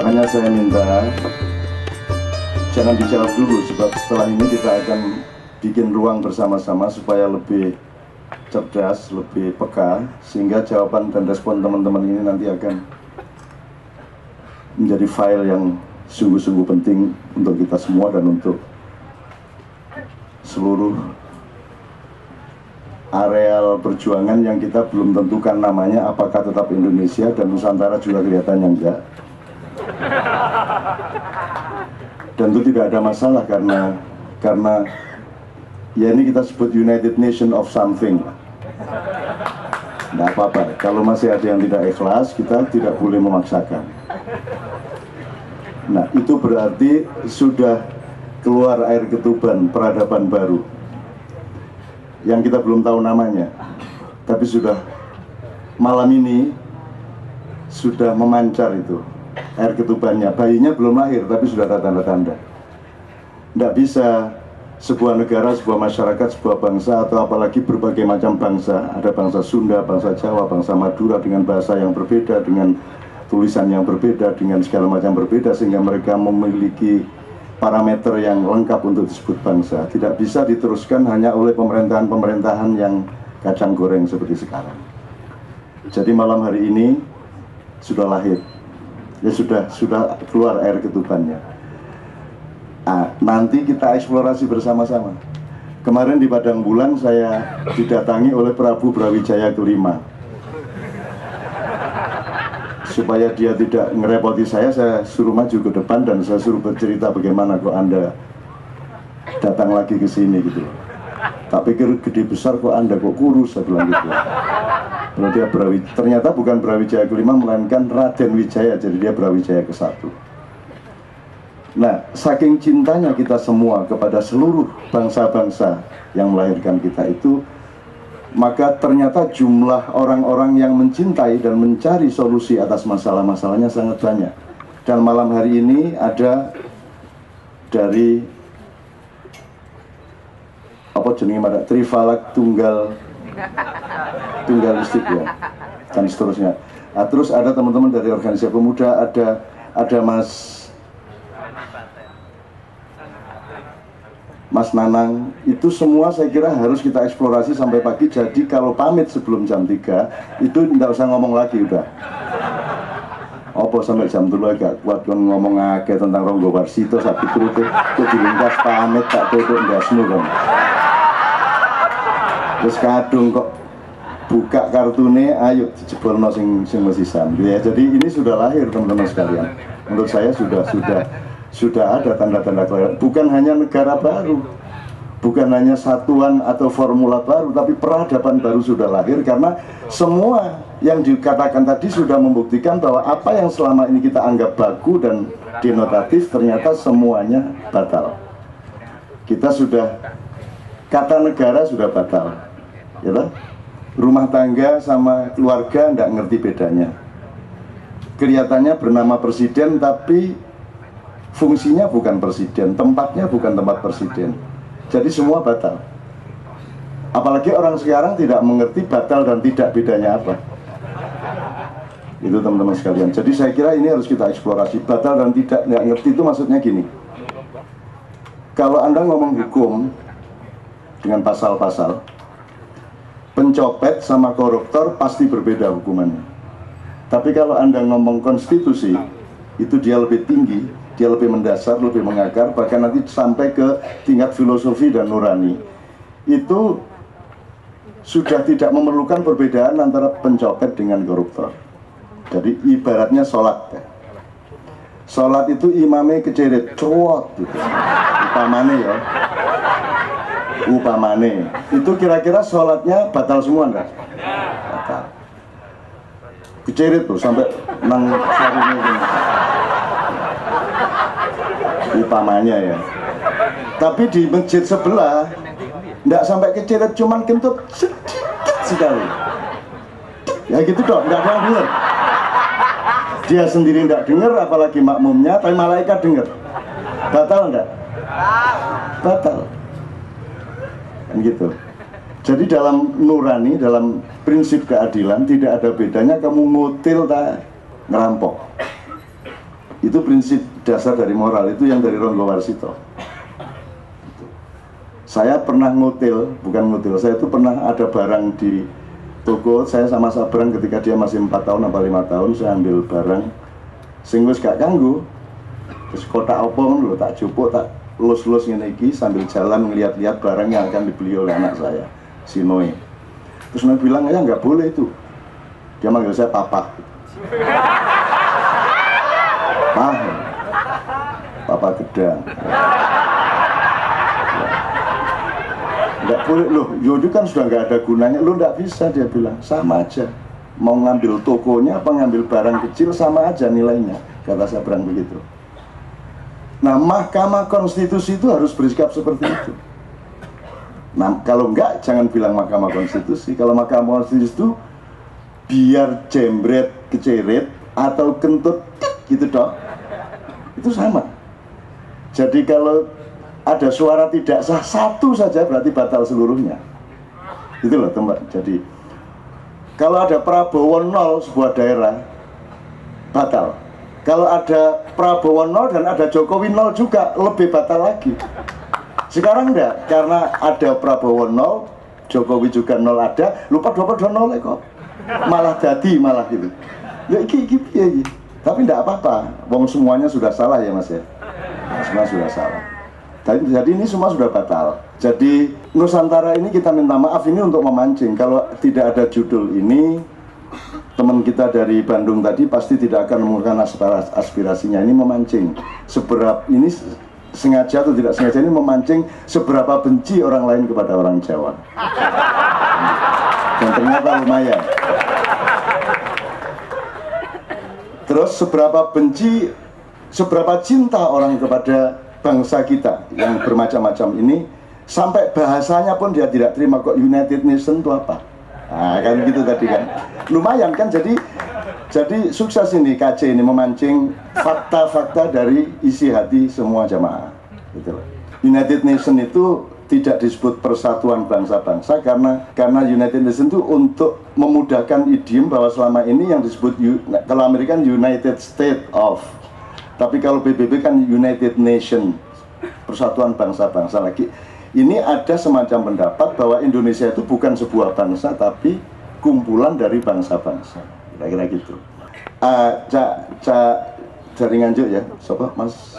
Hanya saya minta jangan dijawab dulu, sebab setelah ini kita akan bikin ruang bersama-sama supaya lebih cerdas, lebih peka, sehingga jawaban dan respon teman-teman ini nanti akan menjadi file yang sungguh-sungguh penting untuk kita semua dan untuk seluruh areal perjuangan yang kita belum tentukan namanya, apakah tetap Indonesia dan Nusantara juga kelihatannya enggak. Dan itu tidak ada masalah karena ya ini kita sebut United Nation of something. Nggak apa-apa, kalau masih ada yang tidak ikhlas, kita tidak boleh memaksakan. Nah, itu berarti sudah keluar air ketuban peradaban baru yang kita belum tahu namanya, tapi sudah malam ini sudah memancar itu air ketubannya. Bayinya belum lahir tapi sudah ada tanda-tanda. Tidak bisa sebuah negara, sebuah masyarakat, sebuah bangsa, atau apalagi berbagai macam bangsa, ada bangsa Sunda, bangsa Jawa, bangsa Madura, dengan bahasa yang berbeda, dengan tulisan yang berbeda, dengan segala macam berbeda, sehingga mereka memiliki parameter yang lengkap untuk disebut bangsa. Tidak bisa diteruskan hanya oleh pemerintahan-pemerintahan yang kacang goreng seperti sekarang. Jadi malam hari ini sudah lahir, ya sudah keluar air ketubannya. Nah, nanti kita eksplorasi bersama-sama. Kemarin di Padang Bulan saya didatangi oleh Prabu Brawijaya kelima. Supaya dia tidak ngerepoti saya suruh maju ke depan dan saya suruh bercerita bagaimana kok Anda datang lagi ke sini gitu. Tak pikir gede besar kok Anda kok kurus, saya bilang gitu. Kalau dia ternyata bukan Brawijaya kelima melainkan Raden Wijaya, jadi dia Brawijaya ke-1. Nah, saking cintanya kita semua kepada seluruh bangsa-bangsa yang melahirkan kita itu, maka ternyata jumlah orang-orang yang mencintai dan mencari solusi atas masalah-masalahnya sangat banyak. Dan malam hari ini ada dari apa jenenge pada Trifalak Tunggal Listrik ya, dan seterusnya. Nah, terus ada teman-teman dari organisasi pemuda, ada Mas Nanang, itu semua saya kira harus kita eksplorasi sampai pagi. Jadi kalau pamit sebelum jam 3 itu tidak usah ngomong lagi udah. Apa sampai jam 3 agak kuat kan ngomong akeh tentang Ronggo Warsito sapi terus itu dilingkas pamit tak tutup ndasmu kan. Terus kadung kok buka kartune ayo dijebolno sing mesisan ya. Jadi ini sudah lahir teman-teman sekalian. Menurut saya sudah ada tanda-tanda kelahiran. Bukan hanya negara baru, bukan hanya satuan atau formula baru, tapi peradaban baru sudah lahir. Karena semua yang dikatakan tadi sudah membuktikan bahwa apa yang selama ini kita anggap baku dan denotatif ternyata semuanya batal. Kita sudah, kata negara sudah batal ya, rumah tangga sama keluarga tidak ngerti bedanya. Kelihatannya bernama presiden tapi fungsinya bukan presiden, tempatnya bukan tempat presiden. Jadi semua batal. Apalagi orang sekarang tidak mengerti batal dan tidak bedanya apa. Itu teman-teman sekalian. Jadi saya kira ini harus kita eksplorasi. Batal dan tidak ngerti itu maksudnya gini. Kalau Anda ngomong hukum dengan pasal-pasal, pencopet sama koruptor pasti berbeda hukumannya. Tapi kalau Anda ngomong konstitusi, itu dia lebih tinggi, dia lebih mendasar, lebih mengakar, bahkan nanti sampai ke tingkat filosofi dan nurani. Itu sudah tidak memerlukan perbedaan antara pencopet dengan koruptor. Jadi ibaratnya sholat ya. Sholat itu imamnya keceret, cowok gitu. Upamane itu kira-kira sholatnya batal semua enggak? Batal. Keceret tuh sampai nang sarungnya gini. Upamanya ya. Tapi di masjid sebelah enggak sampai keceret, cuman kentut sedikit sekali. Ya gitu dong, enggak ada yang dengar. Dia sendiri enggak dengar, apalagi makmumnya, tapi malaikat dengar. Batal enggak? Batal. Kan gitu. Jadi dalam nurani, dalam prinsip keadilan tidak ada bedanya kamu ngutil tak ngerampok. Itu prinsip dasar dari moral, itu yang dari Ronggo Warsito. Saya pernah saya itu pernah ada barang di toko, saya sama Sabrang ketika dia masih 4 tahun atau 5 tahun, saya ambil barang sing wis gak ganggu. Terus kotak apa lho tak jupuk, tak lus-lus ngene iki sambil jalan ngeliat-liat barang yang akan dibeli oleh anak saya, si Noe. Terus Noe bilang, "Ya nggak boleh itu." Dia manggil saya papa. Papa gedang. Nggak boleh loh, Yodi kan sudah nggak ada gunanya. Lo nggak bisa, dia bilang, sama aja. Mau ngambil tokonya apa ngambil barang kecil sama aja nilainya, kata Sabrang begitu. Nah, Mahkamah Konstitusi itu harus bersikap seperti itu. Nah, kalau enggak, jangan bilang Mahkamah Konstitusi. Kalau Mahkamah Konstitusi itu biar jembret, keceret, atau kentut, gitu toh, itu sama. Jadi kalau ada suara tidak sah satu saja berarti batal seluruhnya. Itu loh tempat. Jadi kalau ada Prabowo 0 sebuah daerah, batal. Kalau ada Prabowo 0 dan ada Jokowi 0 juga, lebih batal lagi. Sekarang enggak, karena ada Prabowo 0, Jokowi juga 0 ada, lupa 2 kok. Malah jadi, malah gitu. Ya iki. Tapi enggak apa-apa, wong semuanya sudah salah ya Mas ya. Semua sudah salah. Jadi ini semua sudah batal. Jadi Nusantara ini kita minta maaf ini untuk memancing. Kalau tidak ada judul ini, teman kita dari Bandung tadi pasti tidak akan menggunakan aspirasinya. Ini memancing. Ini sengaja atau tidak sengaja ini memancing seberapa benci orang lain kepada orang Jawa. Dan ternyata lumayan. Terus seberapa cinta orang kepada bangsa kita yang bermacam-macam ini, sampai bahasanya pun dia tidak terima. Kok United Nation itu apa? Nah, kan gitu tadi kan. Lumayan kan, jadi sukses ini KC ini memancing fakta-fakta dari isi hati semua jamaah. Gitu loh. United Nation itu tidak disebut persatuan bangsa-bangsa karena United Nation itu untuk memudahkan idiom bahwa selama ini yang disebut kalau Amerika United States of, tapi kalau PBB kan United Nation, persatuan bangsa-bangsa lagi. Ini ada semacam pendapat bahwa Indonesia itu bukan sebuah bangsa tapi kumpulan dari bangsa-bangsa, kira-kira gitu. Dari Nganjuk ya, sobat Mas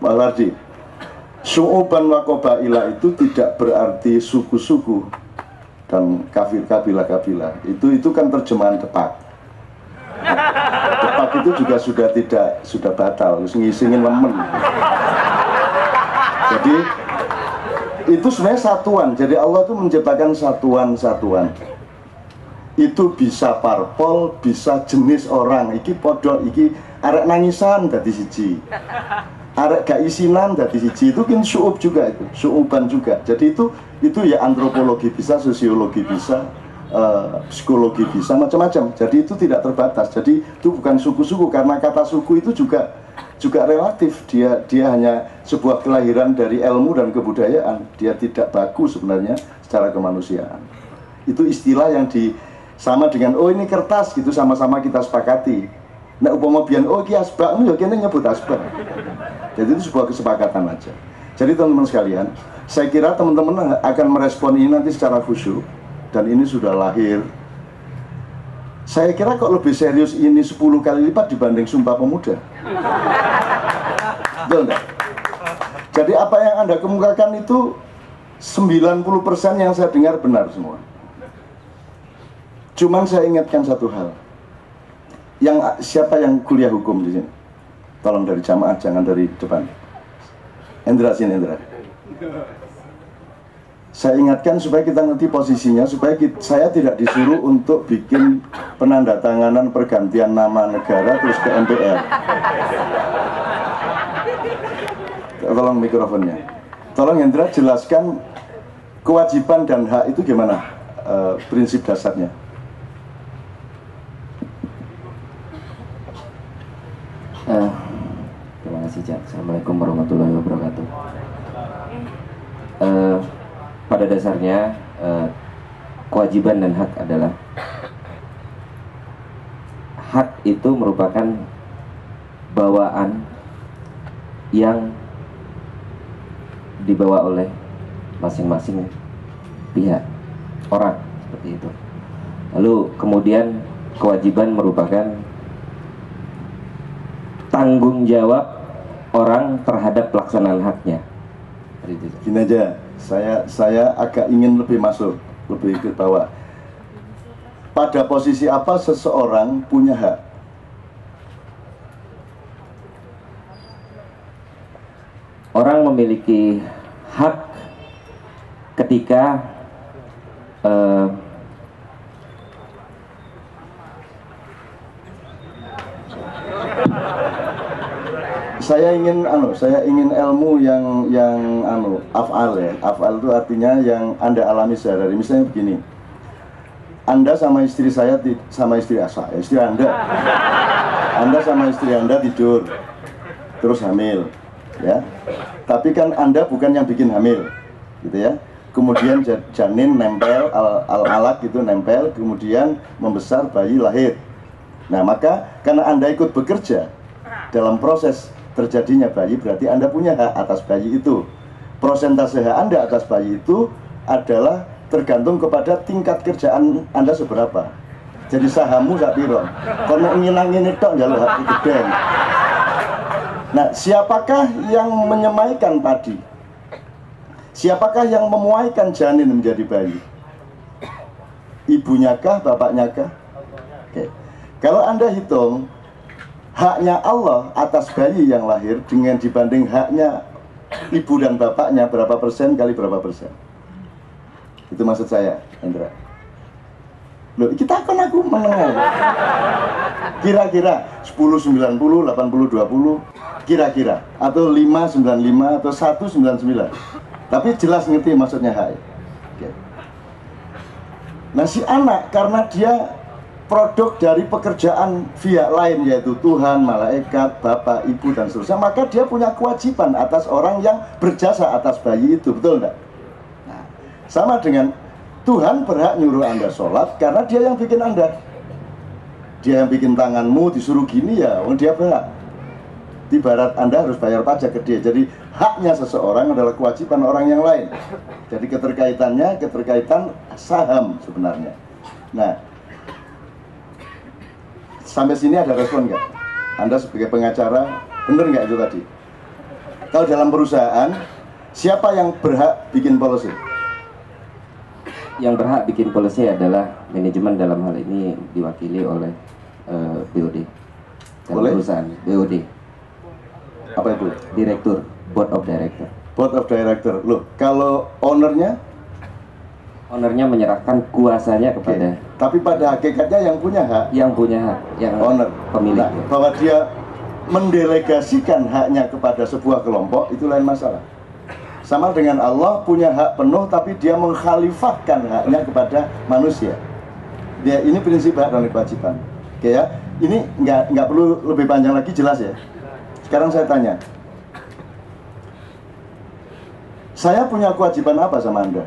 Wardi. Su'uban wa qabaila itu tidak berarti suku-suku dan kabilah-kabilah. Itu kan terjemahan Depak. Depak itu juga sudah batal, ngisingin lemen. Jadi itu sebenarnya satuan. Jadi Allah itu menciptakan satuan-satuan. Itu bisa parpol, bisa jenis orang. Iki podo, iki arek nangisan dadi siji. Arek gak isinan dadi siji. Itu kan su'ub juga itu, su'uban juga. Jadi itu ya antropologi bisa, sosiologi bisa, psikologi bisa, macam-macam. Jadi itu tidak terbatas. Jadi itu bukan suku-suku, karena kata suku itu juga relatif. Dia hanya sebuah kelahiran dari ilmu dan kebudayaan. Dia tidak baku sebenarnya secara kemanusiaan. Itu istilah yang sama dengan oh ini kertas gitu, sama-sama kita sepakati. Nah upama biyen oh iki asbak, ya kene nyebut asbak. Jadi itu sebuah kesepakatan aja. Jadi teman-teman sekalian, saya kira teman-teman akan merespon ini nanti secara khusyuk. Dan ini sudah lahir. Saya kira kok lebih serius ini 10 kali lipat dibanding Sumpah Pemuda. Betul enggak? Jadi apa yang Anda kemukakan itu 90% yang saya dengar benar semua. Cuman saya ingatkan satu hal. Siapa yang kuliah hukum di sini? Tolong dari jamaah, jangan dari depan. Endra sini, Endra. Saya ingatkan supaya kita ngerti posisinya, supaya saya tidak disuruh untuk bikin penandatanganan pergantian nama negara terus ke MPR. Tolong mikrofonnya. Tolong Hendra jelaskan kewajiban dan hak itu gimana prinsip dasarnya. Terima kasih Cak. Assalamualaikum warahmatullahi wabarakatuh. Pada dasarnya kewajiban dan hak adalah hak itu merupakan bawaan yang dibawa oleh masing-masing pihak orang, seperti itu. Lalu kemudian kewajiban merupakan tanggung jawab orang terhadap pelaksanaan haknya. Gini aja, saya agak ingin lebih masuk, lebih ke bawah. Pada posisi apa seseorang punya hak? Orang memiliki hak ketika saya ingin ilmu yang af'al ya. Af'al itu artinya yang Anda alami sehari-hari. Misalnya begini, Anda sama istri saya, sama istri Anda, Anda sama istri Anda tidur, terus hamil, ya. Tapi kan Anda bukan yang bikin hamil, gitu ya. Kemudian janin nempel, alat gitu nempel, kemudian membesar, bayi lahir. Nah maka karena Anda ikut bekerja dalam proses terjadinya bayi, berarti Anda punya hak atas bayi itu. Persentase hak Anda atas bayi itu adalah tergantung kepada tingkat kerjaan Anda seberapa. Jadi sahammu sak piro. Kono nginang-ngene tok njaluk hak gede. Nah, siapakah yang menyemaikan padi? Siapakah yang memuaikan janin menjadi bayi? Ibunya kah, bapaknya kah? Oke. Kalau Anda hitung haknya Allah atas bayi yang lahir dengan dibanding haknya ibu dan bapaknya, berapa persen kali berapa persen? Itu maksud saya, Hendra. Loh, kita akan aku menengah. Kira-kira 10-90, 80-20, kira-kira. Atau 5-95, atau 1-99. Tapi jelas ngerti maksudnya hak. Oke. Nah si anak, karena dia produk dari pekerjaan pihak lain, yaitu Tuhan, malaikat, bapak, ibu, dan seterusnya, maka dia punya kewajiban atas orang yang berjasa atas bayi itu, betul enggak? Nah, sama dengan Tuhan berhak nyuruh Anda sholat karena dia yang bikin Anda. Dia yang bikin tanganmu disuruh gini ya, dia berhak. Ibarat Anda harus bayar pajak ke dia. Jadi haknya seseorang adalah kewajiban orang yang lain. Jadi keterkaitan saham sebenarnya. Nah, sampai sini ada respon nggak? Anda sebagai pengacara, bener nggak itu tadi? Kalau dalam perusahaan, siapa yang berhak bikin policy? Yang berhak bikin policy adalah manajemen, dalam hal ini diwakili oleh BOD. Dalam Oleh? perusahaan BOD. Apa itu? Direktur, Board of Director. Board of Director. Loh, kalau ownernya? Ownernya menyerahkan kuasanya kepada Tapi pada hakikatnya yang punya hak, yang punya hak, yang owner, pemilik. Nah, bahwa dia mendelegasikan haknya kepada sebuah kelompok, itu lain masalah. Sama dengan Allah punya hak penuh, tapi dia mengkhalifahkan haknya kepada manusia. Ini prinsip hak dan kewajiban. Oke ya, ini nggak perlu lebih panjang lagi, jelas ya. Sekarang saya tanya, saya punya kewajiban apa sama Anda?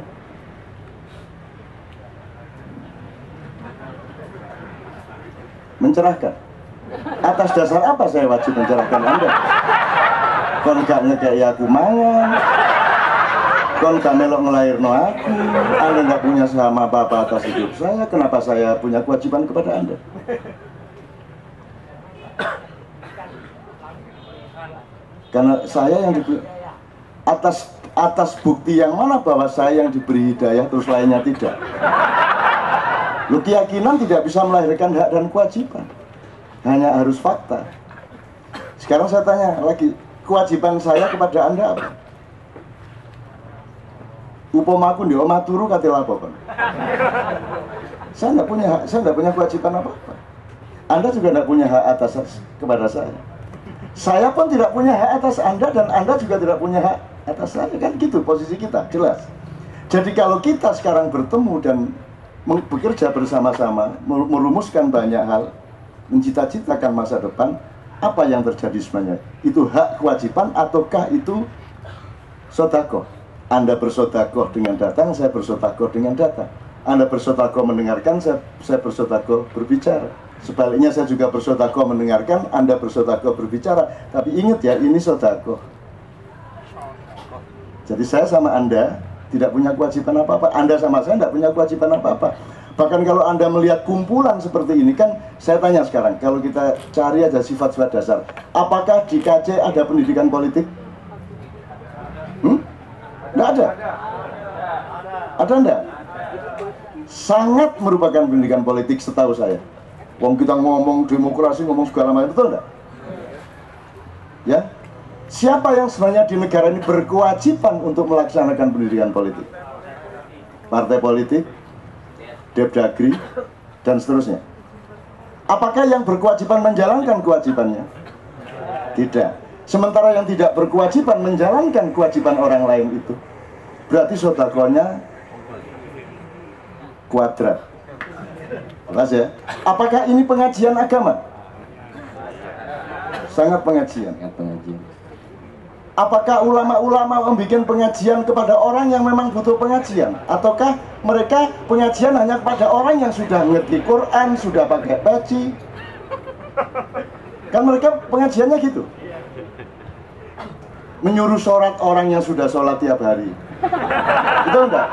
Mencerahkan. Atas dasar apa saya wajib mencerahkan Anda? Kon gak ngekei aku mangan, kon gak melok ngelairno aku, Anda gak punya saham apa-apa atas hidup saya, kenapa saya punya kewajiban kepada Anda? Karena saya yang diberi atas bukti yang mana bahwa saya yang diberi hidayah terus lainnya tidak. Lu keyakinan tidak bisa melahirkan hak dan kewajiban, hanya harus fakta. Sekarang saya tanya lagi, kewajiban saya kepada Anda apa? Upomaku di omah turu katil apa, Pak? Saya nggak punya kewajiban apa-apa. Anda juga tidak punya hak atas kepada saya. Saya pun tidak punya hak atas Anda, dan Anda juga tidak punya hak atas saya. Kan gitu posisi kita, jelas. Jadi kalau kita sekarang bertemu dan bekerja bersama-sama, merumuskan banyak hal, mencita-citakan masa depan, apa yang terjadi sebenarnya? Itu hak kewajiban ataukah itu sodakoh? Anda bersodakoh dengan datang, saya bersodakoh dengan datang. Anda bersodakoh mendengarkan, saya bersodakoh berbicara. Sebaliknya saya juga bersedekah mendengarkan, Anda bersedekah berbicara. Tapi ingat ya, ini sedekah. Jadi saya sama Anda tidak punya kewajiban apa-apa. Anda sama saya tidak punya kewajiban apa-apa. Bahkan kalau Anda melihat kumpulan seperti ini kan, saya tanya sekarang, kalau kita cari aja sifat-sifat dasar, apakah di KC ada pendidikan politik? Nggak ada. Ada enggak? Sangat merupakan pendidikan politik setahu saya. Wong kita ngomong demokrasi, ngomong segala macam, betul enggak? Ya. Siapa yang sebenarnya di negara ini berkewajiban untuk melaksanakan pendidikan politik? Partai politik, Depdagri, dan seterusnya. Apakah yang berkewajiban menjalankan kewajibannya? Tidak. Sementara yang tidak berkewajiban menjalankan kewajiban orang lain itu, berarti sodakonya kuadrat. Jelas ya? Apakah ini pengajian agama? Sangat pengajian. Apakah ulama-ulama membuat pengajian kepada orang yang memang butuh pengajian? Ataukah mereka pengajian hanya kepada orang yang sudah ngerti Quran, sudah pakai peci? Kan mereka pengajiannya gitu. Menyuruh sholat orang yang sudah sholat tiap hari. Betul enggak?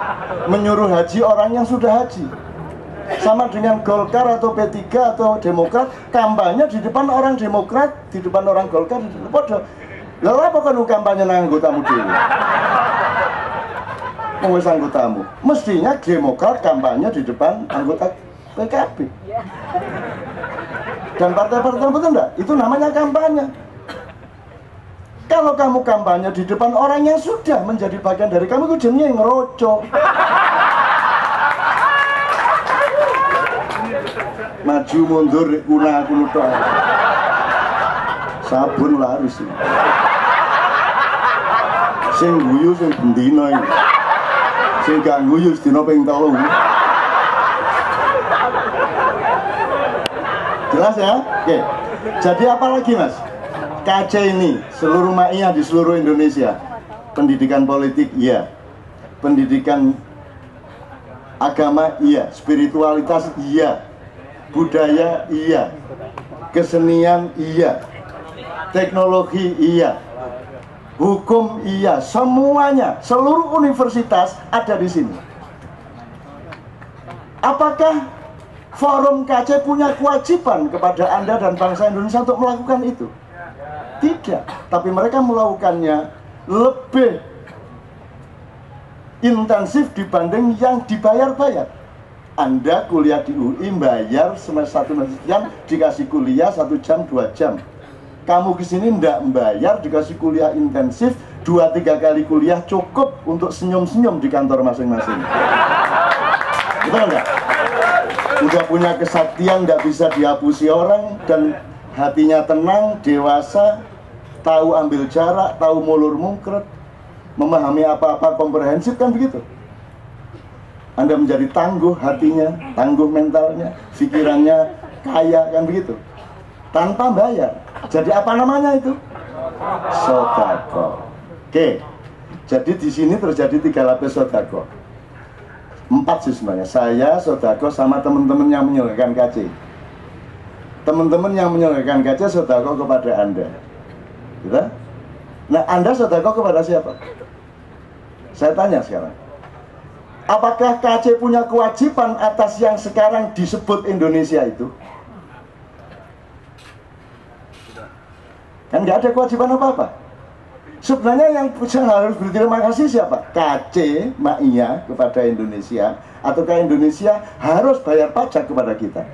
Menyuruh haji orang yang sudah haji. Sama dengan Golkar atau P3 atau Demokrat, kampanye di depan orang Demokrat, di depan orang Golkar, di depan podo. Lalu apa kan kampanye nang anggotamu dulu? Mengurus anggotamu. Mestinya Demokrat kampanye di depan anggota PKB. Dan partai-partai, betul enggak? Itu namanya kampanye. Kalau kamu kampanye di depan orang yang sudah menjadi bagian dari kamu, itu jenisnya ngerocok. Maju mundur kuna kunutok. Sabun laris. Sing guyu sing bendina iki. Sing gak guyu sedina ping 3. Jelas ya? Oke. Jadi apa lagi, Mas? KC ini seluruh maiyah di seluruh Indonesia. Pendidikan politik iya. Pendidikan agama iya, spiritualitas iya. Budaya iya. Kesenian iya. Teknologi iya. Hukum iya, semuanya, seluruh universitas ada di sini. Apakah Forum KC punya kewajiban kepada Anda dan bangsa Indonesia untuk melakukan itu? Tidak, tapi mereka melakukannya lebih intensif dibanding yang dibayar-bayar. Anda kuliah di UI bayar semester 1 sekian, dikasih kuliah 1 jam 2 jam. Kamu kesini ndak membayar, dikasih kuliah intensif 2-3 kali kuliah cukup untuk senyum-senyum di kantor masing-masing. Betul nggak? Udah punya kesaktian, nggak bisa dihapusi orang, dan hatinya tenang, dewasa, tahu ambil jarak, tahu mulur mungkret, memahami apa-apa komprehensif, kan begitu. Anda menjadi tangguh hatinya, tangguh mentalnya, pikirannya kaya, kan begitu. Tanpa bayar. Jadi apa namanya itu? Sodako. Oke. Jadi di sini terjadi 3 lapis sodako. 4 sih sebenarnya. Saya sodako sama teman-teman yang menyelenggarakan KC. Teman-teman yang menyelenggarakan KC sodako kepada Anda. Gitu? Nah, Anda sodako kepada siapa? Saya tanya sekarang. Apakah KC punya kewajiban atas yang sekarang disebut Indonesia itu? Kan nggak ada kewajiban apa-apa. Sebenarnya yang harus berterima kasih siapa? KC, maiyah kepada Indonesia, ataukah Indonesia harus bayar pajak kepada kita?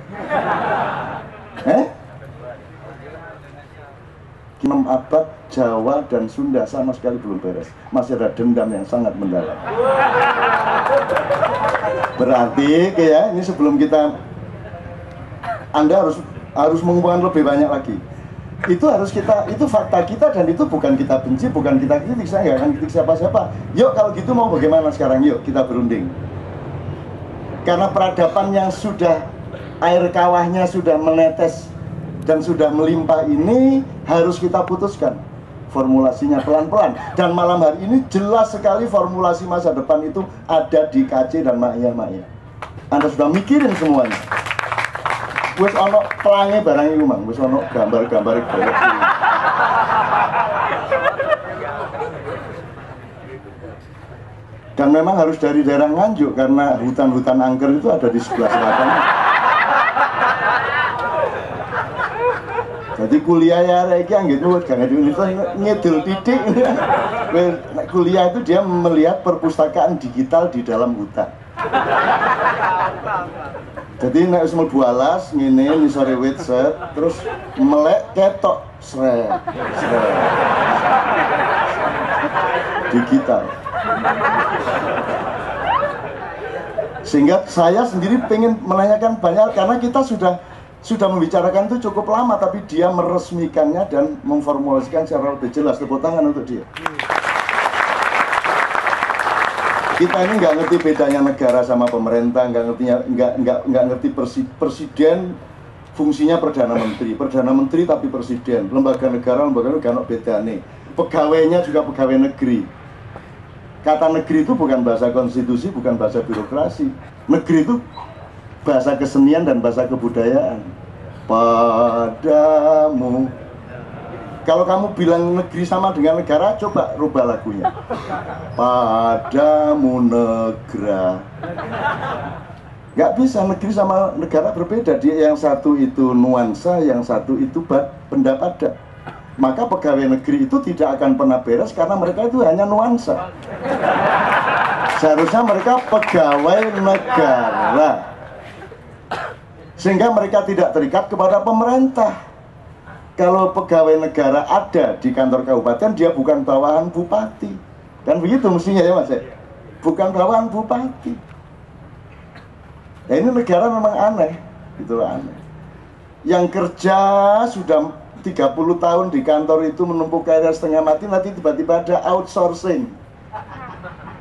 6 abad Jawa dan Sunda sama sekali belum beres. Masih ada dendam yang sangat mendalam. Berarti ya, ini sebelum kita, Anda harus mengumpulkan lebih banyak lagi. Itu harus kita, itu fakta kita, dan itu bukan kita benci, bukan kita kritik. Saya nggak akan kritik siapa-siapa. Yuk kalau gitu mau bagaimana sekarang? Yuk kita berunding. Karena peradaban yang sudah air kawahnya sudah menetes dan sudah melimpah ini harus kita putuskan formulasinya pelan-pelan. Dan malam hari ini jelas sekali formulasi masa depan itu ada di KC dan maiyah-maiyah. Anda sudah mikirin semuanya. Wis ono pelange barang iku Mang, wis ono gambar-gambar golek. Dan memang harus dari daerah Nganjuk karena hutan-hutan angker itu ada di sebelah selatan. Jadi kuliah ya iki anggit nuwun gak ngerti universitas ngedul titik. Kuliah itu dia melihat perpustakaan digital di dalam hutan. Jadi nek wis mlebu alas ngene nisore wit set terus melek ketok sret. Digital. Sehingga saya sendiri pengen menanyakan banyak karena kita sudah membicarakan itu cukup lama, tapi dia meresmikannya dan memformulasikan secara lebih jelas. Tepuk tangan untuk dia. Kita ini nggak ngerti bedanya negara sama pemerintah, nggak ngerti presiden fungsinya perdana menteri tapi presiden, lembaga negara nggak bedane, pegawainya juga pegawai negeri. Kata negeri itu bukan bahasa konstitusi, bukan bahasa birokrasi. Negeri itu bahasa kesenian dan bahasa kebudayaan. Padamu. Kalau kamu bilang negeri sama dengan negara, coba rubah lagunya. Padamu negara. Gak bisa, negeri sama negara berbeda. Dia yang satu itu nuansa, yang satu itu benda padat. Maka pegawai negeri itu tidak akan pernah beres karena mereka itu hanya nuansa. Seharusnya mereka pegawai negara, sehingga mereka tidak terikat kepada pemerintah. Kalau pegawai negara ada di kantor kabupaten, dia bukan bawahan bupati. Dan begitu mestinya ya Mas, bukan bawahan bupati. Ya ini negara memang aneh, itulah aneh. Yang kerja sudah 30 tahun di kantor itu menumpuk karir setengah mati, nanti tiba-tiba ada outsourcing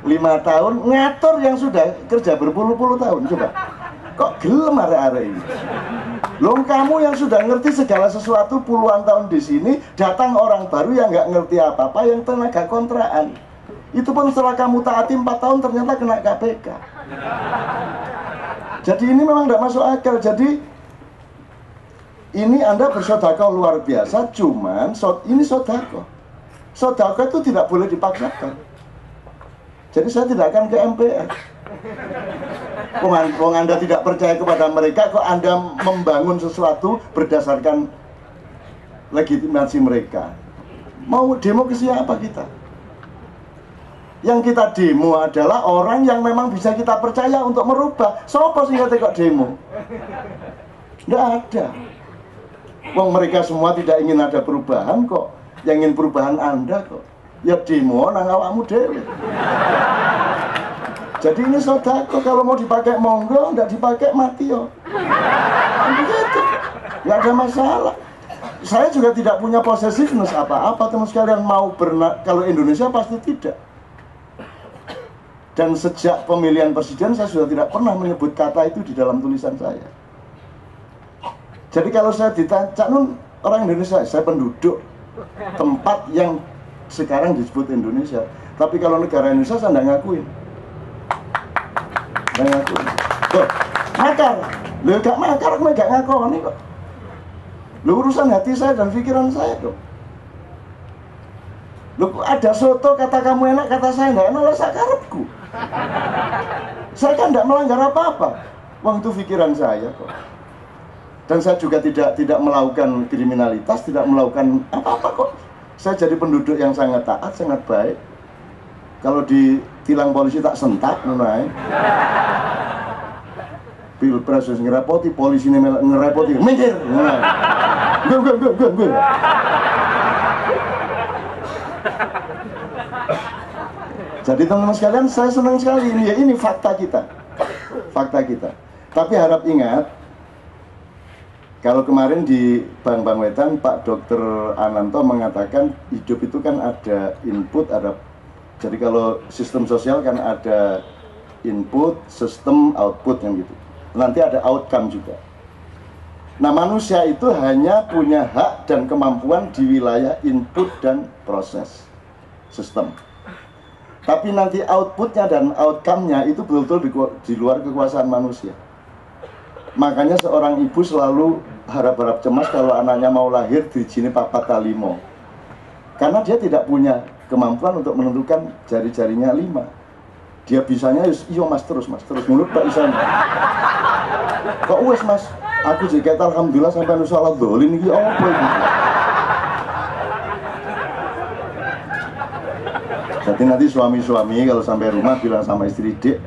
5 tahun ngatur yang sudah kerja berpuluh-puluh tahun. Coba kok gelem arek-arek ini. Loh, kamu yang sudah ngerti segala sesuatu puluhan tahun di sini, datang orang baru yang nggak ngerti apa-apa, yang tenaga kontrakan. Itu pun setelah kamu taati 4 tahun ternyata kena KPK. Jadi ini memang nggak masuk akal. Jadi ini Anda bersedekah luar biasa, cuman ini sedekah. Sedekah itu tidak boleh dipaksakan. Jadi saya tidak akan ke MPR. Wong Anda tidak percaya kepada mereka, kok Anda membangun sesuatu berdasarkan legitimasi mereka. Mau demo ke siapa kita? Yang kita demo adalah orang yang memang bisa kita percaya untuk merubah. Sopo sing kok demo? Nggak ada. Wong mereka semua tidak ingin ada perubahan kok. Yang ingin perubahan Anda kok. Ya demo nang awakmu dhewe. Jadi ini sedekah, kalau mau dipakai monggo, enggak dipakai mati yo. Begitu. Enggak ada masalah. Saya juga tidak punya possessiveness apa-apa, teman sekalian mau kalau Indonesia pasti tidak. Dan sejak pemilihan presiden saya sudah tidak pernah menyebut kata itu di dalam tulisan saya. Jadi kalau saya ditanya, Cak Nun orang Indonesia, saya penduduk tempat yang sekarang disebut Indonesia. Tapi kalau negara Indonesia saya tidak ngakuin. Tidak ngakuin. Loh, makar. Loh, gak makar, aku gak ngakoni kok. Loh, urusan hati saya dan pikiran saya dong. Loh, ada soto kata kamu enak, kata saya tidak enak, lah saya karepku. Saya kan tidak melanggar apa-apa. Wong itu pikiran saya kok. Dan saya juga tidak melakukan kriminalitas, tidak melakukan apa-apa kok. Saya jadi penduduk yang sangat taat, sangat baik. Kalau ditilang polisi tak sentak, nunai. Pilpres ngerepoti, polisi ngerepoti, minggir. Gue. Jadi teman-teman sekalian, saya senang sekali ini. Ya ini fakta kita, fakta kita. Tapi harap ingat. Kalau kemarin di Bang Wetan, Pak Dr. Ananto mengatakan hidup itu kan ada input, jadi kalau sistem sosial kan ada input, sistem, output yang gitu. Nanti ada outcome juga. Nah, manusia itu hanya punya hak dan kemampuan di wilayah input dan proses sistem. Tapi nanti outputnya dan outcome-nya itu betul-betul di luar kekuasaan manusia. Makanya seorang ibu selalu harap-harap cemas kalau anaknya mau lahir di sini papat kalimo. Karena dia tidak punya kemampuan untuk menentukan jari-jarinya 5. Dia bisanya iya mas terus mulut tak bisa. Kok wes mas? Aku juga alhamdulillah sampai nusalah dolin iki apa iki? Jadi nanti suami-suami kalau sampai rumah bilang sama istri, "Dek,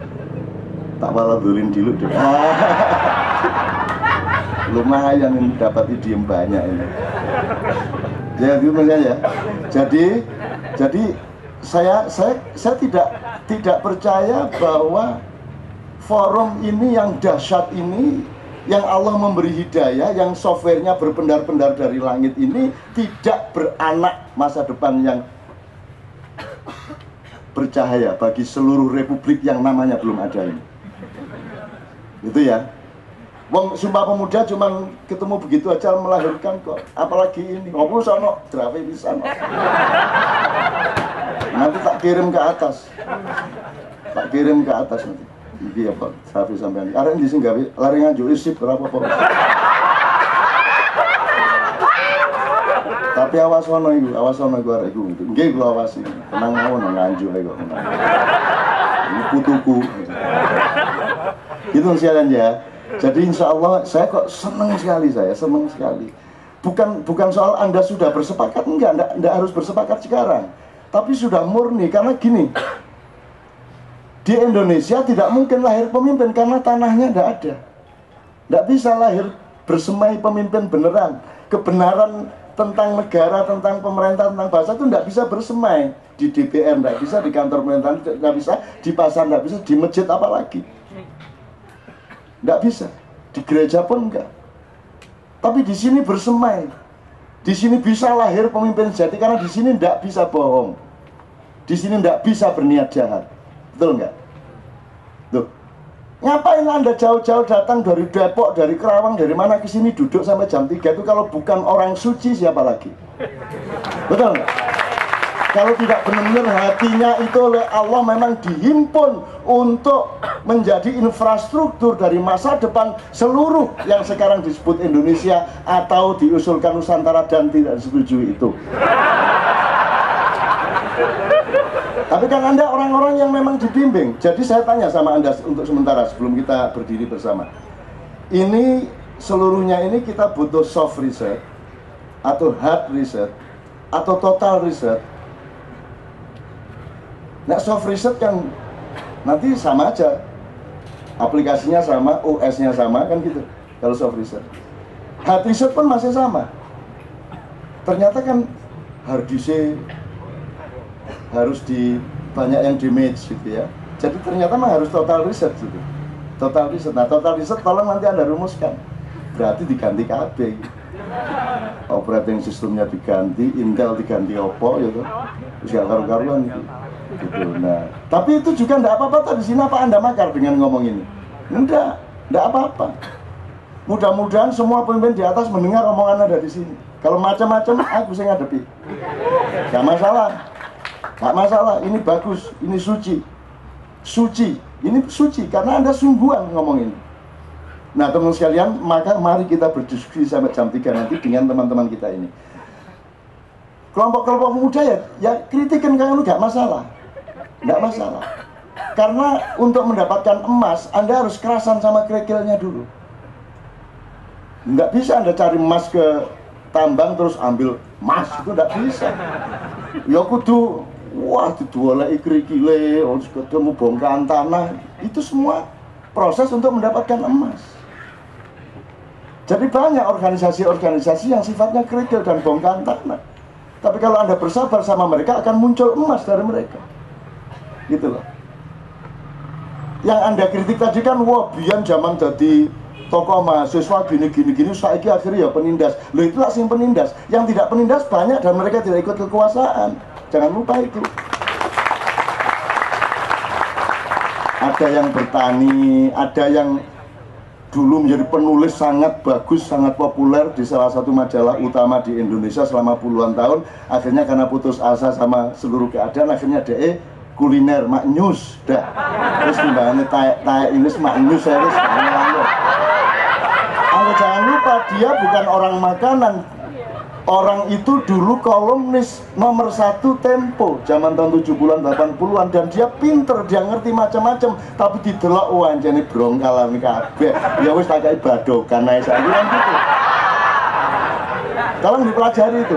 tak walau dolin dulu deh." Lumayan ini dapat diem banyak ini. Jadi ya. Jadi saya tidak percaya bahwa forum ini yang dahsyat ini, yang Allah memberi hidayah, yang softwarenya berpendar-pendar dari langit ini tidak beranak masa depan yang bercahaya bagi seluruh republik yang namanya belum ada ini. Itu ya. Wong Sumpah Pemuda cuma ketemu begitu aja melahirkan kok. Apalagi ini. Ngopo sono drape pisan. Nanti tak kirim ke atas. Tak kirim ke atas nanti. Iki ya Pak, Safi sampean. Arek ndi sing gawe lari nganjuk isip ora apa-apa. Tapi awas ono iku arek iku. Nggih kula awasi. Tenang mawon nganjuk ae kok. Ini putuku. Itu sekalian ya. Jadi insya Allah saya kok senang sekali, bukan soal Anda sudah bersepakat, enggak harus bersepakat sekarang, tapi sudah murni. Karena gini, di Indonesia tidak mungkin lahir pemimpin karena tanahnya tidak bisa lahir bersemai pemimpin beneran. Kebenaran tentang negara, tentang pemerintah, tentang bangsa itu tidak bisa bersemai di DPR, tidak bisa di kantor pemerintahan, tidak bisa di pasar, tidak bisa di masjid, apalagi tidak bisa, di gereja pun enggak. Tapi di sini bersemai. Di sini bisa lahir pemimpin sejati karena di sini tidak bisa bohong. Di sini tidak bisa berniat jahat. Betul enggak? Tuh. Ngapain Anda jauh-jauh datang dari Depok, dari Kerawang, dari mana ke sini duduk sampai jam 3 itu kalau bukan orang suci siapa lagi? Betul enggak? Kalau tidak benar-benar hatinya itu oleh Allah memang dihimpun untuk menjadi infrastruktur dari masa depan seluruh yang sekarang disebut Indonesia atau diusulkan Nusantara dan tidak disetujui itu. Tapi kan Anda orang-orang yang memang dibimbing. Jadi saya tanya sama Anda untuk sementara sebelum kita berdiri bersama. Ini seluruhnya ini kita butuh soft research atau hard research atau total research. Nah, soft research kan nanti sama aja, aplikasinya sama, OS-nya sama, kan gitu kalau soft research. Hard research pun masih sama. Ternyata kan hard disk harus banyak yang damage gitu ya. Jadi ternyata mah harus total research gitu. Total research. Nah, total research tolong nanti Anda rumuskan. Berarti diganti KB. Operating sistemnya diganti, Intel diganti Oppo gitu. Terus gak karu-karuan gitu. Nah, tapi itu juga enggak apa-apa tadi sini apa Anda makar dengan ngomong ini? Enggak apa-apa. Mudah-mudahan semua pemimpin di atas mendengar omongan Anda di sini. Kalau macam-macam aku saya ngadepi. Gak masalah. Ini bagus, ini suci. Ini suci karena Anda sungguhan ngomong ini. Nah, teman sekalian, maka mari kita berdiskusi sampai jam 3 nanti dengan teman-teman kita ini. Kelompok-kelompok muda ya kritikan kamu nggak masalah. Karena untuk mendapatkan emas, Anda harus kerasan sama kerikilnya dulu. Nggak bisa Anda cari emas ke tambang terus ambil emas, itu nggak bisa. Ya kudu, wah diduoleki kerikile, harus ketemu bongkahan tanah. Itu semua proses untuk mendapatkan emas. Jadi banyak organisasi-organisasi yang sifatnya kerikil dan bongkahan tanah. Tapi kalau Anda bersabar sama mereka, akan muncul emas dari mereka. Gitu loh. Yang Anda kritik tadi kan, wah biyen zaman jadi tokoh mahasiswa gini, saiki akhirnya ya penindas. Loh itulah sing penindas. Yang tidak penindas banyak dan mereka tidak ikut kekuasaan. Jangan lupa itu. Ada yang bertani, ada yang dulu menjadi penulis sangat bagus, sangat populer di salah satu majalah utama di Indonesia selama puluhan tahun. Akhirnya karena putus asa sama seluruh keadaan, akhirnya DE kuliner maknyus dah. Terus timbangannya taek ini maknyus saya dia bukan orang makanan. Orang itu dulu kolumnis nomor 1 Tempo zaman tahun 70-an 80-an, dan dia pinter, dia ngerti macam-macam, tapi didelok wancane brongkalan kabeh. Ya wis tak kei badokan ae saiki kan gitu. Tolong dipelajari itu.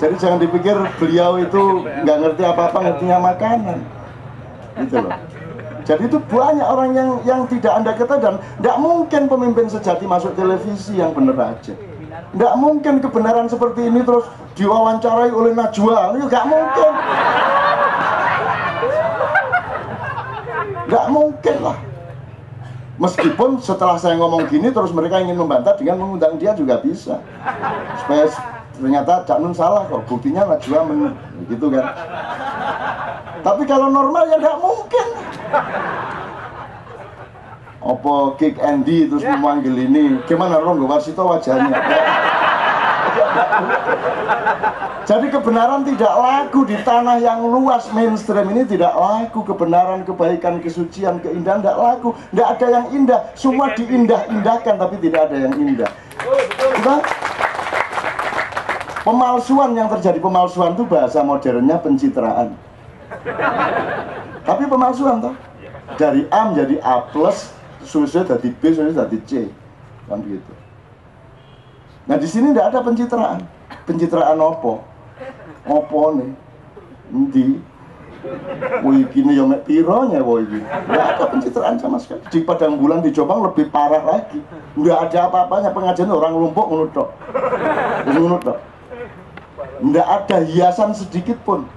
Jadi jangan dipikir beliau itu nggak ngerti apa-apa, ngertinya makanan. Gitu loh. Jadi itu banyak orang yang tidak Anda ketahui, dan tidak mungkin pemimpin sejati masuk televisi yang bener aja. Nggak mungkin kebenaran seperti ini terus diwawancarai oleh Najwa, itu nggak mungkin. Nggak mungkin lah. Meskipun setelah saya ngomong gini terus mereka ingin membantah dengan mengundang dia juga bisa. Supaya ternyata Cak Nun salah kok, buktinya Najwa gitu kan. Tapi kalau normal ya nggak mungkin. Opo Kick Andy terus memanggil ini, gimana Ronggo Warsito wajahnya? Jadi kebenaran tidak laku di tanah yang luas mainstream ini, tidak laku. Kebenaran, kebaikan, kesucian, keindahan tidak laku. Tidak ada yang indah, semua diindah-indahkan tapi tidak ada yang indah. Nah, pemalsuan yang terjadi, pemalsuan itu bahasa modernnya pencitraan. Tapi pemalsuan toh, dari A menjadi A plus, susu dari B, susu dari C, kan begitu. Nah di sini tidak ada pencitraan. Pencitraan opo? Opo nih? Endi? Woi gini yang mek pironya woi gini. Tidak ada pencitraan sama sekali. Di Padang Bulan di Jombang lebih parah lagi. Tidak ada apa-apanya, pengajian orang lumpuk ngunutok. Tidak ada hiasan sedikit pun.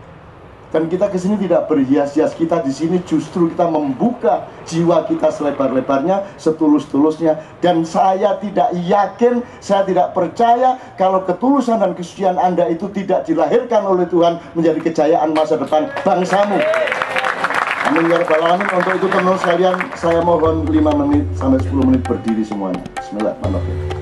Dan kita ke sini tidak berhias-hias, kita di sini justru kita membuka jiwa kita selebar-lebarnya, setulus-tulusnya. Dan saya tidak yakin, saya tidak percaya kalau ketulusan dan kesucian Anda itu tidak dilahirkan oleh Tuhan menjadi kejayaan masa depan bangsamu. Amin ya rabbal alamin. Untuk itu teman-teman sekalian, saya mohon 5 menit sampai 10 menit berdiri semuanya. Bismillahirrahmanirrahim.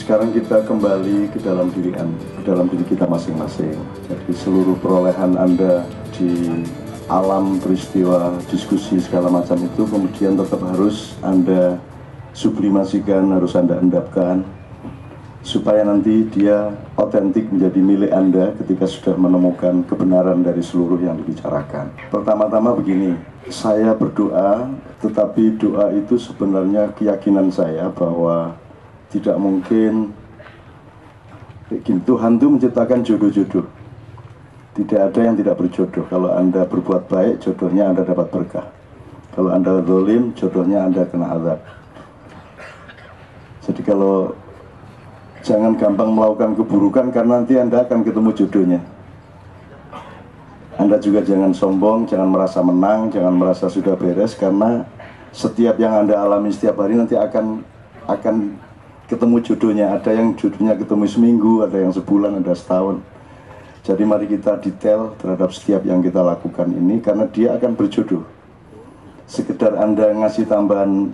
Sekarang kita kembali ke dalam diri kita masing-masing. Jadi seluruh perolehan Anda di alam peristiwa, diskusi segala macam itu kemudian tetap harus Anda sublimasikan, harus Anda endapkan supaya nanti dia otentik menjadi milik Anda ketika sudah menemukan kebenaran dari seluruh yang dibicarakan. Pertama-tama begini, saya berdoa, tetapi doa itu sebenarnya keyakinan saya bahwa tidak mungkin Tuhan itu menciptakan jodoh-jodoh. Tidak ada yang tidak berjodoh. Kalau Anda berbuat baik, jodohnya Anda dapat berkah. Kalau Anda zalim, jodohnya Anda kena azab. Jadi kalau jangan gampang melakukan keburukan karena nanti Anda akan ketemu jodohnya. Anda juga jangan sombong, jangan merasa menang, jangan merasa sudah beres, karena setiap yang Anda alami setiap hari nanti akan ketemu jodohnya. Ada yang jodohnya ketemu seminggu, ada yang sebulan, ada setahun. Jadi mari kita detail terhadap setiap yang kita lakukan ini, karena dia akan berjodoh. Sekedar Anda ngasih tambahan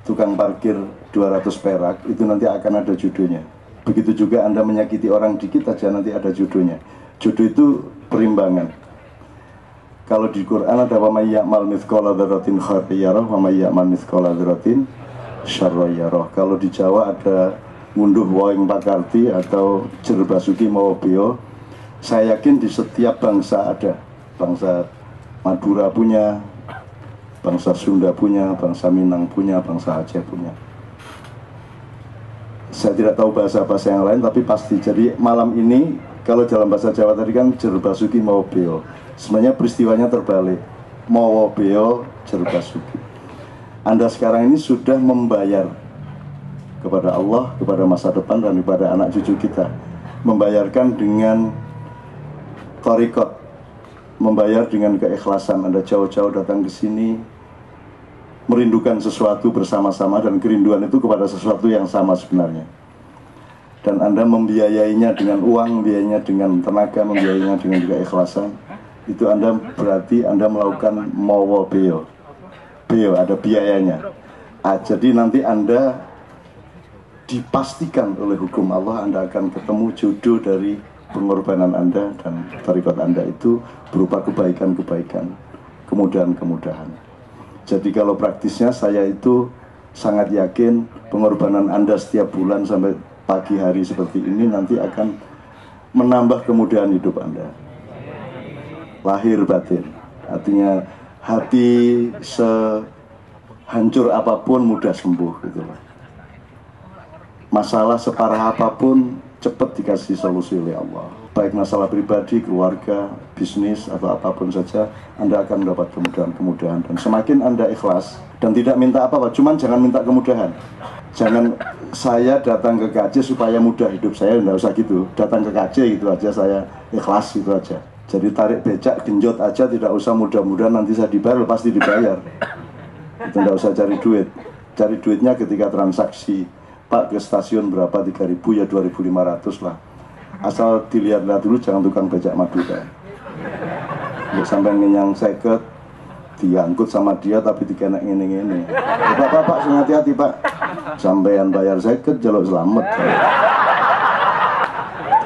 tukang parkir 200 perak, itu nanti akan ada jodohnya. Begitu juga Anda menyakiti orang dikit aja, nanti ada jodohnya. Jodoh itu perimbangan. Kalau di Quran ada wa may ya'mal mithqala dzarratin khairan yarah wa may ya'mal mithqala dzarratin syarra yarah. Kalau di Jawa ada ngunduh woing pakarti atau jerbasuki mawabio. Saya yakin di setiap bangsa ada. Bangsa Madura punya, bangsa Sunda punya, bangsa Minang punya, bangsa Aceh punya. Saya tidak tahu bahasa-bahasa yang lain, tapi pasti. Jadi malam ini, kalau dalam bahasa Jawa tadi kan jerbasuki mawabio. Sebenarnya peristiwanya terbalik. Mawabio jerbasuki. Anda sekarang ini sudah membayar kepada Allah, kepada masa depan, dan kepada anak cucu kita. Membayarkan dengan thariqat, membayar dengan keikhlasan. Anda jauh-jauh datang ke sini, merindukan sesuatu bersama-sama, dan kerinduan itu kepada sesuatu yang sama sebenarnya. Dan Anda membiayainya dengan uang, membiayainya dengan tenaga, membiayainya dengan juga ikhlasan, itu Anda berarti Anda melakukan mawa beo. Beo ada biayanya. Jadi nanti Anda dipastikan oleh hukum Allah Anda akan ketemu jodoh dari pengorbanan Anda, dan tarekat Anda itu berupa kebaikan-kebaikan, kemudahan-kemudahan. Jadi kalau praktisnya saya itu sangat yakin pengorbanan Anda setiap bulan sampai pagi hari seperti ini nanti akan menambah kemudahan hidup Anda. Lahir batin, artinya hati sehancur apapun mudah sembuh gitu lah. Masalah separah apapun cepat dikasih solusi oleh Allah. Baik masalah pribadi, keluarga, bisnis, atau apapun saja, Anda akan mendapat kemudahan-kemudahan. Dan semakin Anda ikhlas dan tidak minta apa-apa, cuman jangan minta kemudahan. Jangan saya datang ke KJ supaya mudah hidup saya, enggak usah gitu. Datang ke KJ gitu aja, saya ikhlas gitu aja. Jadi tarik becak, genjot aja, tidak usah mudah-mudahan nanti saya dibayar, pasti dibayar. Itu enggak usah cari duit. Cari duitnya ketika transaksi. Pak, ke stasiun berapa, 3.000 ya 2.500 lah. Asal dilihat-lihat dulu, jangan tukang becak Madura. Untuk sampai ngenyang seket, diangkut sama dia tapi dikenek ngene-ngene. Pak, hati-hati Pak. Sampean bayar seket, jaluk selamat.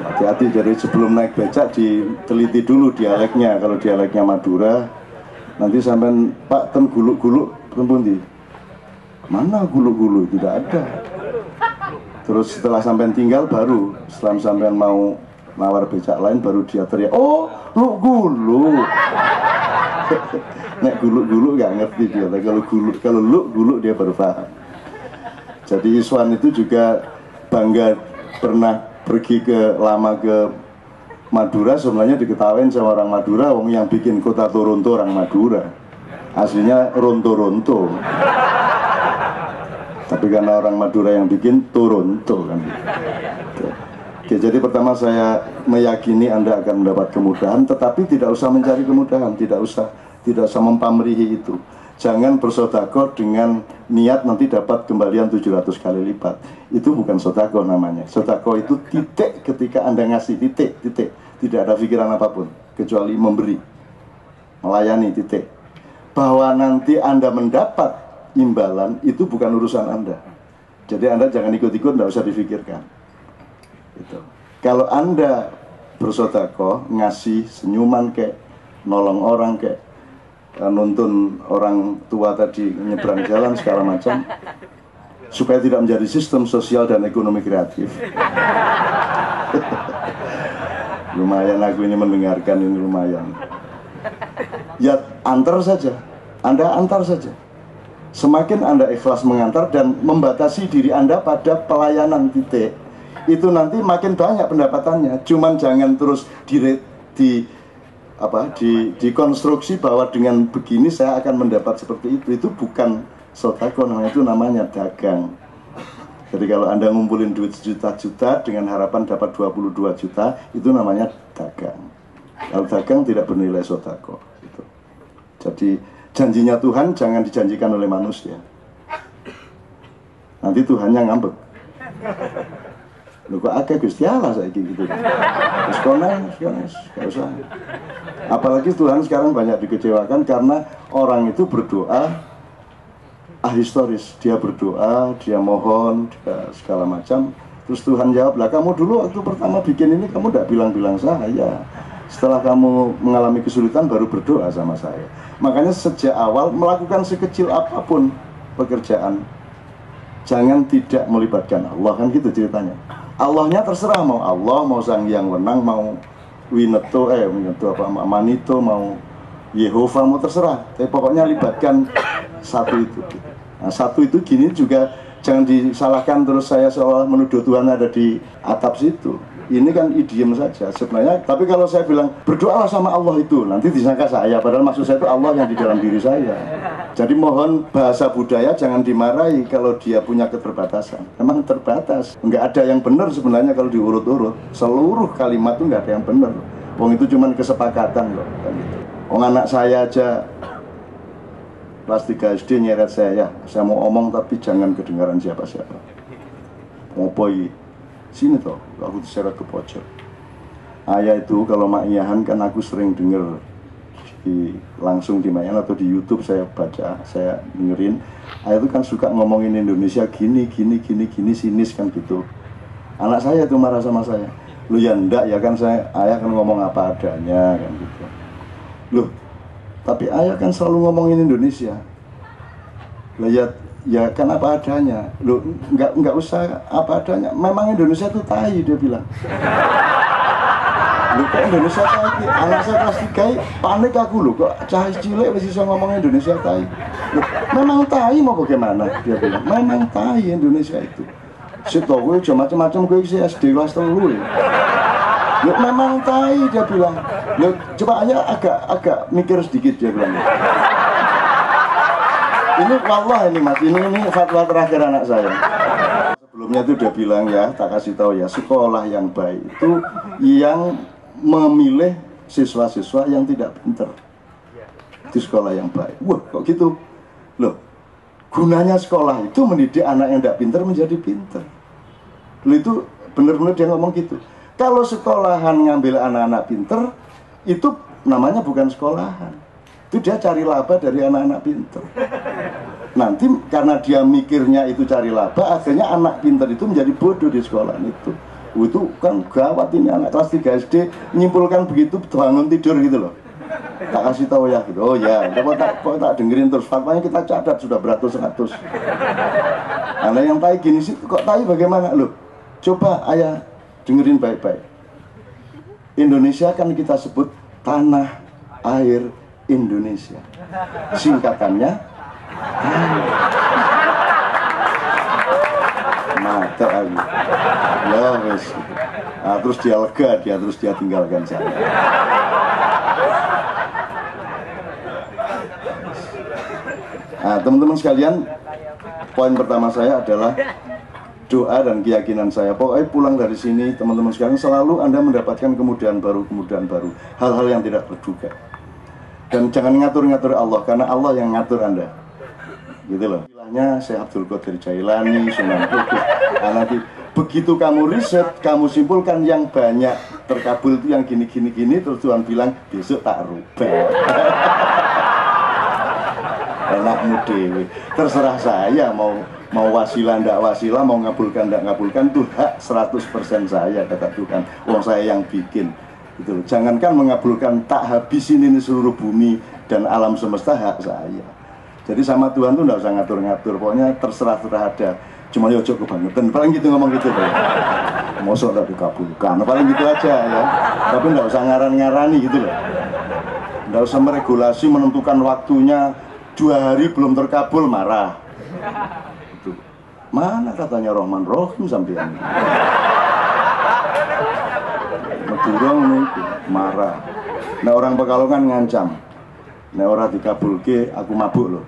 Hati-hati, jadi sebelum naik becak diteliti dulu dialeknya. Kalau dialeknya Madura, nanti sampean Pak, ten guluk-guluk, ten pundi? Mana guluk-guluk? Tidak ada. Terus setelah sampean tinggal baru, setelah sampean mau nawar becak lain baru dia teriak, oh lu gulu. Nek guluk-guluk gak ngerti dia, tapi kalau lu guluk dia baru paham. Jadi Iswan itu juga bangga pernah pergi lama ke Madura, sebenarnya diketawain sama orang Madura, wong yang bikin kota Toronto orang Madura, aslinya Ronto-Ronto. Tapi karena orang Madura yang bikin Toronto kan. Oke, jadi pertama saya meyakini Anda akan mendapat kemudahan, tetapi tidak usah mencari kemudahan, tidak usah mempamrihi itu. Jangan bersedekah dengan niat nanti dapat kembalian 700 kali lipat. Itu bukan sedekah namanya. Sedekah itu titik ketika Anda ngasih, titik. Tidak ada pikiran apapun kecuali memberi, melayani, titik. Bahwa nanti Anda mendapat imbalan itu bukan urusan Anda. Jadi Anda jangan ikut-ikut, tidak usah difikirkan. Gitu. Kalau Anda bersedekah, ngasih senyuman kayak nolong orang kayak nuntun orang tua tadi nyebrang jalan segala macam, supaya tidak menjadi sistem sosial dan ekonomi kreatif. Lumayan aku ini mendengarkan ini lumayan. Ya antar saja, Anda antar saja. Semakin Anda ikhlas mengantar dan membatasi diri Anda pada pelayanan titik, itu nanti makin banyak pendapatannya. Cuman jangan terus dikonstruksi bahwa dengan begini saya akan mendapat seperti itu. Itu bukan sedekah namanya, itu namanya dagang. Jadi kalau Anda ngumpulin duit juta-juta dengan harapan dapat 22 juta, itu namanya dagang. Kalau dagang tidak bernilai sedekah gitu. Jadi janjinya Tuhan jangan dijanjikan oleh manusia. Nanti Tuhannya ngambek. Lho kok akeh Gusti Allah saiki gitu. Terus kones, gak usah. Apalagi Tuhan sekarang banyak dikecewakan karena orang itu berdoa ahistoris. Dia berdoa, dia mohon, segala macam. Terus Tuhan jawab, lah kamu dulu waktu pertama bikin ini kamu gak bilang-bilang saya. Setelah kamu mengalami kesulitan baru berdoa sama saya. Makanya sejak awal melakukan sekecil apapun pekerjaan, jangan tidak melibatkan Allah, kan gitu ceritanya. Allahnya terserah, mau Allah, mau Sang Hyang Wenang, mau Wineto, Manito, mau Yehova, mau terserah. Tapi pokoknya libatkan satu itu. Nah, satu itu gini juga jangan disalahkan terus saya seolah menuduh Tuhan ada di atap situ. Ini kan idiom saja sebenarnya. Tapi kalau saya bilang berdoalah sama Allah itu, nanti disangka saya, padahal maksud saya itu Allah yang di dalam diri saya. Jadi mohon bahasa budaya jangan dimarahi kalau dia punya keterbatasan. Memang terbatas, nggak ada yang benar sebenarnya kalau diurut-urut. Seluruh kalimat itu nggak ada yang benar. Wong itu cuma kesepakatan loh kan gitu. Wong anak saya aja kelas 3 SD nyeret saya mau omong tapi jangan kedengaran siapa-siapa. Mau boy, sini toh, aku diseret ke pojok. Ayah itu kalau Mak Iyahan kan aku sering denger langsung di Mayan atau di YouTube saya baca, saya dengerin. Ayah itu kan suka ngomongin Indonesia gini, sinis kan gitu. Anak saya itu marah sama saya. Lu ya ndak ya kan ayah kan ngomong apa adanya kan gitu. Loh, tapi ayah kan selalu ngomongin Indonesia. Lah ya kan apa adanya. Loh, nggak usah apa adanya. Memang Indonesia itu tai, dia bilang. Loh, kok Indonesia tai? Anak saya kelas 3 panik aku loh, kok cahaya cilik masih bisa ngomong Indonesia tai. Loh, memang tai mau bagaimana? Dia bilang, memang tai Indonesia itu. Sito gue cuma macam-macam gue isi SD kelas 3 ya. Loh, memang tai, dia bilang. Loh, coba aja agak mikir sedikit, dia bilang. Ini wallah ini mas, ini fatwa terakhir anak saya. Sebelumnya itu udah bilang ya, tak kasih tahu ya, sekolah yang baik itu yang memilih siswa-siswa yang tidak pintar. Itu sekolah yang baik. Wah, kok gitu? Loh, gunanya sekolah itu mendidik anak yang tidak pintar menjadi pintar. Loh, itu benar-benar dia ngomong gitu. Kalau sekolahan ngambil anak-anak pintar, itu namanya bukan sekolahan. Itu dia cari laba dari anak-anak pintar. Nanti karena dia mikirnya itu cari laba, akhirnya anak pintar itu menjadi bodoh di sekolah itu. Itu kan gawat ini, anak kelas 3 SD menyimpulkan begitu, bangun tidur gitu loh. Tak kasih tahu ya gitu. Oh ya, kok tak dengerin terus. Fatwanya kita catat sudah beratus-ratus. Anak yang tai gini sih, kok tai bagaimana? Loh, coba ayah dengerin baik-baik. Indonesia kan kita sebut tanah air Indonesia. Singkatannya mata aku. Ya wes. Nah, terus dia lega, terus dia tinggalkan saya. Nah, teman-teman sekalian, poin pertama saya adalah doa dan keyakinan saya. Pokoknya pulang dari sini, teman-teman sekalian, selalu Anda mendapatkan kemudahan baru, hal-hal yang tidak terduga. Dan jangan ngatur-ngatur Allah, karena Allah yang ngatur Anda. Gitu loh. Istilahnya Syekh Abdul Qadir Jailani, Sunan Kudus. Begitu kamu riset, kamu simpulkan yang banyak terkabul itu yang gini, terus Tuhan bilang besok tak rubah. Enakmu dewe. Terserah saya mau wasilah ndak wasilah, mau ngabulkan ndak ngabulkan, itu hak 100% saya, kata Tuhan. Wong saya yang bikin. Gitu loh. Jangankan mengabulkan, tak habisin ini seluruh bumi dan alam semesta, hak saya. Jadi sama Tuhan tuh nggak usah ngatur-ngatur, pokoknya terserah ada. Cuma ya ojo kebangetan, paling gitu ngomong gitu tuh. Mosok tak dikabulkan, paling gitu aja ya. Tapi nggak usah ngaran-ngarani gitu loh. Nggak usah meregulasi, menentukan waktunya 2 hari belum terkabul marah. Itu. Mana katanya Rahman Rahim sampean? Medurang itu marah. Nah orang Pekalongan ngancam. Nah orang dikabulke aku mabuk loh.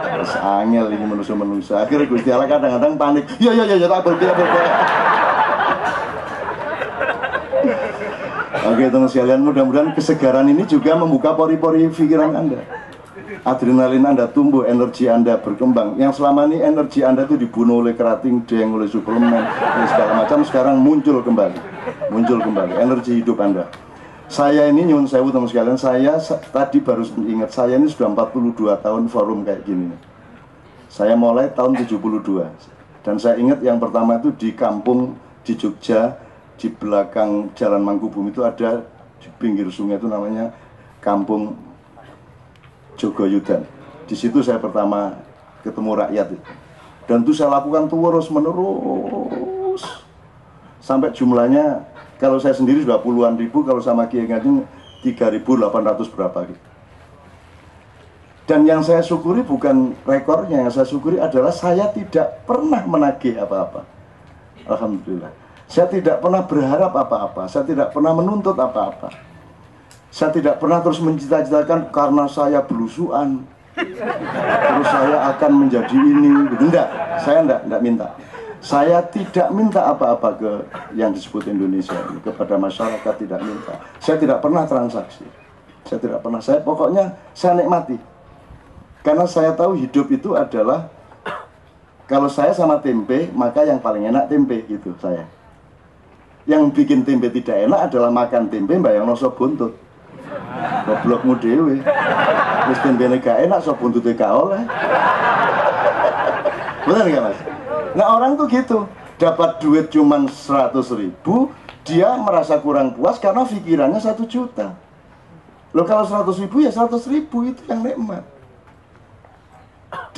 Terus angel ini manusia. Akhirnya Gusti Allah kadang-kadang panik. Ya tak boleh. Oke teman sekalian, mudah-mudahan kesegaran ini juga membuka pori-pori pikiran Anda. Adrenalin Anda tumbuh, energi Anda berkembang. Yang selama ini energi Anda itu dibunuh oleh kerating, deng, oleh suplemen, dan segala macam, sekarang muncul kembali energi hidup Anda. Saya ini nyuwun sewu teman sekalian, saya tadi baru ingat, saya ini sudah 42 tahun forum kayak gini. Saya mulai tahun 72. Dan saya ingat yang pertama itu di kampung di Jogja, di belakang Jalan Mangkubumi itu ada di pinggir sungai itu namanya Kampung Jogoyudan. Di situ saya pertama ketemu rakyat itu. Dan itu saya lakukan terus menerus sampai jumlahnya kalau saya sendiri sudah puluhan ribu, kalau sama Kiai Ngajeng 3.800 berapa gitu. Dan yang saya syukuri bukan rekornya, yang saya syukuri adalah saya tidak pernah menagih apa-apa. Alhamdulillah. Saya tidak pernah berharap apa-apa, saya tidak pernah menuntut apa-apa. Saya tidak pernah terus mencita-citakan karena saya belusuan, terus saya akan menjadi ini. Enggak, saya enggak minta. Saya tidak minta apa-apa ke yang disebut Indonesia ini, kepada masyarakat tidak minta. Saya tidak pernah transaksi. Saya tidak pernah. Pokoknya saya nikmati. Karena saya tahu hidup itu adalah, kalau saya sama tempe, maka yang paling enak tempe gitu saya. Yang bikin tempe tidak enak adalah makan tempe bayang sop buntut. Goblokmu dewe. Wis tempene gak enak sop buntute gak oleh. Benar nggak Mas? Nah orang tuh gitu, dapat duit cuman 100.000, dia merasa kurang puas karena pikirannya 1 juta. Loh kalau 100.000 ya 100.000, itu yang nikmat.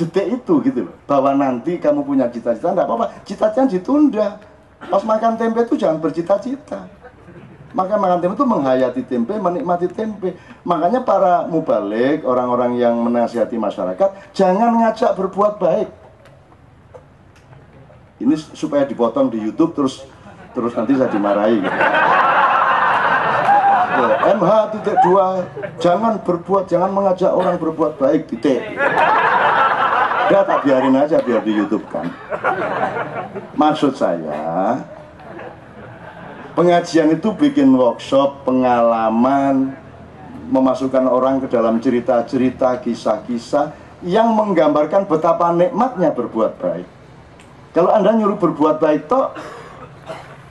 Detik itu gitu loh, bahwa nanti kamu punya cita-cita, enggak apa-apa, cita-cita ditunda. Pas makan tempe itu jangan bercita-cita. Makan tempe itu menghayati tempe, menikmati tempe. Makanya para mubalik, orang-orang yang menasihati masyarakat, jangan ngajak berbuat baik. Ini supaya dipotong di YouTube terus nanti saya dimarahi. MH.2, jangan mengajak orang berbuat baik, titik. Udah tak biarin aja biar di YouTube kan. Maksud saya, pengajian itu bikin workshop, pengalaman, memasukkan orang ke dalam cerita-cerita, kisah-kisah yang menggambarkan betapa nikmatnya berbuat baik. Kalau Anda nyuruh berbuat baik toh,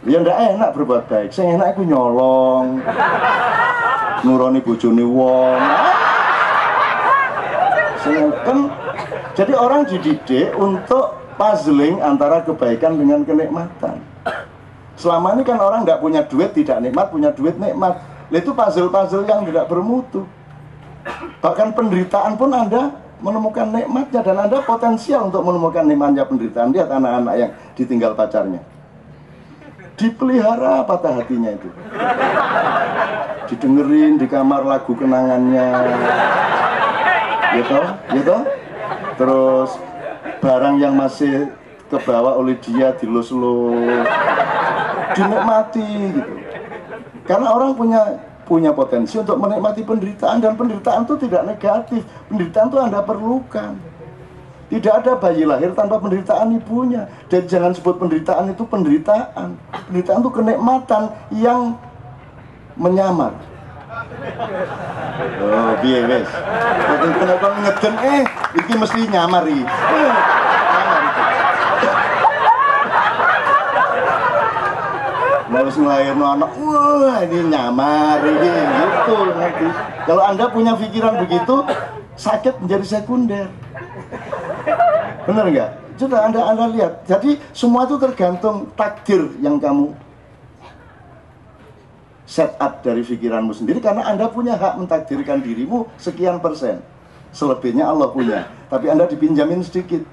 ya ndak enak berbuat baik. Sing enak aku nyolong, nuroni bojone wong. Jadi orang dididik untuk puzzling antara kebaikan dengan kenikmatan. Selama ini kan orang nggak punya duit tidak nikmat, punya duit nikmat. Itu puzzle-puzzle yang tidak bermutu. Bahkan penderitaan pun Anda menemukan nikmatnya, dan Anda potensial untuk menemukan nikmatnya penderitaan. Lihat anak-anak yang ditinggal pacarnya, dipelihara patah hatinya itu, didengerin di kamar lagu kenangannya, gitu. Terus barang yang masih kebawa oleh dia dilus-lus, dinikmati gitu. Karena orang punya potensi untuk menikmati penderitaan, dan penderitaan itu tidak negatif. Penderitaan itu Anda perlukan. Tidak ada bayi lahir tanpa penderitaan ibunya. Dan jangan sebut penderitaan itu penderitaan. Penderitaan itu kenikmatan yang menyamar. Oh, piye wis. Kenapa ngeden iki mesti nyamar iki. Harus ngelahirin anak, wah ini nyamar ini gitu nanti. Kalau Anda punya pikiran begitu, sakit menjadi sekunder. Benar nggak? Sudah Anda lihat. Jadi semua itu tergantung takdir yang kamu set up dari pikiranmu sendiri, karena Anda punya hak mentakdirkan dirimu sekian persen. Selebihnya Allah punya, tapi Anda dipinjamin sedikit.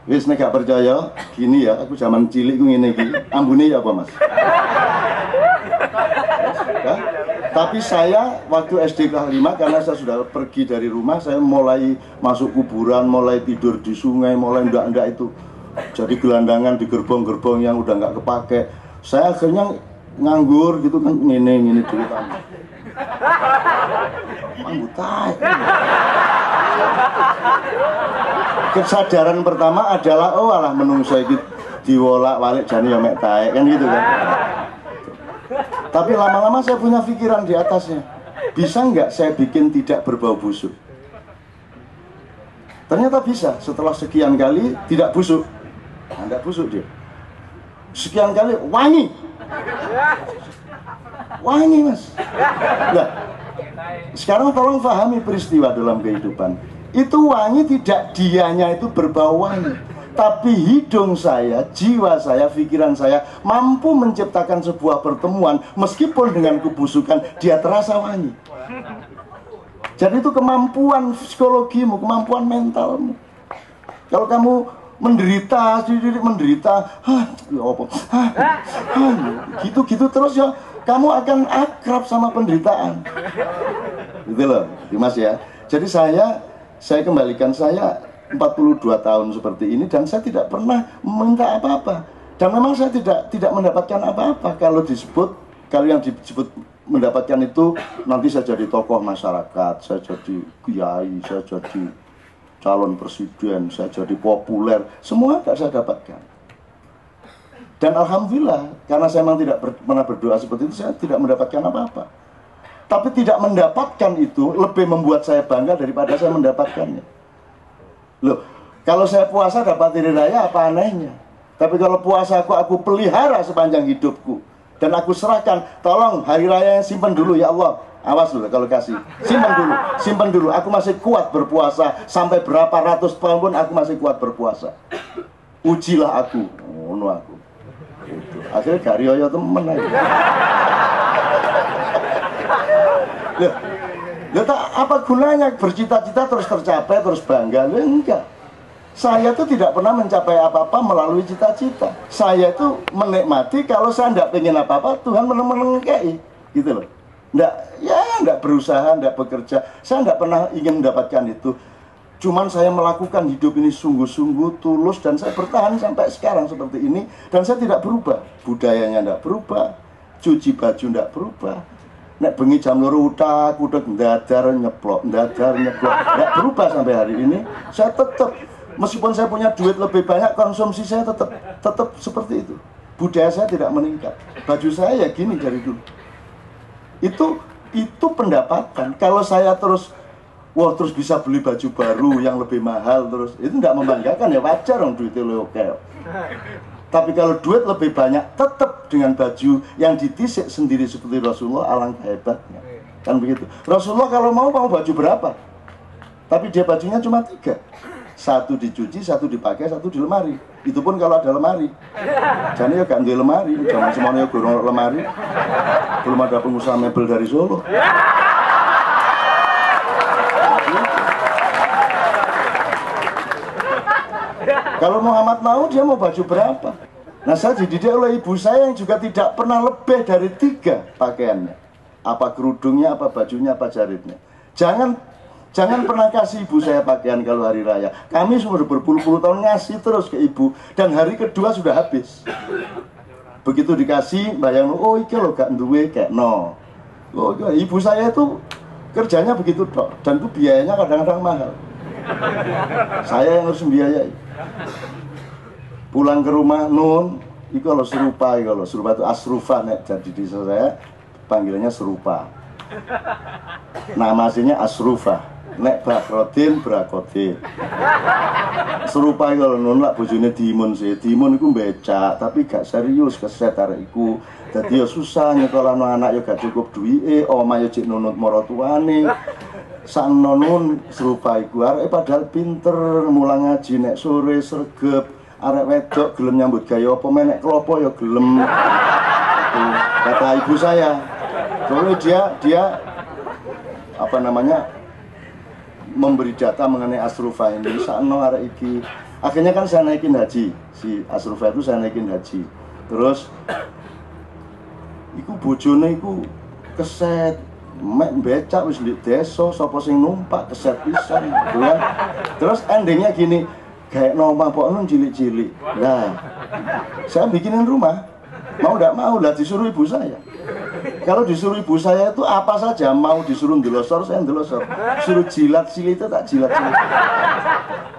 Wis nek gak percaya, gini ya, aku zaman cilik ku ngene iki. Ambune ya apa, Mas? Ya? Tapi saya waktu SD kelas 5, karena saya sudah pergi dari rumah, saya mulai masuk kuburan, mulai tidur di sungai, mulai ndak itu. Jadi gelandangan di gerbong-gerbong yang udah nggak kepake. Saya akhirnya nganggur gitu kan, ngene dulu kan. Manggutai. Kesadaran pertama adalah oh alah menungso iki diwolak-walik jane ya mek taek kan gitu kan. Tapi lama-lama saya punya pikiran di atasnya. Bisa nggak saya bikin tidak berbau busuk? Ternyata bisa. Setelah sekian kali tidak busuk. Nah, nggak busuk dia. Sekian kali wangi. Wangi, Mas. Nah, sekarang tolong pahami peristiwa dalam kehidupan. Itu wangi tidak dianya itu berbau wangi, tapi hidung saya, jiwa saya, pikiran saya mampu menciptakan sebuah pertemuan meskipun dengan kebusukan dia terasa wangi. Jadi itu kemampuan psikologimu, kemampuan mentalmu. Kalau kamu menderita, gitu terus ya, kamu akan akrab sama penderitaan. Gitu loh, Dimas ya. Jadi saya kembalikan, saya 42 tahun seperti ini dan saya tidak pernah meminta apa-apa. Dan memang saya tidak mendapatkan apa-apa. Kalau yang disebut mendapatkan itu, nanti saya jadi tokoh masyarakat, saya jadi kiai, saya jadi calon presiden, saya jadi populer, semua tidak saya dapatkan. Dan alhamdulillah, karena saya memang tidak pernah berdoa seperti itu, saya tidak mendapatkan apa-apa. Tapi tidak mendapatkan itu lebih membuat saya bangga daripada saya mendapatkannya. Loh, kalau saya puasa dapat hari raya apa anehnya? Tapi kalau puasaku aku pelihara sepanjang hidupku dan aku serahkan, tolong hari raya simpan dulu ya Allah. Awas dulu kalau kasih, simpan dulu. Aku masih kuat berpuasa sampai berapa ratus tahun pun aku masih kuat berpuasa. Ujilah aku, ngono aku. Itu. Akhirnya garioyo temen aja. Loh, apa gunanya bercita-cita terus tercapai terus bangga? Loh, enggak. Saya tuh tidak pernah mencapai apa-apa melalui cita-cita. Saya itu menikmati kalau saya tidak pengen apa-apa, Tuhan menengkei, gitu loh. Enggak berusaha, enggak bekerja. Saya enggak pernah ingin mendapatkan itu. Cuman saya melakukan hidup ini sungguh-sungguh, tulus, dan saya bertahan sampai sekarang seperti ini. Dan saya tidak berubah. Budayanya enggak berubah, cuci baju enggak berubah. Nek bengi jam 2 utak ndadar nyeplok, enggak berubah sampai hari ini. Saya tetap, meskipun saya punya duit lebih banyak, konsumsi saya tetap seperti itu. Budaya saya tidak meningkat. Baju saya ya gini dari dulu. Itu pendapatan. Kalau saya terus bisa beli baju baru yang lebih mahal terus, itu nggak membanggakan ya, wajar dong duitnya oke. Tapi kalau duit lebih banyak, tetap dengan baju yang ditisik sendiri seperti Rasulullah, alangkah hebatnya. Kan begitu. Rasulullah kalau mau baju berapa? Tapi dia bajunya cuma 3. 1 dicuci, 1 dipakai, 1 di lemari. Itu pun kalau ada lemari. Jadi ya gak di lemari, jangan semuanya gurung lemari. Belum ada pengusaha mebel dari Solo. Kalau Muhammad mau, dia mau baju berapa? Nah, saya dididik oleh ibu saya yang juga tidak pernah lebih dari 3 pakaiannya. Apa kerudungnya, apa bajunya, apa jaritnya. Jangan pernah kasih ibu saya pakaian kalau hari raya. Kami sudah berpuluh-puluh tahun ngasih terus ke ibu, dan hari kedua sudah habis. Begitu dikasih, bayang, oh iki lo gak duwe kayak no. Oh, ibu saya itu kerjanya begitu dok, dan itu biayanya kadang-kadang mahal. Saya yang harus membiayai. Pulang ke rumah nun, itu kalau serupa itu asrufa nek, jadi di saya panggilannya serupa. Nama aslinya asrufa. Nek bakrodin brakodin. Serupa kalau nun lah bojone dimun sih. Dimun iku becak tapi gak serius keset arek iku. Dadi ya susah nyekolahno anak ya gak cukup duwike, omah ya cek nunut maratuane. Sang nonun serupa iku arek padahal pinter mulang ngaji nek sore sregep. Arek wedok gelem nyambut gawe apa menek klopo ya gelem. Kata ibu saya. Soalnya dia apa namanya memberi data mengenai Asrufa ini. Sakno arek iki. Akhirnya kan saya naikin haji. Si Asrufa itu saya naikin haji. Terus iku bojone iku keset mek becak wis ndek desa sapa sing numpak keset pisan. Terus endingnya gini, kayak nomah pokoknya cilik-cilik. Nah, saya bikinin rumah. Mau tidak mau lah disuruh ibu saya. Kalau disuruh ibu saya itu apa saja, mau disuruh ndelosor saya ndelosor, suruh jilat silit itu tak jilat silit.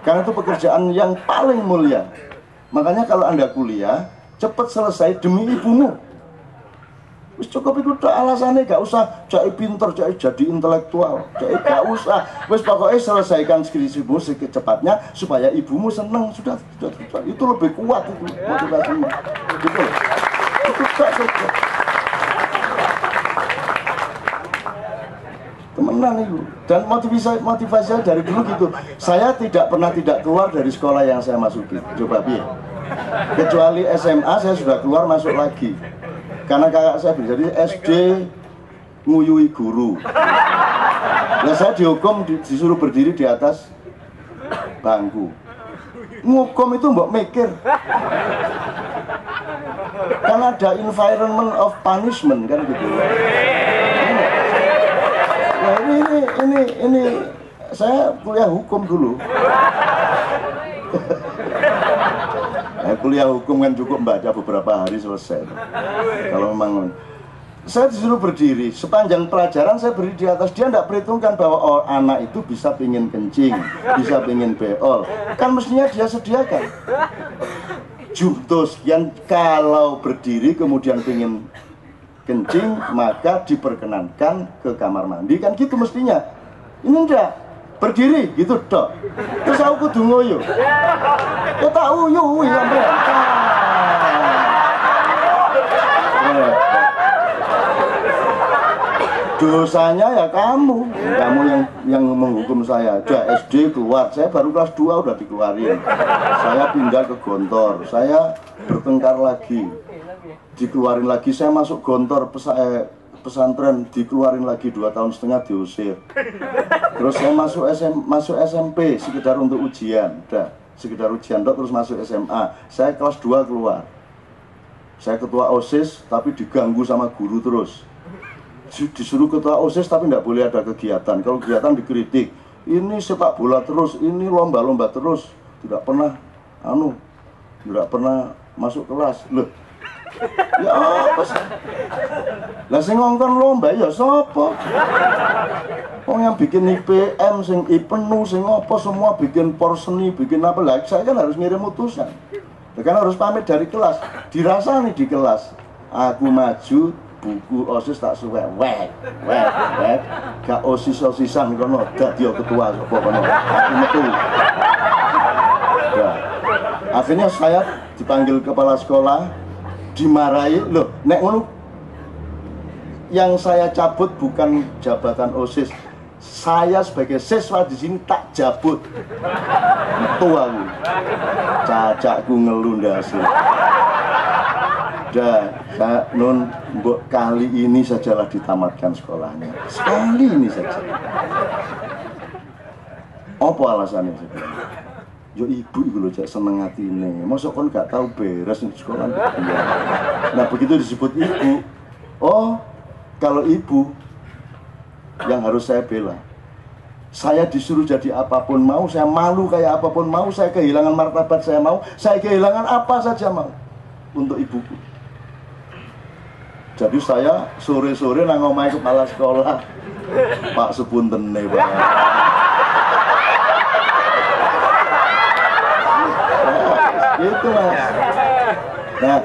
Karena itu pekerjaan yang paling mulia. Makanya kalau Anda kuliah cepat selesai demi ibumu. Wis cukup itu alasannya, gak usah cai pinter, cai jadi intelektual, cai gak usah. Wis pokoknya selesaikan skripsimu secepatnya supaya ibumu seneng. Sudah. Itu lebih kuat itu motivasinya. Gitu. Itu gak cukup. Temenan itu. Dan motivasi dari dulu gitu. Saya tidak pernah tidak keluar dari sekolah yang saya masuki. Coba piye. Kecuali SMA saya sudah keluar masuk lagi. Karena kakak saya jadi SD nguyui guru. Nah saya dihukum disuruh berdiri di atas bangku. Ngukum itu mbok mikir. Karena ada environment of punishment kan gitu. Nah ini saya kuliah hukum dulu. Kuliah hukum kan cukup baca beberapa hari selesai. Kalau memang saya disuruh berdiri sepanjang pelajaran, saya berdiri di atas. Dia tidak perhitungkan bahwa anak itu bisa pingin kencing, bisa pingin beol. Kan mestinya dia sediakan jumto sekian. Kalau berdiri kemudian pingin kencing maka diperkenankan ke kamar mandi, kan gitu mestinya. Ini enggak, berdiri gitu dok. Terus aku kudu ngoyo. Ya tak uyu sampai. Dosanya ya kamu yang menghukum saya. Udah SD keluar, saya baru kelas 2 udah dikeluarin. Saya pindah ke Gontor, saya bertengkar lagi, dikeluarin lagi. Saya masuk Gontor pesantren, dikeluarin lagi 2 tahun setengah, diusir. Terus saya masuk SMP sekedar untuk ujian, udah sekedar ujian dok, terus masuk SMA. Saya kelas 2 keluar, saya ketua OSIS tapi diganggu sama guru terus. Disuruh ketua OSIS tapi tidak boleh ada kegiatan. Kalau kegiatan dikritik, ini sepak bola terus, ini lomba-lomba terus, tidak pernah tidak pernah masuk kelas. Loh, ya apa sih? Lah sing ngongkon lomba ya sapa? Wong yang bikin IPM, sing IPENU, sing apa semua bikin porseni, bikin apa lagi? Saya kan harus ngirim utusan. Kan harus pamit dari kelas. Dirasani di kelas. Aku maju, buku OSIS tak suwe, wek, gak OSIS-OSISan kono, dadi ketua sapa kono. Aku metu. Ya. Akhirnya saya dipanggil kepala sekolah, dimarahi, loh, nek ngono yang saya cabut bukan jabatan OSIS. Saya sebagai siswa di sini tak jabut. Metu aku. Cacakku ngeluh ndase. Dan saya mbok kali ini sajalah ditamatkan sekolahnya. Sekali ini saja. Apa alasannya sebenarnya? Yo ibu itu loh, seneng hati ini. Masa kon gak tahu beres di sekolah? Nah begitu disebut ibu. Oh, kalau ibu yang harus saya bela. Saya disuruh jadi apapun mau, saya malu kayak apapun mau, saya kehilangan martabat saya mau, saya kehilangan apa saja mau untuk ibuku. Jadi saya sore-sore nang omahe kepala sekolah, Pak sepuntene Pak. Itu Mas. Nah,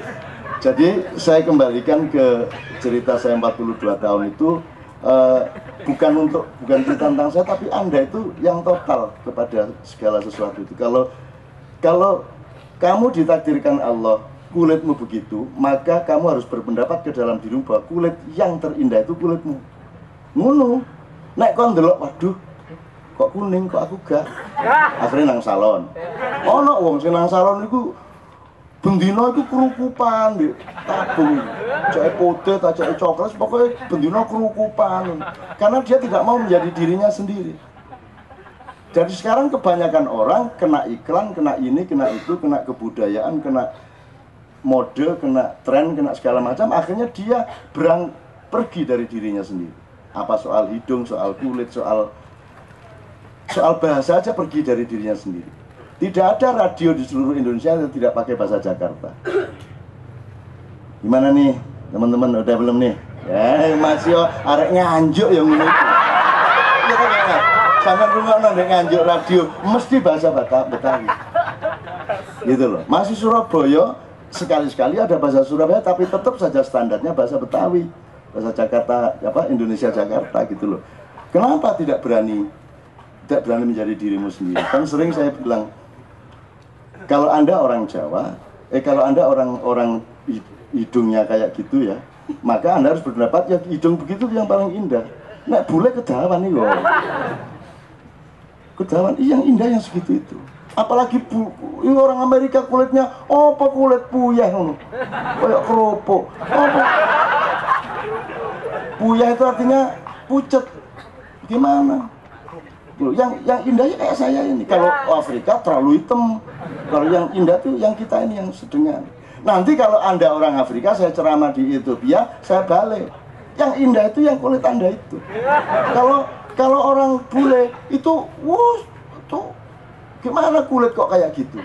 jadi saya kembalikan ke cerita saya 42 tahun itu, bukan cerita tentang saya, tapi Anda itu yang total kepada segala sesuatu itu. Kalau kamu ditakdirkan Allah kulitmu begitu, maka kamu harus berpendapat ke dalam dirimu bahwa kulit yang terindah itu kulitmu. Ngono. Nek kon ndelok, waduh, kok kuning, kok aku gak. Akhirnya nang salon. Ono wong sing nang salon iku bendina iku kerukupan di tabung. Cek putih, cek coklat, pokoknya bendina kerukupan. Karena dia tidak mau menjadi dirinya sendiri. Jadi sekarang kebanyakan orang kena iklan, kena ini, kena itu, kena kebudayaan, kena mode, kena tren, kena segala macam, akhirnya dia pergi dari dirinya sendiri. Apa soal hidung, soal kulit, soal bahasa aja pergi dari dirinya sendiri. Tidak ada radio di seluruh Indonesia yang tidak pakai bahasa Jakarta. Gimana nih teman-teman, udah belum nih? Ya masih arek nganjuk yang ini. Sampai rumah nanti nganjuk radio mesti bahasa Betawi. Gitu loh. Masih Surabaya sekali-sekali ada bahasa Surabaya, tapi tetap saja standarnya bahasa Betawi, bahasa Jakarta, Indonesia Jakarta gitu loh. Kenapa tidak berani menjadi dirimu sendiri? Kan sering saya bilang, kalau Anda orang Jawa, kalau Anda orang hidungnya kayak gitu ya, maka Anda harus berpendapat ya hidung begitu yang paling indah. Nek bule kedawan nih loh. Kedawan yang indah yang segitu itu. Apalagi orang Amerika kulitnya apa kulit puyah ngono. Kayak kerupuk. Apa? Puyah itu artinya pucet. Gimana? Yang indahnya kayak saya ini. Kalau Afrika terlalu hitam. Kalau yang indah tuh yang kita ini yang sedengan. Nanti kalau Anda orang Afrika, saya ceramah di Ethiopia, saya balik. Yang indah itu yang kulit Anda itu. Kalau orang bule itu, tuh gimana kulit kok kayak gitu?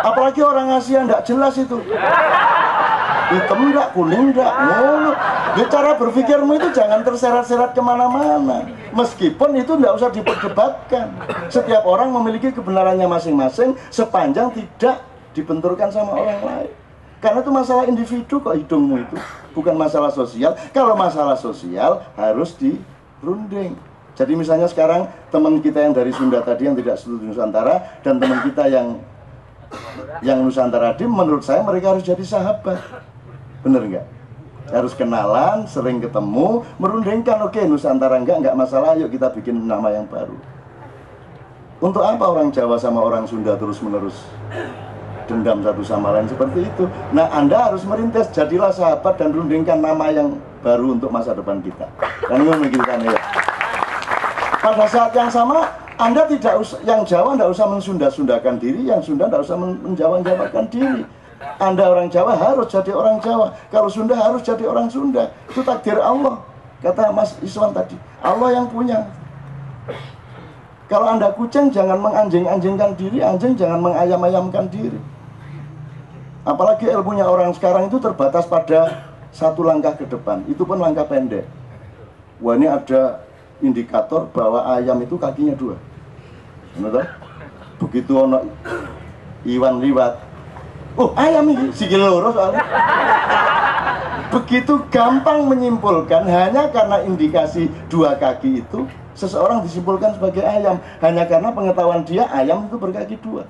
Apalagi orang Asia enggak jelas itu. Hitam enggak, kuning enggak, ngono. Cara berpikirmu itu jangan terserat-serat kemana-mana. Meskipun itu enggak usah diperdebatkan. Setiap orang memiliki kebenarannya masing-masing sepanjang tidak dibenturkan sama orang lain. Karena itu masalah individu kok hidungmu itu, bukan masalah sosial. Kalau masalah sosial harus dirunding. Jadi misalnya sekarang teman kita yang dari Sunda tadi yang tidak setuju Nusantara dan teman kita yang Nusantara tadi, menurut saya mereka harus jadi sahabat. Bener nggak? Harus kenalan, sering ketemu, merundingkan. Oke, Nusantara enggak masalah, yuk kita bikin nama yang baru. Untuk apa orang Jawa sama orang Sunda terus-menerus dendam satu sama lain seperti itu? Nah, Anda harus merintis, jadilah sahabat dan rundingkan nama yang baru untuk masa depan kita. Dan memikirkan ya. Pada saat yang sama, Anda tidak usah, yang Jawa tidak usah mensunda-sundakan diri, yang Sunda tidak usah menjawa-jawakan diri. Anda orang Jawa harus jadi orang Jawa, kalau Sunda harus jadi orang Sunda. Itu takdir Allah, kata Mas Iswan tadi. Allah yang punya. Kalau Anda kucing, jangan menganjing-anjingkan diri, anjing jangan mengayam-ayamkan diri. Apalagi ilmunya orang sekarang itu terbatas pada satu langkah ke depan, itu pun langkah pendek. Wah, ini ada indikator bahwa ayam itu kakinya 2. Benar? Begitu ono Iwan liwat, oh ayam ini sikil loro soalnya. Begitu gampang menyimpulkan hanya karena indikasi 2 kaki itu, seseorang disimpulkan sebagai ayam hanya karena pengetahuan dia ayam itu berkaki 2.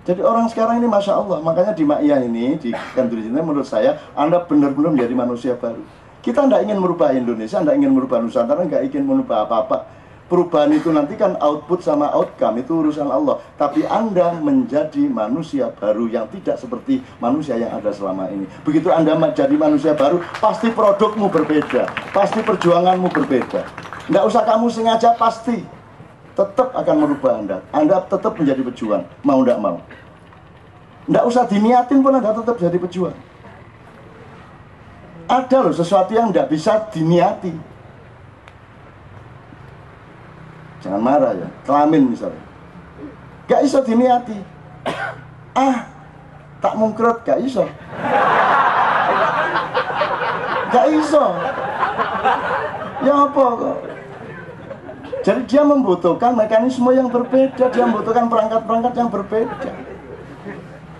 Jadi orang sekarang ini Masya Allah, makanya di Ma'iyah ini, di kantor ini menurut saya, Anda benar-benar menjadi manusia baru. Kita tidak ingin merubah Indonesia, tidak ingin merubah Nusantara, tidak ingin merubah apa-apa. Perubahan itu nanti kan output sama outcome, itu urusan Allah. Tapi Anda menjadi manusia baru yang tidak seperti manusia yang ada selama ini. Begitu Anda menjadi manusia baru, pasti produkmu berbeda, pasti perjuanganmu berbeda. Tidak usah kamu sengaja, pasti tetap akan merubah Anda. Anda tetap menjadi pejuang, mau tidak mau. Tidak usah diniatin pun Anda tetap jadi pejuang. Ada loh sesuatu yang tidak bisa diniati. Jangan marah ya, kelamin misalnya. Gak iso diniati. Tak mungkrut, gak iso. Gak iso. Ya apa kok? Jadi dia membutuhkan mekanisme yang berbeda, dia membutuhkan perangkat-perangkat yang berbeda.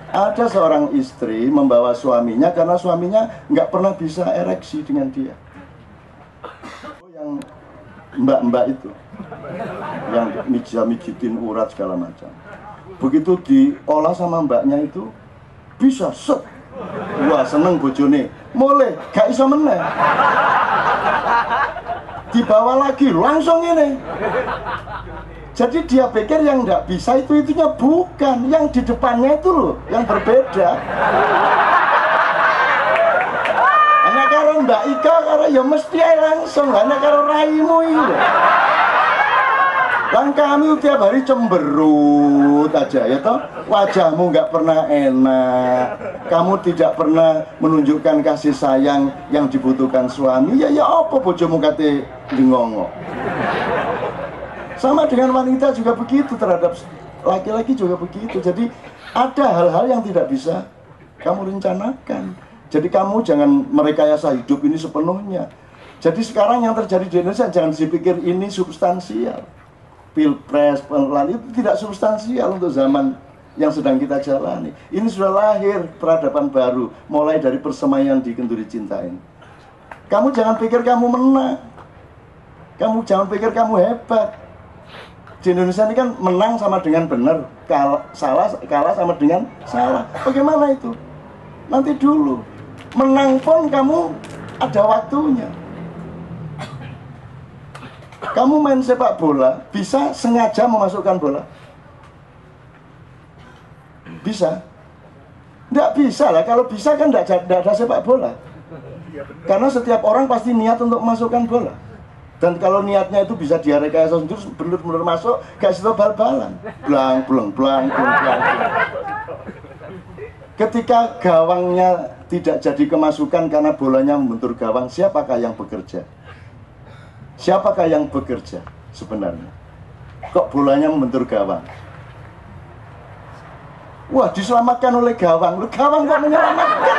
Ada seorang istri membawa suaminya karena suaminya nggak pernah bisa ereksi dengan dia. Yang mbak-mbak itu, yang mijitin urat segala macam. Begitu diolah sama mbaknya itu, bisa set. Wah seneng bojone, mulai gak iso meneh. Dibawa lagi langsung ini. Jadi dia pikir yang tidak bisa itunya bukan, yang di depannya itu loh yang berbeda. Hanya karo Mbak Ika karo ya mesti langsung, hanya karo raimu ini. Kan kami tiap hari cemberut aja ya toh, wajahmu nggak pernah enak, kamu tidak pernah menunjukkan kasih sayang yang dibutuhkan suami. Ya apa bojomu kate lingongo. Sama dengan wanita juga begitu, terhadap laki-laki juga begitu. Jadi ada hal-hal yang tidak bisa kamu rencanakan. Jadi kamu jangan merekayasa hidup ini sepenuhnya. Jadi sekarang yang terjadi di Indonesia jangan dipikir ini substansial. Pilpres, pengelolaan itu tidak substansial untuk zaman yang sedang kita jalani. Ini sudah lahir peradaban baru, mulai dari persemaian di Kenduri Cinta ini. Kamu jangan pikir kamu menang. Kamu jangan pikir kamu hebat. Di Indonesia ini kan menang sama dengan benar, kalah sama dengan salah. Bagaimana itu? Nanti dulu. Menang pun kamu ada waktunya. Kamu main sepak bola, bisa sengaja memasukkan bola? Bisa? Tidak bisa lah, kalau bisa kan tidak ada sepak bola. Karena setiap orang pasti niat untuk memasukkan bola. Dan kalau niatnya itu bisa direkayasa sendiri, benar-benar masuk, gak situ bal-balan. Blang, blang, blang, blang, blang. Ketika gawangnya tidak jadi kemasukan karena bolanya membentur gawang, siapakah yang bekerja? Siapakah yang bekerja sebenarnya? Kok bolanya membentur gawang? Wah, diselamatkan oleh gawang. Lu gawang kok menyelamatkan?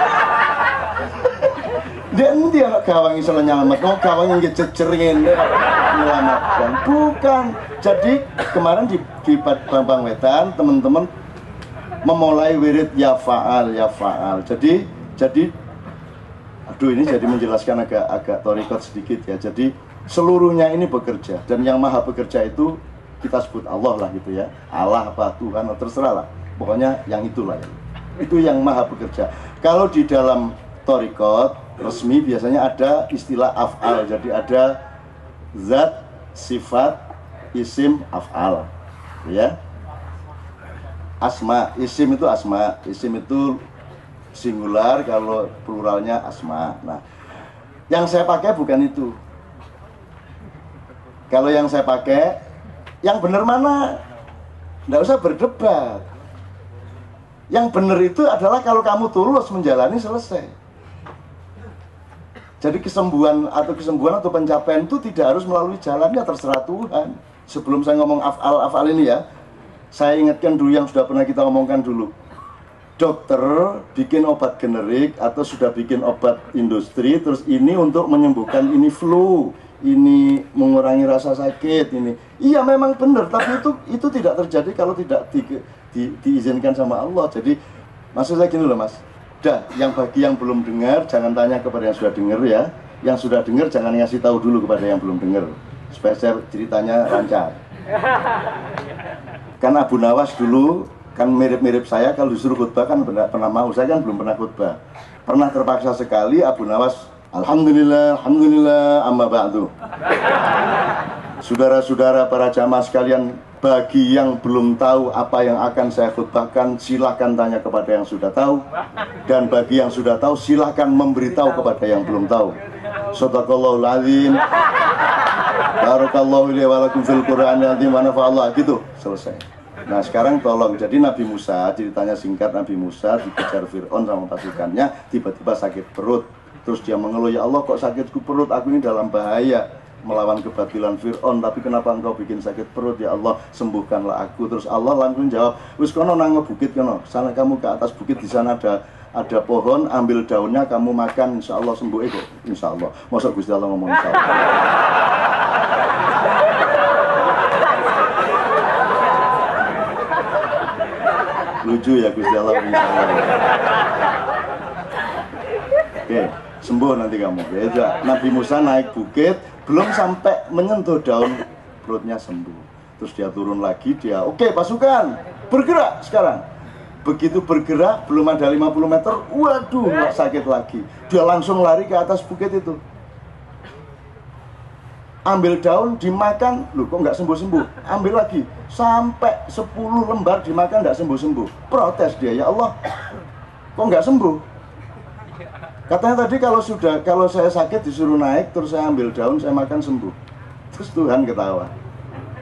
Dia gawang iso nyelamat, gawang yang jejerin menyelamatkan. Bukan. Jadi kemarin di Bambang Wetan teman-teman memulai wirid ya faal ya faal. Jadi aduh, ini jadi menjelaskan agak torikot sedikit ya. Jadi seluruhnya ini bekerja, dan yang maha bekerja itu kita sebut Allah lah gitu ya. Allah apa Tuhan atau terserah lah, pokoknya yang itulah ya. Itu yang maha bekerja. Kalau di dalam torikot resmi biasanya ada istilah af'al. Jadi ada zat, sifat, isim, af'al ya. Asma, isim itu asma, isim itu singular, kalau pluralnya asma. Nah, yang saya pakai bukan itu. Kalau yang saya pakai, yang benar mana? Nggak usah berdebat. Yang benar itu adalah kalau kamu tulus menjalani, selesai. Jadi kesembuhan atau pencapaian itu tidak harus melalui jalannya, terserah Tuhan. Sebelum saya ngomong af'al ini ya, saya ingatkan dulu yang sudah pernah kita omongkan dulu. Dokter bikin obat generik atau sudah bikin obat industri, terus ini untuk menyembuhkan ini flu, ini mengurangi rasa sakit, ini. Iya memang benar, tapi itu tidak terjadi kalau tidak diizinkan sama Allah. Jadi maksud saya gini loh Mas. Dah, bagi yang belum dengar jangan tanya kepada yang sudah dengar ya. Yang sudah dengar jangan ngasih tahu dulu kepada yang belum dengar, supaya saya ceritanya lancar. Kan Abu Nawas dulu kan mirip-mirip saya, kalau disuruh khutbah kan pernah mau, saya kan belum pernah khutbah. Pernah terpaksa sekali Abu Nawas, alhamdulillah, amma ba'du. Saudara-saudara para jamaah sekalian, bagi yang belum tahu apa yang akan saya khutbahkan, silahkan tanya kepada yang sudah tahu. Dan bagi yang sudah tahu, silahkan memberitahu kepada yang belum tahu. Shadaqallahul azim. Barakallahu li wa lakum fil Qur'anil azim wa nafa'allah. Gitu, selesai. Nah sekarang tolong, jadi Nabi Musa, ceritanya singkat, Nabi Musa dikejar Fir'aun sama pasukannya, tiba-tiba sakit perut. Terus dia mengeluh, ya Allah kok sakitku perut, aku ini dalam bahaya melawan kebatilan Fir'aun, tapi kenapa engkau bikin sakit perut, ya Allah sembuhkanlah aku. Terus Allah langsung jawab, wis kono nang bukit kono, sana kamu ke atas bukit, di sana ada pohon, ambil daunnya kamu makan, insya Allah sembuh. Kok insya Allah, masa Gusti Allah ngomong insya Allah. Lucu ya Gusti Allah, insya Allah. Oke, sembuh nanti kamu. Ya, Nabi Musa naik bukit, belum sampai menyentuh daun, perutnya sembuh. Terus dia turun lagi, dia oke, pasukan bergerak sekarang. Begitu bergerak, belum ada 50 meter, waduh, sakit lagi. Dia langsung lari ke atas bukit itu. Ambil daun, dimakan, loh kok nggak sembuh-sembuh. Ambil lagi, sampai 10 lembar dimakan nggak sembuh-sembuh. Protes dia, ya Allah, kok nggak sembuh? Katanya tadi kalau saya sakit disuruh naik, terus saya ambil daun, saya makan sembuh. Terus Tuhan ketawa.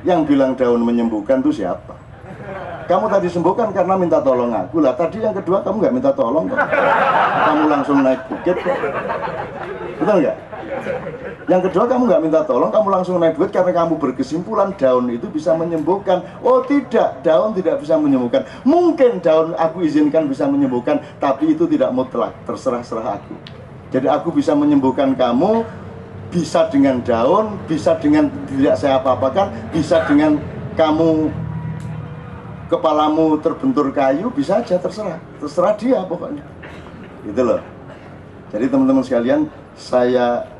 Yang bilang daun menyembuhkan itu siapa? Kamu tadi sembuhkan karena minta tolong aku. Lah tadi yang kedua kamu nggak minta tolong kok. Kamu langsung naik bukit kok. Betul nggak? Yang kedua kamu nggak minta tolong, kamu langsung naik bukit karena kamu berkesimpulan daun itu bisa menyembuhkan. Oh tidak, daun tidak bisa menyembuhkan. Mungkin daun aku izinkan bisa menyembuhkan, tapi itu tidak mutlak, terserah aku. Jadi aku bisa menyembuhkan kamu, bisa dengan daun, bisa dengan tidak saya apa-apakan, bisa dengan kamu kepalamu terbentur kayu, bisa aja, terserah dia pokoknya. Gitu loh. Jadi teman-teman sekalian, saya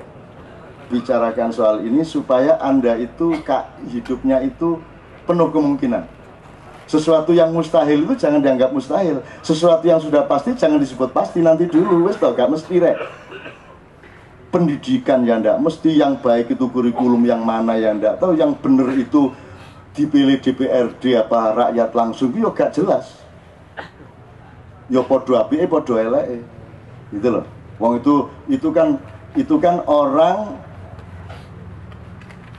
bicarakan soal ini supaya Anda itu hidupnya itu penuh kemungkinan. Sesuatu yang mustahil itu jangan dianggap mustahil. Sesuatu yang sudah pasti jangan disebut pasti, nanti dulu wes tau gak mesti rek. Pendidikan ya ndak mesti, yang baik itu kurikulum yang mana yang ndak tahu, yang benar itu dipilih DPRD apa rakyat langsung, yo gak jelas. Yo podo apike podo eleke. Gitu loh. Wong itu kan orang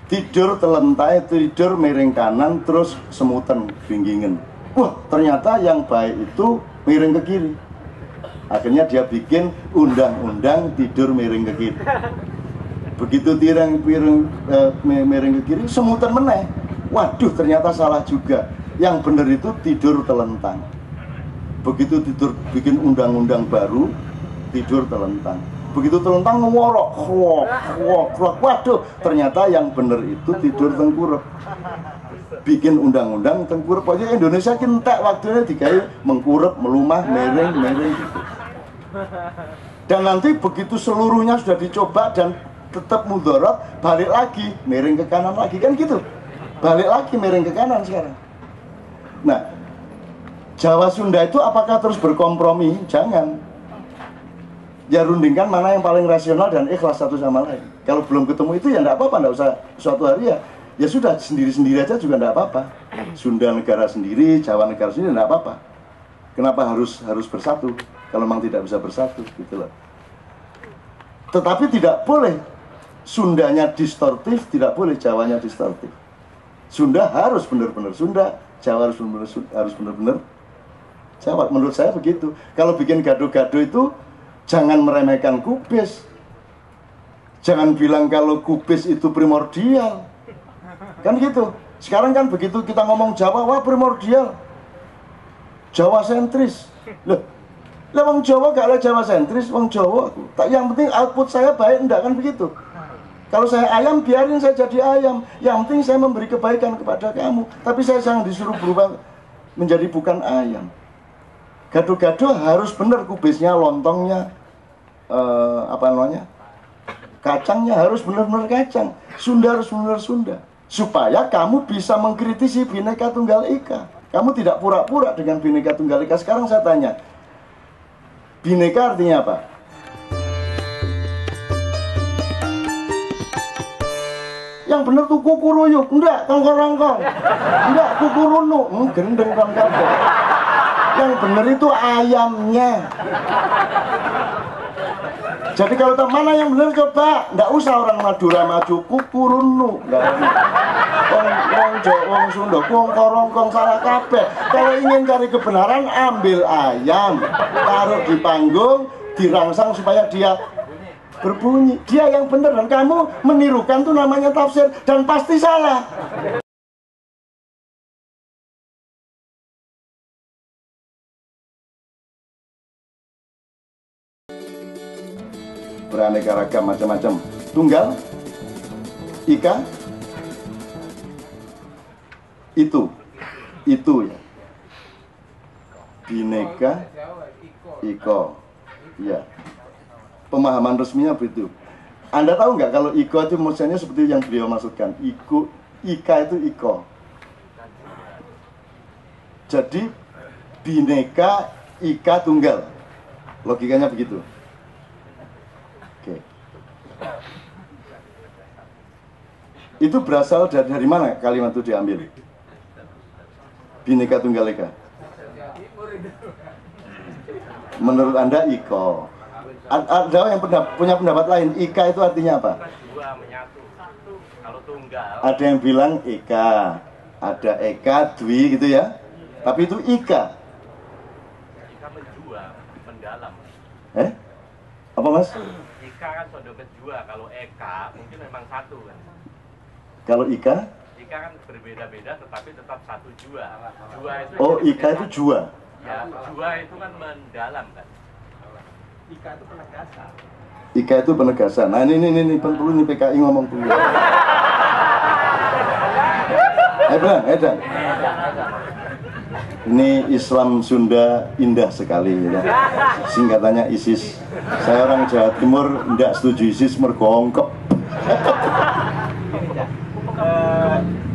tidur telentai, tidur miring kanan, terus semutan binggingen. Wah, ternyata yang baik itu miring ke kiri. Akhirnya dia bikin undang-undang tidur miring ke kiri. Begitu miring ke kiri, semutan meneh. Waduh, ternyata salah juga. Yang benar itu tidur telentang. Begitu tidur bikin undang-undang baru, tidur telentang. Begitu telentang ngorok, waduh, ternyata yang benar itu tidur tengkurap. bikin undang-undang tengkurep aja Indonesia kentek waktunya digawe mengkurep, melumah, mereng gitu. Dan nanti begitu seluruhnya sudah dicoba dan tetap mudorot, balik lagi miring ke kanan lagi, kan gitu. Balik lagi miring ke kanan sekarang. Nah, Jawa Sunda itu apakah terus berkompromi? Jangan. Ya rundingkan mana yang paling rasional dan ikhlas satu sama lain. Kalau belum ketemu itu ya enggak apa-apa, enggak usah suatu hari ya sudah sendiri-sendiri aja juga enggak apa-apa. Sunda negara sendiri, Jawa negara sendiri enggak apa-apa. Kenapa harus bersatu? Kalau memang tidak bisa bersatu gitu loh. Tetapi tidak boleh Sundanya distortif, tidak boleh Jawanya distortif. Sunda harus benar-benar Sunda, Jawa harus benar-benar Jawa. Menurut saya begitu. Kalau bikin gaduh-gaduh itu jangan meremehkan kubis. Jangan bilang kalau kubis itu primordial. Kan gitu. Sekarang kan begitu kita ngomong Jawa, wah primordial. Jawa sentris. Loh, lah wong Jawa gak ada Jawa sentris, wong Jawa aku. Tak yang penting output saya baik, enggak kan begitu. Kalau saya ayam, biarin saya jadi ayam. Yang penting saya memberi kebaikan kepada kamu. Tapi saya jangan disuruh berubah menjadi bukan ayam. Gaduh-gaduh harus benar kubisnya, lontongnya, kacangnya harus benar-benar kacang. Sunda harus benar Sunda. Supaya kamu bisa mengkritisi Bhinneka Tunggal Ika. Kamu tidak pura-pura dengan Bhinneka Tunggal Ika. Sekarang saya tanya, Bhinneka artinya apa? Yang benar tuh kukuruyuk, enggak kongkorongkong, enggak kukurunu, gendeng kongkorong. Yang benar itu ayamnya. Jadi kalau mana yang benar coba, enggak usah orang Madura maju kukurunu, enggak. Wong Sunda kongkorongkong salah kabeh. Kalau ingin cari kebenaran, ambil ayam, taruh di panggung, dirangsang supaya dia berbunyi. Dia yang benar dan kamu menirukan tuh namanya tafsir dan pasti salah. Beraneka ragam macam-macam. Tunggal, Ika, itu ya. Bhinneka, Iko, ya. Pemahaman resminya begitu. Anda tahu nggak kalau Iko itu maksudnya seperti yang beliau maksudkan. Ika itu Iko. Jadi Bhinneka, Ika tunggal. Logikanya begitu. Oke. Itu berasal dari mana kalimat itu diambil? Bhinneka Tunggal Ika. Menurut Anda Iko. Ada yang punya pendapat lain. Ika itu artinya apa? Dua menyatu. Kalau tunggal. Ada yang bilang Eka, ada Eka, Dwi gitu ya. Tapi itu Ika. Ika menjual, mendalam. Apa mas? Ika kan sudah menjual. Kalau Eka mungkin memang satu kan. Kalau Ika? Ika kan berbeda-beda tetapi tetap satu jua. Jua itu. Oh Ika itu jua. Ya, jua itu kan mendalam kan. Ika itu penegasan. Ika itu penegasan. Nah ini perlu nih PKI ngomong dulu. Edan. Ini Islam Sunda indah sekali ya. Singkatannya ISIS. Saya orang Jawa Timur tidak setuju ISIS mergongkep.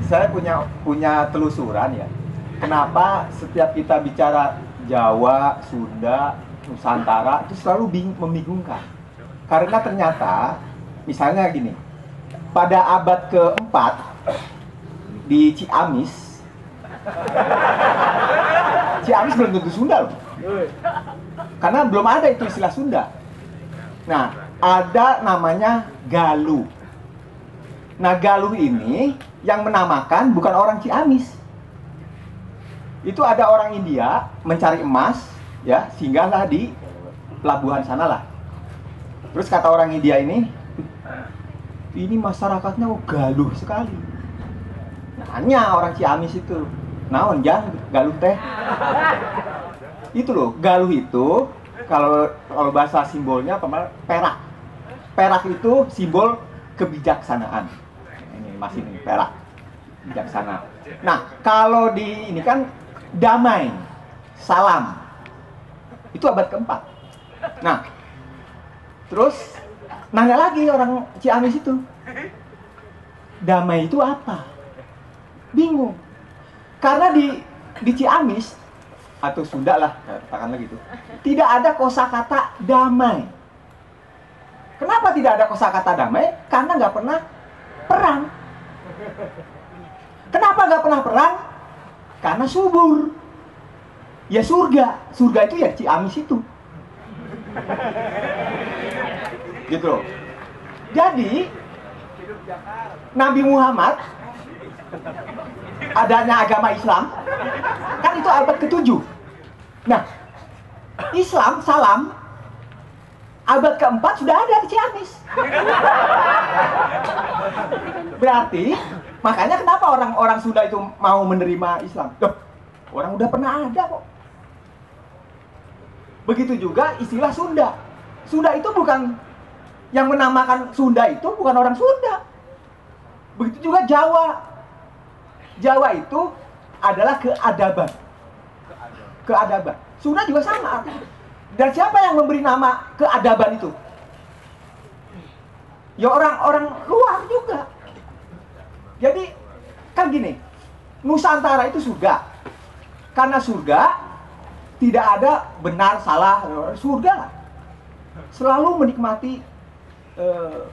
Saya punya telusuran ya. Kenapa setiap kita bicara Jawa, Sunda, Nusantara itu selalu membingungkan. Karena ternyata misalnya gini, pada abad keempat di Ciamis belum tentu Sunda loh. Karena belum ada itu istilah Sunda. Nah, ada namanya Galuh. Nah, Galuh ini yang menamakan bukan orang Ciamis. Itu ada orang India mencari emas, ya, singgahlah di pelabuhan sanalah. Terus kata orang India ini masyarakatnya Galuh sekali. Nanya orang Ciamis itu, naon jang Galuh teh? Itu loh, Galuh itu kalau bahasa simbolnya perak. Perak itu simbol kebijaksanaan. Ini masih perak, bijaksana. Nah, kalau di ini kan damai, salam. Itu abad keempat. Nah, terus nanya lagi orang Ciamis itu, damai itu apa? Bingung. Karena di Ciamis atau Sunda lah, katakanlah gitu, tidak ada kosakata damai. Kenapa tidak ada kosakata damai? Karena nggak pernah perang. Kenapa nggak pernah perang? Karena subur. Ya surga. Surga itu ya Ciamis itu. Gitu loh. Jadi Nabi Muhammad, adanya agama Islam, kan itu abad ke-7. Nah, Islam, salam, abad ke-4 sudah ada di Ciamis. Berarti, makanya kenapa orang-orang Sunda itu mau menerima Islam? Loh, orang udah pernah ada kok. Begitu juga istilah Sunda. Sunda itu bukan, yang menamakan Sunda itu bukan orang Sunda. Begitu juga Jawa. Jawa itu adalah keadaban. Keadaban. Sunda juga sama artinya. Dan siapa yang memberi nama keadaban itu? Ya orang-orang luar juga. Jadi kan gini, Nusantara itu surga. Karena surga tidak ada benar salah. Surga selalu menikmati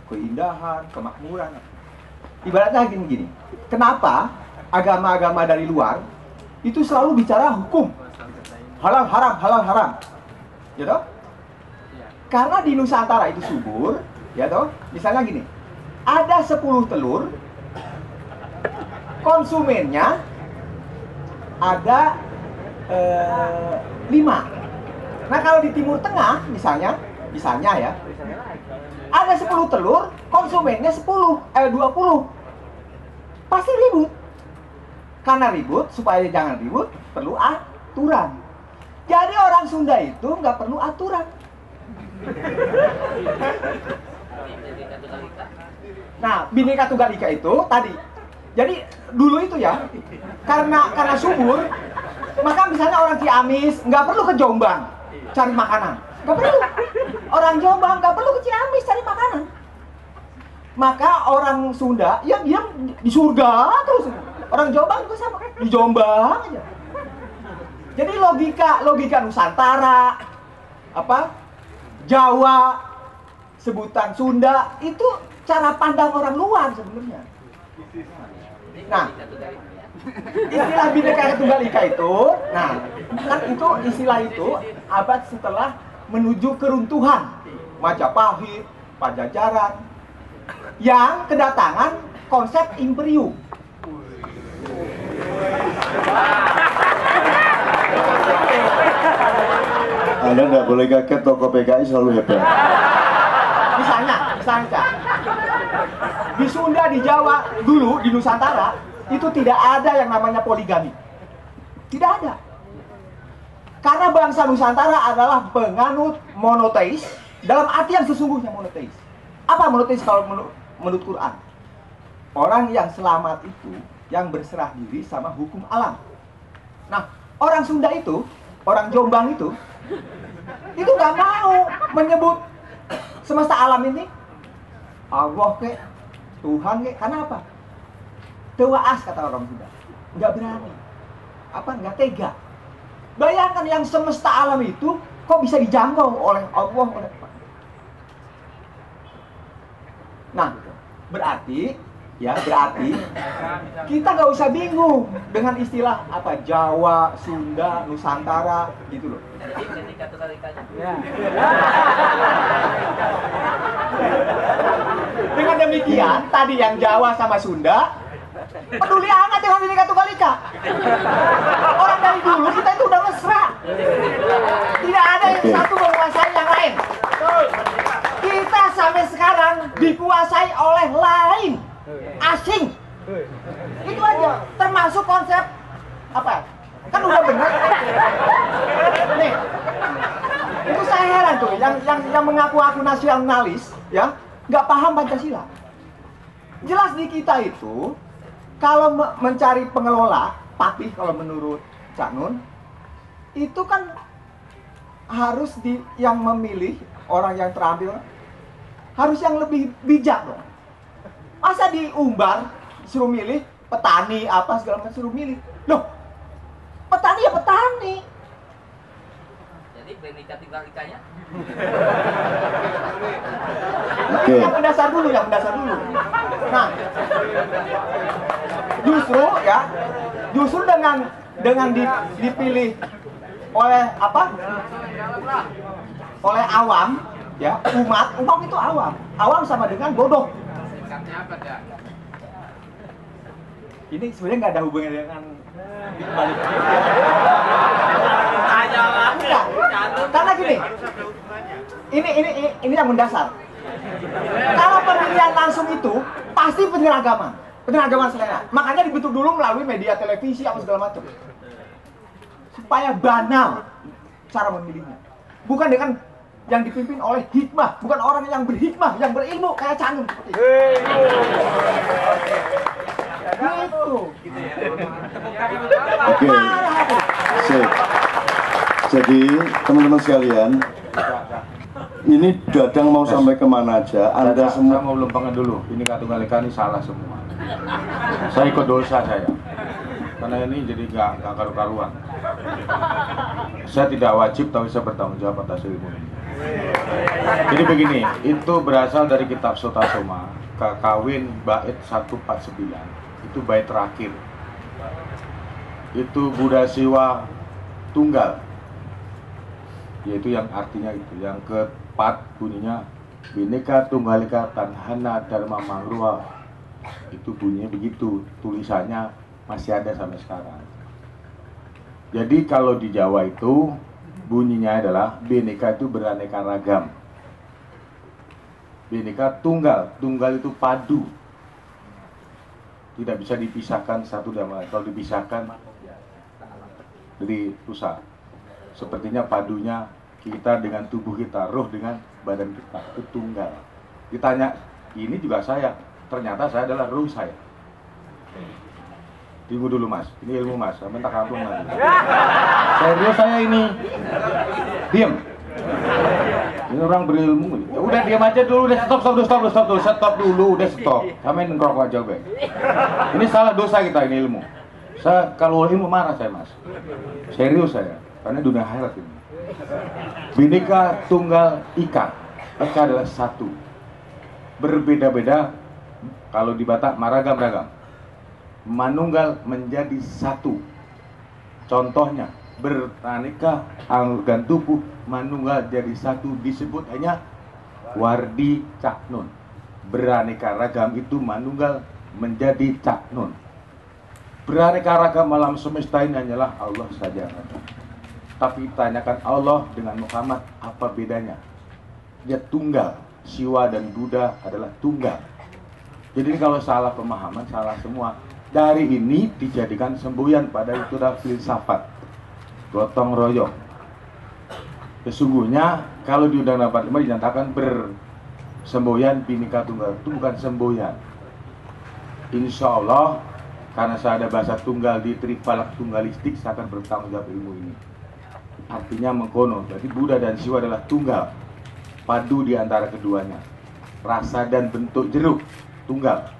keindahan, kemakmuran. Ibaratnya gini-gini. Kenapa agama-agama dari luar itu selalu bicara hukum? Halal haram, halal haram. Ya toh? Karena di Nusantara itu subur, ya toh? Misalnya gini, ada 10 telur, konsumennya ada 5. Nah kalau di Timur Tengah misalnya ya, ada 10 telur, konsumennya 20. Pasti ribut. Karena ribut, supaya jangan ribut, perlu aturan. Jadi orang Sunda itu nggak perlu aturan. Nah, Bhinneka Tunggal Ika itu tadi. Jadi dulu itu ya, karena subur, maka misalnya orang Ciamis nggak perlu ke Jombang cari makanan, nggak perlu. Orang Jombang nggak perlu ke Ciamis cari makanan. Maka orang Sunda ya dia di surga terus. Orang Jombang juga sama, di Jombang aja. Jadi logika Nusantara, Jawa, sebutan Sunda itu cara pandang orang luar sebenarnya. Nah, istilah Bhinneka Tunggal Ika itu, nah kan itu istilah itu abad setelah menuju keruntuhan Majapahit, Pajajaran, yang kedatangan konsep imperium. Anda nggak boleh kaget, tokoh PKI selalu hebat. Misalnya, di Sunda, di Jawa, dulu di Nusantara itu tidak ada yang namanya poligami. Tidak ada. Karena bangsa Nusantara adalah penganut monoteis, dalam arti yang sesungguhnya monoteis. Apa monoteis kalau menurut Quran? Orang yang selamat itu yang berserah diri sama hukum alam. Nah, orang Sunda itu, orang Jombang itu nggak mau menyebut semesta alam ini Allah ke, Tuhan ke. Karena apa? Tewaas kata orang Sunda. Nggak berani. Nggak tega. Bayangkan yang semesta alam itu kok bisa dijangkau oleh Allah, oleh Tuhan. Nah, berarti kita nggak usah bingung dengan istilah Jawa, Sunda, Nusantara gitu loh. Ya. Dengan demikian tadi yang Jawa sama Sunda peduli amat dengan Bhinneka Tunggal Ika. Orang dari dulu kita itu udah mesra. Tidak ada yang satu menguasai yang lain. Kita sampai sekarang dikuasai oleh lain, asing. Itu aja. Termasuk konsep kan udah benar. Nih, itu saya heran tuh, yang mengaku-ngaku nasionalis, ya, nggak paham Pancasila. Jelas di kita itu Kalau mencari pengelola, patih kalau menurut Cak Nun, itu kan harus yang memilih, orang yang terampil, harus yang lebih bijak dong. Masa diumbar, suruh milih, petani apa segala macam suruh milih. Loh, petani ya petani. Jadi Benika tinggal ikanya. Oke. Yang mendasar dulu. Nah, justru dengan dipilih oleh apa? Oleh awam, ya, umat itu awam. Awam sama dengan bodoh. Ini sebenarnya nggak ada hubungannya dengan balik. Karena gini, ini yang mendasar. Kalau pemilihan langsung itu pasti penyeragaman selera. Makanya dibentuk dulu melalui media televisi apa segala macam, supaya banal cara memilihnya. Bukan dengan yang dipimpin oleh hikmah, bukan orang yang berhikmah, yang berilmu kayak Cak Nun seperti itu. Gitu. Oke. Sip. Jadi teman-teman sekalian, ini Dadang mau sampai kemana aja? Anda semua saya mau lempengin dulu. Ini Tunggal Ika ini salah semua. Saya ikut dosa saya. Karena ini jadi gak karu-karuan. Saya tidak wajib tapi saya bertanggung jawab atas ilmu ini. Jadi begini, itu berasal dari kitab Sota Soma, Kakawin bait 149. Itu bait terakhir. Itu Buddha Siwa Tunggal. Yaitu yang artinya itu. Yang keempat bunyinya Bineka Tunggal Ika Tanhana Dharma Mangrua. Itu bunyinya begitu. Tulisannya masih ada sampai sekarang. Jadi kalau di Jawa itu bunyinya adalah Bineka itu beraneka ragam. Bineka tunggal, tunggal itu padu. Tidak bisa dipisahkan satu dan lain. Kalau dipisahkan dari rusak. Sepertinya padunya kita dengan tubuh kita, roh dengan badan kita, itu tunggal. Ditanya, ini juga saya. Ternyata saya adalah ruh saya. Tunggu dulu mas, ini ilmu mas, saya minta kampung lagi. Serius saya ini. Diam. Ini orang berilmu. Ya udah diam aja dulu, udah stop dulu, udah stop. Kami ngerokok aja be. Ini salah dosa kita ini ilmu. Saya kalau ilmu marah saya mas. Serius saya, karena dunia akhirat ini. Bineka Tunggal Ika. Ika adalah satu. Berbeda-beda. Kalau di Batak maragam-ragam. Manunggal menjadi satu. Contohnya beraneka organ tubuh, manunggal jadi satu, disebut hanya Wardi Cak Nun. Beraneka ragam itu manunggal menjadi Cak Nun. Beraneka ragam alam semesta ini hanyalah Allah saja. Tapi tanyakan Allah dengan Muhammad, apa bedanya? Dia tunggal. Siwa dan Buddha adalah tunggal. Jadi kalau salah pemahaman, salah semua. Dari ini dijadikan semboyan, pada itu adalah filsafat gotong royong. Sesungguhnya kalau di Undang-Undang 45 dinyatakan bersemboyan Bineka Tunggal, itu bukan semboyan. Insya Allah karena saya ada bahasa tunggal di Trifalak Tunggalistik, saya akan bertanggung jawab ilmu ini. Artinya mengkono. Jadi Buddha dan Siwa adalah tunggal, padu di antara keduanya. Rasa dan bentuk jeruk tunggal.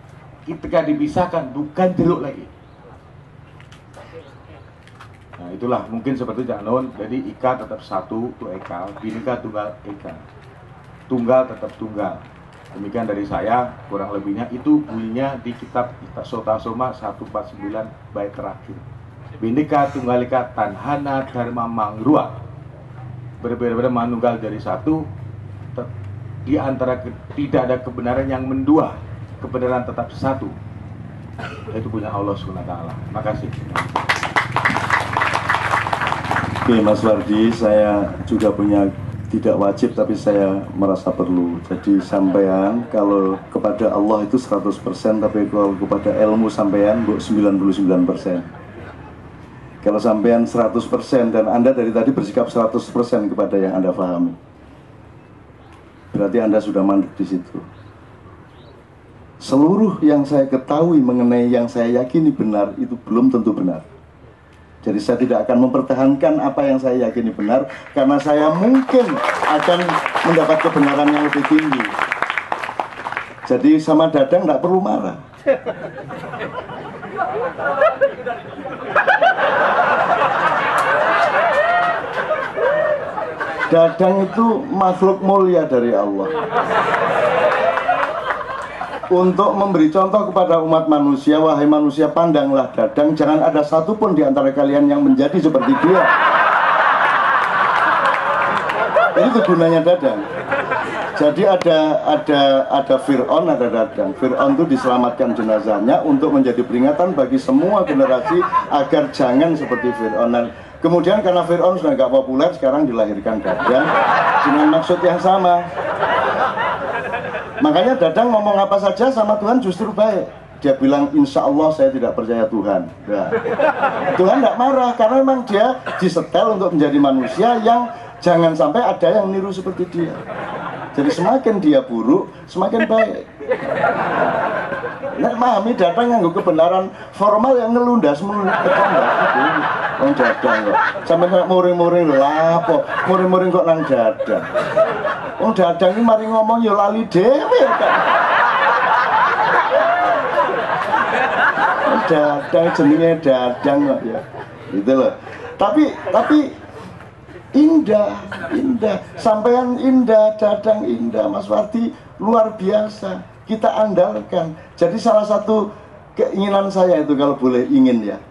Ketika dipisahkan bukan jeruk lagi. Nah itulah mungkin seperti Cak Nun. Jadi Ika tetap satu, itu Eka. Bineka Tunggal Eka. Tunggal tetap tunggal. Demikian dari saya, kurang lebihnya itu bunyinya di kitab Sota Soma 149 bait terakhir. Bineka Tunggal Ika Tanhana Dharma Mangrua. Berbeda-beda manunggal dari satu. Di antara tidak ada kebenaran yang mendua. Kebenaran tetap satu. Itu punya Allah SWT. Terima kasih. Oke Mas Wardi, saya juga punya, tidak wajib tapi saya merasa perlu. Jadi sampean kalau kepada Allah itu 100%, tapi kalau kepada ilmu sampean 99%. Kalau sampean 100% dan Anda dari tadi bersikap 100% kepada yang Anda pahami, berarti Anda sudah mandek di situ. seluruh yang saya ketahui mengenai yang saya yakini benar itu belum tentu benar. Jadi saya tidak akan mempertahankan apa yang saya yakini benar, karena saya mungkin akan mendapat kebenaran yang lebih tinggi. Jadi sama Dadang tidak perlu marah. Dadang itu makhluk mulia dari Allah untuk memberi contoh kepada umat manusia. Wahai manusia, pandanglah Dadang, jangan ada satupun di antara kalian yang menjadi seperti dia. Itu gunanya Dadang. Jadi ada Fir'aun, ada Dadang. Fir'aun itu diselamatkan jenazahnya untuk menjadi peringatan bagi semua generasi agar jangan seperti Fir'aun. Dan kemudian karena Fir'aun sudah nggak populer, sekarang dilahirkan Dadang dengan maksud yang sama. Makanya Dadang ngomong apa saja sama Tuhan justru baik. Dia bilang, insya Allah saya tidak percaya Tuhan. Nah, Tuhan tidak marah, karena memang dia disetel untuk menjadi manusia yang jangan sampai ada yang niru seperti dia. Jadi semakin dia buruk, semakin baik. Nek memahami Dadang yang kebenaran formal yang ngelundas yang Dadang kok. Sampai muring-muring lah apa? Muring-muring kok nang Dadang. Wong Dadang ini mari ngomong ya lali dhewe kan. Dadang jenenge Dadang kok ya. Gitu loh. Tapi indah, sampean indah, Dadang indah, Mas Wardi luar biasa, kita andalkan. Jadi salah satu keinginan saya itu, kalau boleh ingin ya,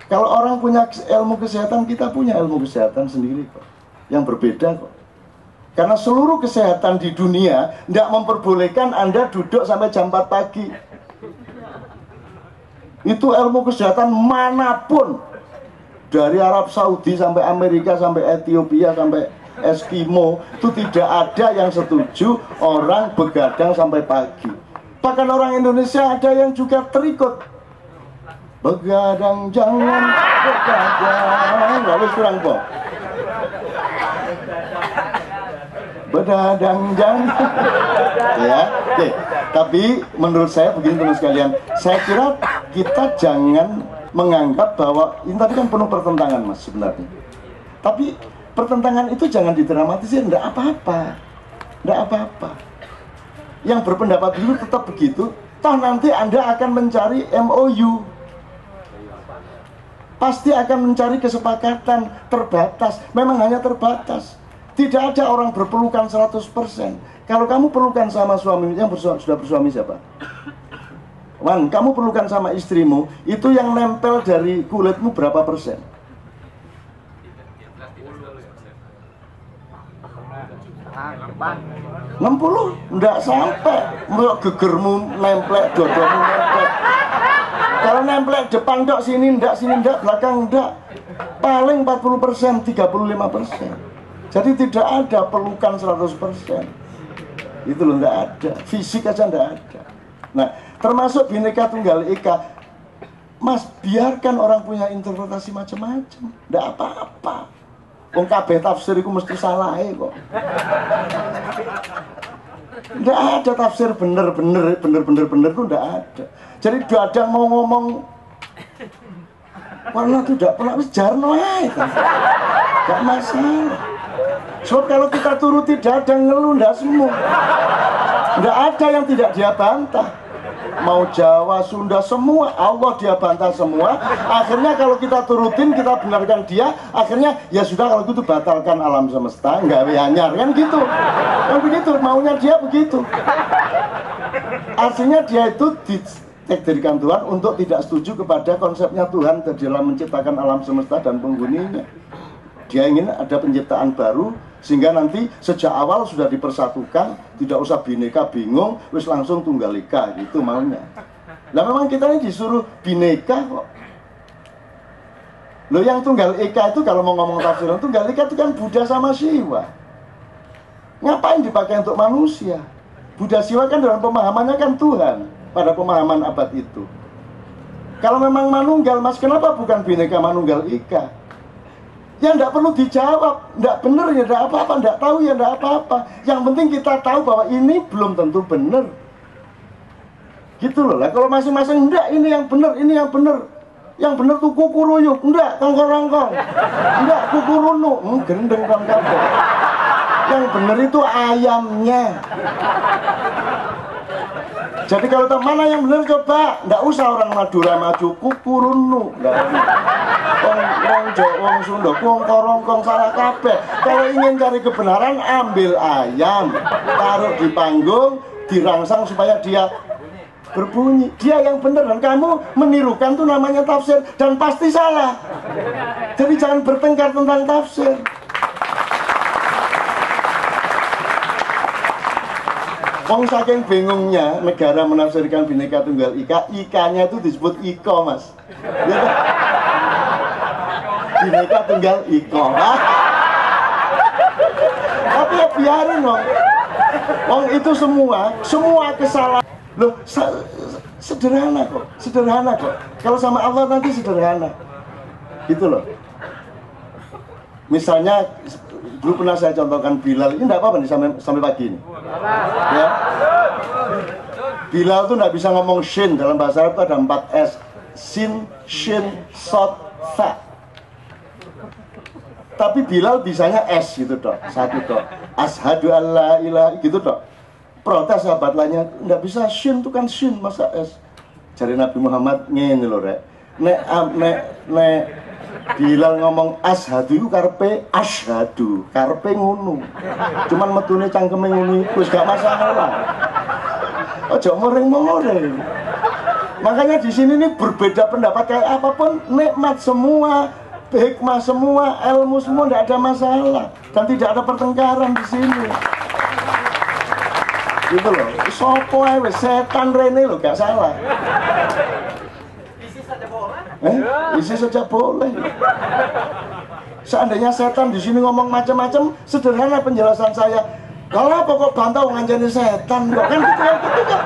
kalau orang punya ilmu kesehatan, kita punya ilmu kesehatan sendiri kok, yang berbeda kok. Karena seluruh kesehatan di dunia tidak memperbolehkan Anda duduk sampai jam 4 pagi. Itu ilmu kesehatan manapun, dari Arab Saudi sampai Amerika, sampai Ethiopia, sampai Eskimo, itu tidak ada yang setuju orang begadang sampai pagi. Bahkan orang Indonesia ada yang juga terikut. Begadang jangan begadang, lalu kurang kok. Begadang jangan. Ya, oke. Tapi menurut saya begini teman sekalian, saya kira kita jangan menganggap bahwa ini tadi kan penuh pertentangan Mas sebenarnya. Tapi pertentangan itu jangan didramatisir, enggak apa-apa. Enggak apa-apa. Yang berpendapat dulu tetap begitu, toh nanti Anda akan mencari MOU. Pasti akan mencari kesepakatan terbatas, memang hanya terbatas. Tidak ada orang berpelukan 100%. Kalau kamu pelukan sama suami, yang sudah bersuami siapa? Wan, kamu pelukan sama istrimu, itu yang nempel dari kulitmu berapa persen? 60? Enggak sampai. Mau gegermu nemplek, dodomu nemplek. Kalau nemplek depan enggak, sini enggak, belakang enggak. Paling 40%, 35%. Jadi tidak ada pelukan 100%. Itu loh, enggak ada. Fisik aja enggak ada. Nah, termasuk Bhinneka Tunggal Ika. Mas, biarkan orang punya interpretasi macam-macam, enggak apa-apa. Wong kabeh tafsir iku mesti salah kok. Enggak ada tafsir bener tuh enggak ada. Jadi Dadang mau ngomong warna itu enggak pernah wis jarno ae kan. Enggak masalah. Sebab kalau kita turuti Dadang ngeluh enggak semua. Enggak ada yang tidak dia bantah. Mau Jawa, Sunda, semua Allah dia bantah semua. Akhirnya kalau kita turutin, kita benarkan dia, akhirnya ya sudah kalau gitu batalkan alam semesta, nggak anyar kan gitu. Kan begitu, maunya dia begitu. Artinya dia itu ditakdirkan Tuhan untuk tidak setuju kepada konsepnya Tuhan dalam menciptakan alam semesta dan penghuninya. Dia ingin ada penciptaan baru, sehingga nanti sejak awal sudah dipersatukan, tidak usah bineka bingung, wis langsung tunggal ika, gitu maunya. Nah memang kita ini disuruh bineka kok. Loh, yang tunggal ika itu kalau mau ngomong tafsiran, tunggal ika itu kan Buddha sama Siwa. Ngapain dipakai untuk manusia? Buddha Siwa kan dalam pemahamannya kan Tuhan, pada pemahaman abad itu. Kalau memang manunggal, Mas, kenapa bukan bineka manunggal ika? Ya enggak perlu dijawab, enggak benar ya enggak apa-apa, enggak tahu ya enggak apa-apa. Yang penting kita tahu bahwa ini belum tentu benar. Gitu loh. Lah kalau masing-masing enggak, ini yang benar, ini yang benar. Yang benar tuh kuku ruyuk, enggak tongkol-rongkong. Enggak kuku runu, gendeng kan kabeh. Yang benar itu ayamnya. Jadi kalau mana yang benar coba, enggak usah orang Madura maju kuku runu, enggak. Wong Jawa, wong Sunda, kongkorongkong salah kabeh. Kalau ingin cari kebenaran, ambil ayam, taruh di panggung, dirangsang supaya dia berbunyi. Dia yang benar dan kamu menirukan tuh namanya tafsir dan pasti salah. Jadi jangan bertengkar tentang tafsir. Wong saking bingungnya negara menafsirkan Bhinneka Tunggal Ika, Ika-nya itu disebut Iko, Mas. Ya, kan? Bhinneka Tunggal Iko. Tapi ya biarin dong. Wong itu semua kesalahan. Loh, sederhana kok. Kalau sama Allah nanti sederhana. Gitu loh. Misalnya dulu pernah saya contohkan Bilal, ini enggak apa-apa nih sampai pagi ini. Ya. Bilal tuh enggak bisa ngomong shin, dalam bahasa Arab itu ada 4 S. Sin, shin, sod, fa. Tapi Bilal bisanya S gitu toh, 1 toh. Ashadu alla ilaha gitu toh. Protes sahabat lainnya, nggak bisa shin tuh kan shin, masa S. Jadi Nabi Muhammad ngene lho rek. Nek Bilal ngomong ashadu itu karpe ashadu, karpe ngono. Cuman metune cangkeme ngono wis gak masalah. Ojo moreng-moreng. Makanya di sini nih berbeda pendapat kayak apapun, nikmat semua, hikmah semua, ilmu semua, tidak ada masalah dan tidak ada pertengkaran di sini. Gitu loh, sopo ae setan rene loh, gak salah. Isi saja boleh. Isi saja boleh. Seandainya setan di sini ngomong macam-macam, sederhana penjelasan saya. Kalau apa kok bantau ngancani setan kok kan gitu kan?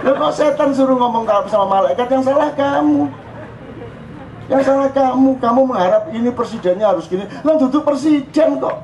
Loh kok setan suruh ngomong sama malaikat, yang salah kamu. Yang salah kamu mengharap ini presidennya harus gini. Lah duduk presiden kok.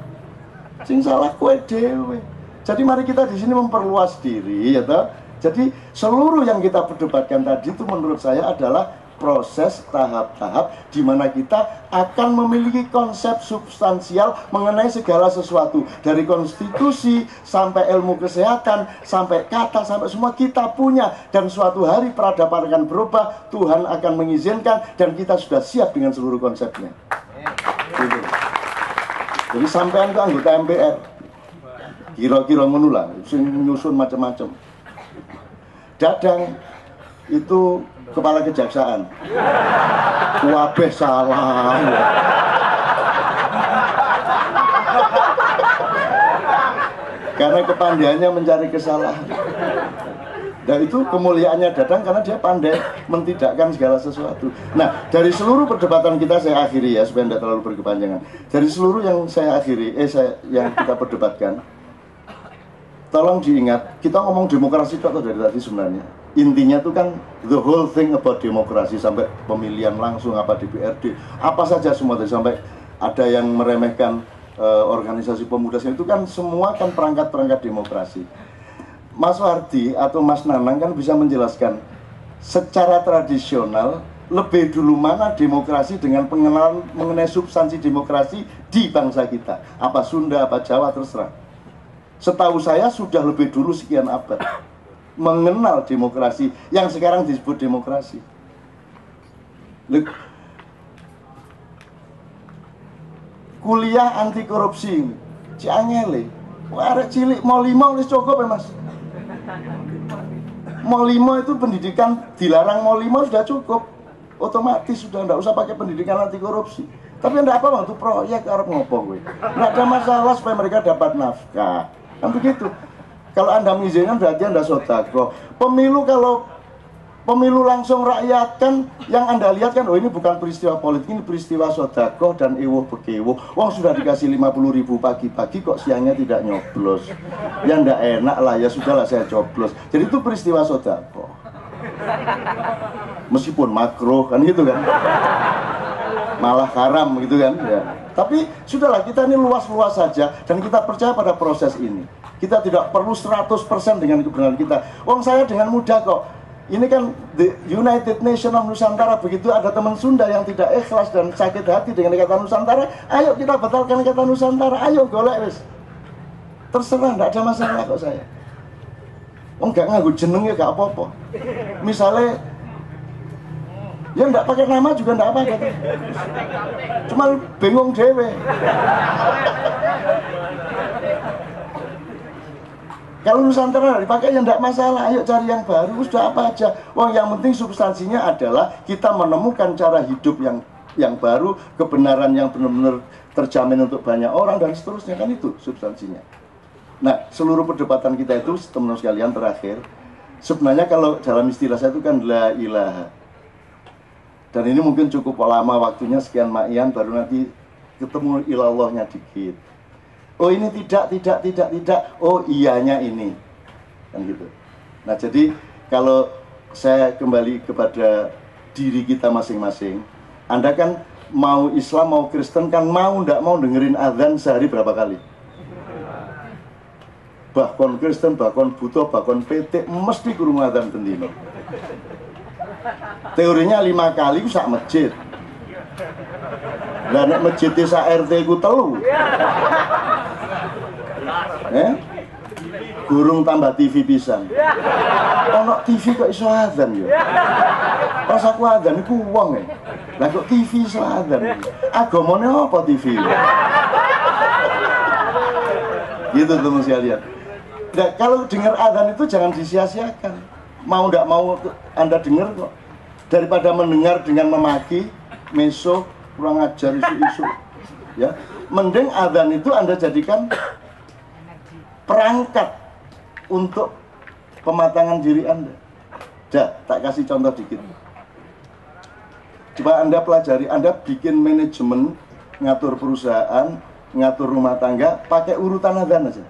Sing salah kowe dhewe. Jadi mari kita di sini memperluas diri, ya toh. Jadi seluruh yang kita perdebatkan tadi itu menurut saya adalah proses tahap-tahap di mana kita akan memiliki konsep substansial mengenai segala sesuatu, dari konstitusi sampai ilmu kesehatan sampai kata sampai semua kita punya, dan suatu hari peradaban akan berubah, Tuhan akan mengizinkan dan kita sudah siap dengan seluruh konsepnya. Gitu. Jadi sampean itu anggota MPR. Kira-kira menula, nyusun macam-macam. Dadang itu kepala kejaksaan. Wabeh salah. Karena kepandaiannya mencari kesalahan. Dan itu kemuliaannya Dadang karena dia pandai mentidakkan segala sesuatu. Nah, dari seluruh perdebatan kita saya akhiri ya supaya tidak terlalu berkepanjangan. Dari seluruh yang saya akhiri, yang kita perdebatkan, tolong diingat, kita ngomong demokrasi itu atau dari tadi sebenarnya intinya itu kan the whole thing about demokrasi, sampai pemilihan langsung apa DPRD, apa saja semua tadi, sampai ada yang meremehkan organisasi pemuda itu kan semua kan perangkat-perangkat demokrasi. Mas Wardi atau Mas Nanang kan bisa menjelaskan secara tradisional lebih dulu mana demokrasi dengan pengenalan mengenai substansi demokrasi di bangsa kita, apa Sunda, apa Jawa, terserah. Setahu saya sudah lebih dulu sekian abad mengenal demokrasi yang sekarang disebut demokrasi. Kuliah anti korupsi Ciangele, arek cilik mau 5 wis cukup ya Mas. Mau 5 itu pendidikan dilarang, mau 5 sudah cukup, otomatis sudah enggak usah pakai pendidikan anti korupsi. Tapi enggak apa waktu proyek arep ngopo kowe. Enggak ada masalah supaya mereka dapat nafkah. Kan begitu. Kalau Anda mengizinkan berarti Anda sodako. Pemilu, kalau pemilu langsung rakyat kan yang Anda lihat kan, oh ini bukan peristiwa politik, ini peristiwa sodako dan ewoh bekewoh. Wong sudah dikasih 50.000 pagi-pagi kok siangnya tidak nyoblos. Ya ndak enak lah, ya sudahlah saya coblos. Jadi itu peristiwa sodako. Meskipun makruh kan gitu kan. malah karam gitu kan ya. Tapi sudahlah, kita ini luas-luas saja dan kita percaya pada proses ini. Kita tidak perlu 100% dengan kebenaran kita. Wong saya dengan mudah kok. Ini kan the United Nations of Nusantara, begitu ada teman Sunda yang tidak ikhlas dan sakit hati dengan Ikatan Nusantara, ayo kita batalkan Ikatan Nusantara, ayo golek wis. Terserah, tidak ada masalah kok saya. Wong gak nganggo jeneng ya gak apa-apa. Misalnya ya enggak pakai nama juga enggak apa-apa. Cuma bingung dewe. Kalau Nusantara dipakai ya enggak masalah, ayo cari yang baru, sudah apa aja. Wah, yang penting substansinya adalah kita menemukan cara hidup yang baru, kebenaran yang benar-benar terjamin untuk banyak orang dan seterusnya, kan itu substansinya. Nah, seluruh perdebatan kita itu, teman-teman sekalian, terakhir, sebenarnya kalau dalam istilah saya itu kan la ilaha. Dan ini mungkin cukup lama waktunya, sekian ma'ian, baru nanti ketemu ilallahnya dikit. Oh ini tidak, oh iyanya ini. Kan gitu. Nah jadi kalau saya kembali kepada diri kita masing-masing, Anda kan mau Islam, mau Kristen kan mau ndak mau dengerin azan sehari berapa kali? Bahkan Kristen, bahkan Buddha, bahkan PT, mesti kurung azan bendino. Teorinya 5 kali sak masjid. Lah nek masjid sak RT ku 3. Gurung tambah TV pisan. Ono TV kok iso azan ya. Pas aku azan iku wong e. Lah kok TV iso azan. Agamane apa TV? Gitu teman sekalian. Nah, kalau dengar azan itu jangan disia-siakan. Mau ndak mau Anda dengar kok. Daripada mendengar dengan memaki, meso, kurang ajar isu-isu. Ya, mending azan itu Anda jadikan perangkat untuk pematangan diri Anda. Dah, tak kasih contoh dikit. Coba Anda pelajari, Anda bikin manajemen, ngatur perusahaan, ngatur rumah tangga, pakai urutan azan aja.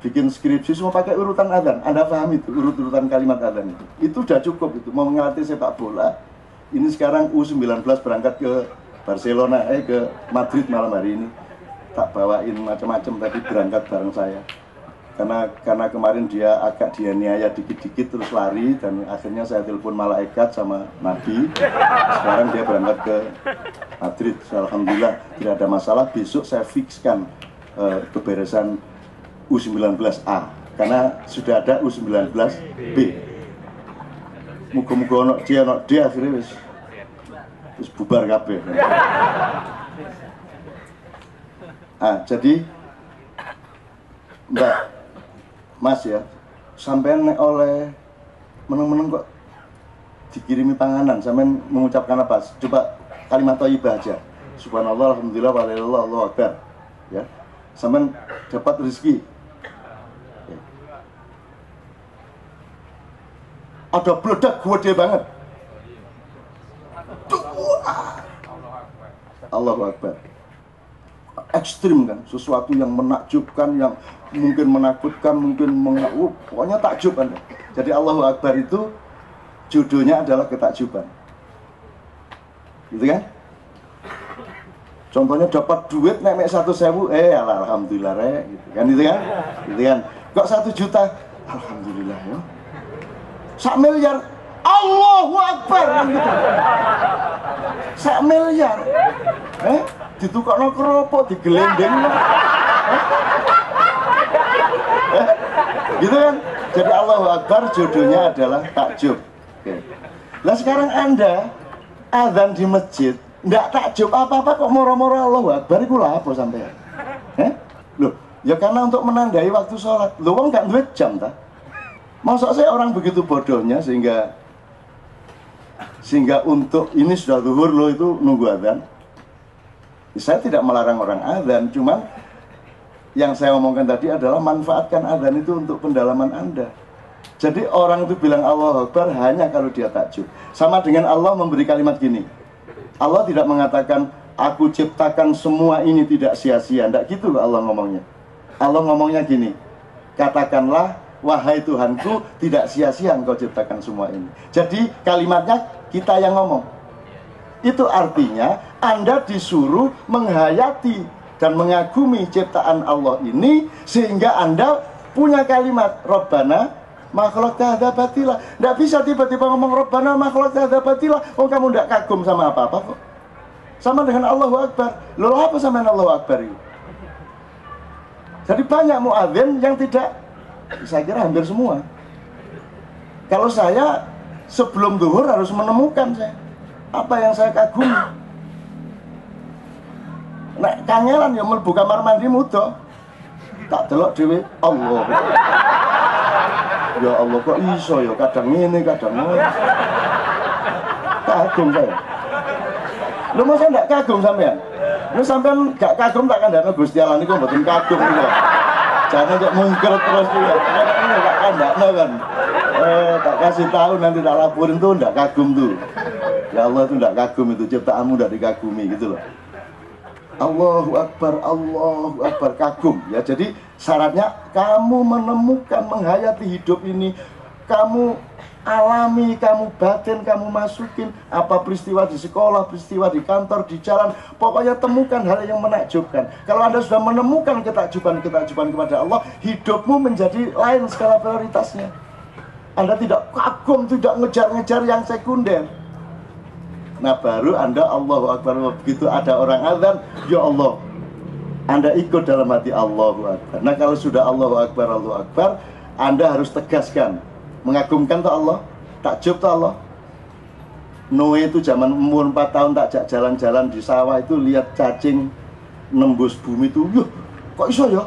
Bikin skripsi semua pakai urutan azan. Anda paham itu, urutan kalimat azan itu. Itu udah cukup itu. Mau ngelatih sepak bola, ini sekarang U19 berangkat ke Barcelona, ke Madrid malam hari ini. Tak bawain macam-macam tapi berangkat bareng saya. Karena kemarin dia agak dianiaya dikit-dikit terus lari dan akhirnya saya telepon malaikat sama Nabi. Sekarang dia berangkat ke Madrid. Alhamdulillah tidak ada masalah. Besok saya fixkan keberesan U19A karena sudah ada U19B. Muga-muga ono D akhirnya wis bubar kabeh. Jadi Mbak Mas ya, sampean nek oleh meneng-meneng kok dikirimi panganan, sampean mengucapkan apa? Coba kalimat thayyibah aja. Subhanallah, alhamdulillah, walillah, Allahu akbar. Ya. Sampean dapat rezeki. Ya. Ada bledak gede banget. Allahu akbar. Ekstrim kan, sesuatu yang menakjubkan, yang mungkin menakutkan, mungkin pokoknya takjub Anda. Jadi Allahu Akbar itu judulnya adalah ketakjuban, gitu kan? Contohnya dapat duit nek 1.000, alhamdulillah gitu kan, gitu kan? Kok 1 juta, alhamdulillah ya. 1 miliar, Allahu Akbar kan gitu. 1 miliar, ditukokno keropok, digelendengno. Gitu kan? Jadi Allahu Akbar judulnya adalah takjub. Nah sekarang Anda azan di masjid, ndak takjub apa-apa kok moro-moro Allahu Akbar iku lha apa sampean? Loh, ya karena untuk menandai waktu sholat. Loh wong gak duwe jam ta? Masa saya orang begitu bodohnya sehingga untuk ini sudah zuhur loh itu nunggu azan. Saya tidak melarang orang azan, cuman yang saya omongkan tadi adalah manfaatkan azan itu untuk pendalaman Anda. Jadi orang itu bilang Allahu Akbar hanya kalau dia takjub. Sama dengan Allah memberi kalimat gini. Allah tidak mengatakan aku ciptakan semua ini tidak sia-sia. Tidak gitu Allah ngomongnya. Allah ngomongnya gini. Katakanlah wahai Tuhanku, tidak sia-sia engkau ciptakan semua ini. Jadi kalimatnya kita yang ngomong. Itu artinya Anda disuruh menghayati dan mengagumi ciptaan Allah ini, sehingga Anda punya kalimat Rabbana ma khalaqta hadza batila. Nggak bisa tiba-tiba ngomong Rabbana ma khalaqta hadza batila, oh kamu nggak kagum sama apa-apa kok. Sama dengan Allahu Akbar. Loh, apa sama Allahu Akbar itu? Jadi banyak muadzin yang tidak, saya kira hampir semua. Kalau saya sebelum zuhur harus menemukan saya apa yang saya kagumi. Nek kangelan ya mlebu kamar mandi muda. Tak delok dhewe, Allah. Ya Allah, kok iso ya kadang ngene kadang ngono. Kagum saya. Lu masa ndak kagum sampean? Lu sampean gak kagum tak kandhane Gusti Allah niku mboten kagum niku. Jangan kok mungker terus niku. Ini gak kandhane kan. Tak kasih tahu nanti tak laporin tuh ndak kagum tuh. Ya Allah itu ndak kagum, itu ciptaanmu ndak dikagumi gitu loh. Allahu Akbar kagum ya. Jadi syaratnya kamu menemukan, menghayati hidup ini, kamu alami, kamu batin, kamu masukin apa peristiwa di sekolah, peristiwa di kantor, di jalan, pokoknya temukan hal yang menakjubkan. Kalau Anda sudah menemukan ketakjuban kepada Allah, hidupmu menjadi lain skala prioritasnya. Anda tidak kagum, tidak ngejar-ngejar yang sekunder. Nah baru Anda Allahu Akbar. Begitu ada orang azan, ya Allah, Anda ikut dalam hati Allahu Akbar. Nah kalau sudah Allahu Akbar, Anda harus tegaskan, mengagumkan tuh Allah, takjub tuh Allah. Noe itu zaman umur 4 tahun tak jalan-jalan di sawah itu lihat cacing nembus bumi itu, yuh, kok iso ya?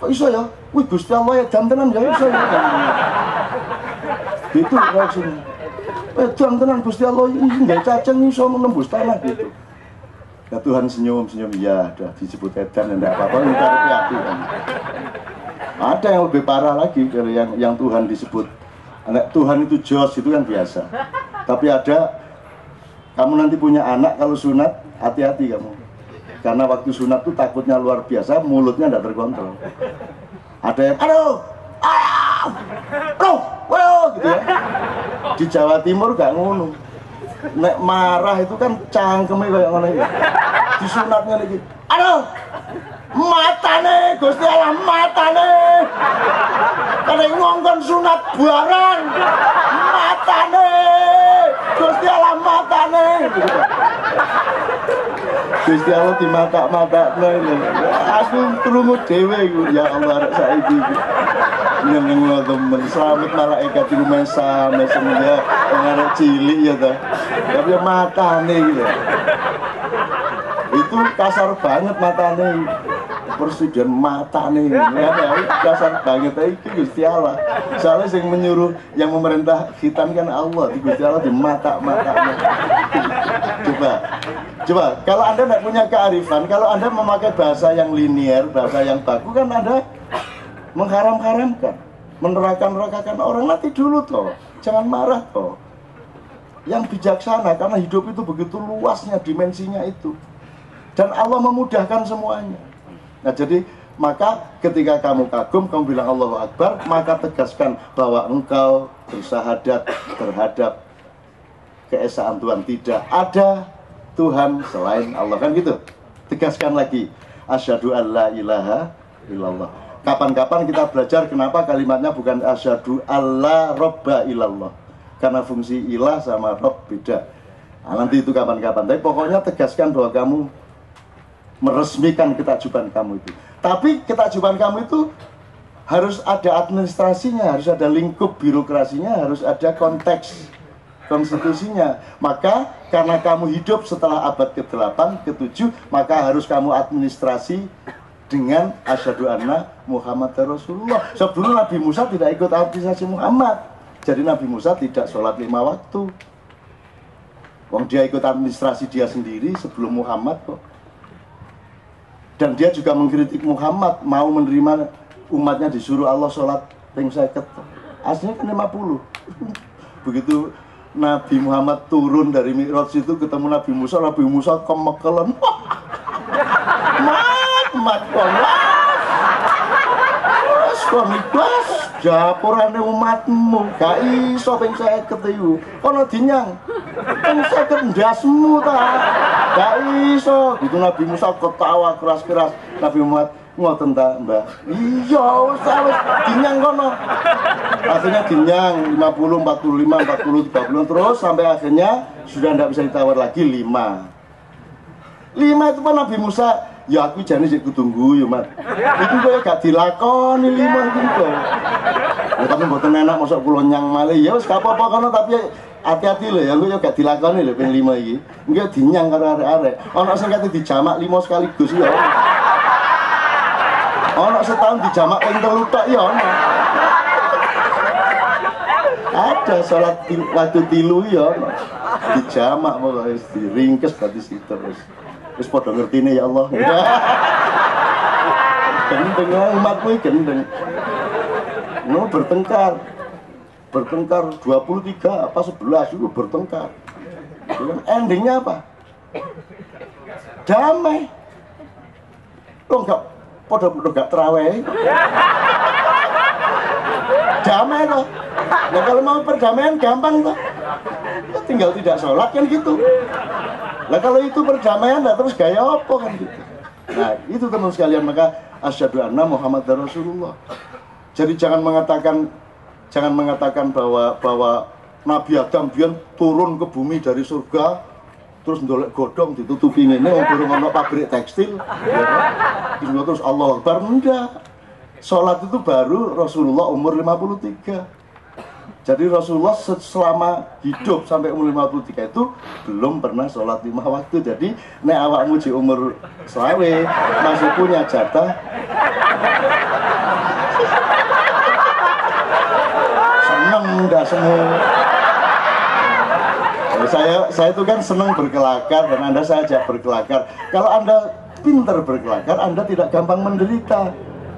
Kok iso ya? Wih Gusti Allah ya jam tenan ya iso ya. Itu reaksinya. Jam tenan Gusti Allah ini nggak cacing iso menembus tanah gitu. Ya Tuhan senyum, ya udah disebut edan, enggak apa-apa, kita hati kan. Ada yang lebih parah lagi, yang Tuhan disebut anak Tuhan itu jos, itu kan biasa. Tapi ada, kamu nanti punya anak kalau sunat, hati-hati kamu. Karena waktu sunat tuh takutnya luar biasa, mulutnya enggak terkontrol. Ada yang, aduh, gitu ya. Di Jawa Timur gak ngono. Nek marah itu kan cangkeme kayak ngono iki. Disunatnya lagi. Aduh. Matane Gusti Allah matane. Kene ngongkon sunat barang. Matane. Gusti Allah matane. Gusti Allah di mata-matane. Aku krungu dhewe iku ya Allah arek saiki iki. Nyeneng temen selamat malaikat iku mesam ya arek cilik ya ta. Tapi matane gitu. Itu kasar banget matane. Presiden matane ya kasar banget iki Gusti Allah. Soalnya yang menyuruh, yang memerintah hitam kan Allah, di Gusti Allah di mata-matanya. Coba, kalau Anda tidak punya kearifan, kalau Anda memakai bahasa yang linier, bahasa yang baku, kan Anda mengharam-haramkan, meneraka-nerakakan orang. Nanti dulu toh, jangan marah toh. Yang bijaksana, karena hidup itu begitu luasnya, dimensinya itu. Dan Allah memudahkan semuanya. Nah jadi, maka ketika kamu kagum, kamu bilang Allahu Akbar, maka tegaskan bahwa engkau bersyahadat terhadap keesaan Tuhan. Tidak ada Tuhan selain Allah, kan gitu. Tegaskan lagi, asyhadu alla ilaha illallah. Kapan-kapan kita belajar kenapa kalimatnya bukan asyhadu alla robba illallah, karena fungsi ilah sama rob beda. Nah, nanti itu kapan-kapan. Tapi pokoknya tegaskan bahwa kamu meresmikan ketakjuban kamu itu. Tapi ketakjuban kamu itu harus ada administrasinya, harus ada lingkup birokrasinya, harus ada konteks konstitusinya. Maka karena kamu hidup setelah abad ke-8, ke-7, maka harus kamu administrasi dengan asyhadu anna Muhammad Rasulullah. Sebelum Nabi Musa tidak ikut administrasi Muhammad. Jadi Nabi Musa tidak sholat 5 waktu. Wong dia ikut administrasi dia sendiri sebelum Muhammad kok. Dan dia juga mengkritik Muhammad, mau menerima umatnya disuruh Allah sholat ping 50. Aslinya kan 50. Begitu Nabi Muhammad turun dari Mi'raj itu ketemu Nabi Musa kemekelen. Mat kon ibas dapurane umatmu gak iso ping 50 iku. Kono dinyang. Kan saya ndasmu ta. Gak iso. Itu Nabi Musa ketawa keras-keras. Nabi Muhammad ngoten ta, Mbah. Iya, wis dinyang kono. Akhirnya dinyang 50, 45, 40, 30 terus sampai akhirnya sudah tidak bisa ditawar lagi 5. 5 itu kan Nabi Musa, ya aku jane sik kutunggu ya, Mat. Itu kaya gak dilakoni 5 itu kok. Ya tapi mboten enak mosok kula nyang malih. Ya wis gak apa-apa kono tapi hati-hati lho ya, engko ya gak dilakoni lho ping 5 iki. Engko dinyang karo arek-arek. Ana sing kate dijamak 5 sekaligus ya. Ono setahun dijamak ping 3 tok ya ono. Ada sholat waktu tilu ya ono. Dijamak pokoknya diringkes tadi situ terus. Terus padha ngertine ya Allah. Gendeng umatku gendeng. No bertengkar. Bertengkar 23 apa 11 itu bertengkar. Endingnya apa? Damai. Lo enggak podo gak terawih. Damai loh. Nah kalau mau perdamaian gampang tuh. Ya, tinggal tidak sholat kan gitu. Nah kalau itu perdamaian, nah terus gaya apa kan gitu. Nah itu teman sekalian, maka asyhadu anna Muhammadar Rasulullah. Jadi jangan mengatakan bahwa Nabi Adam biar turun ke bumi dari surga terus ndolek godhong ditutupi ngene wong durung ana pabrik tekstil ya kan? Terus Allah Akbar enggak. Salat itu baru Rasulullah umur 53. Jadi Rasulullah selama hidup sampai umur 53 itu belum pernah sholat 5 waktu. Jadi nek awakmu di umur selawe masih punya jatah seneng dah semua. Saya itu kan senang berkelakar dan Anda saya ajak berkelakar. Kalau Anda pintar berkelakar, Anda tidak gampang menderita.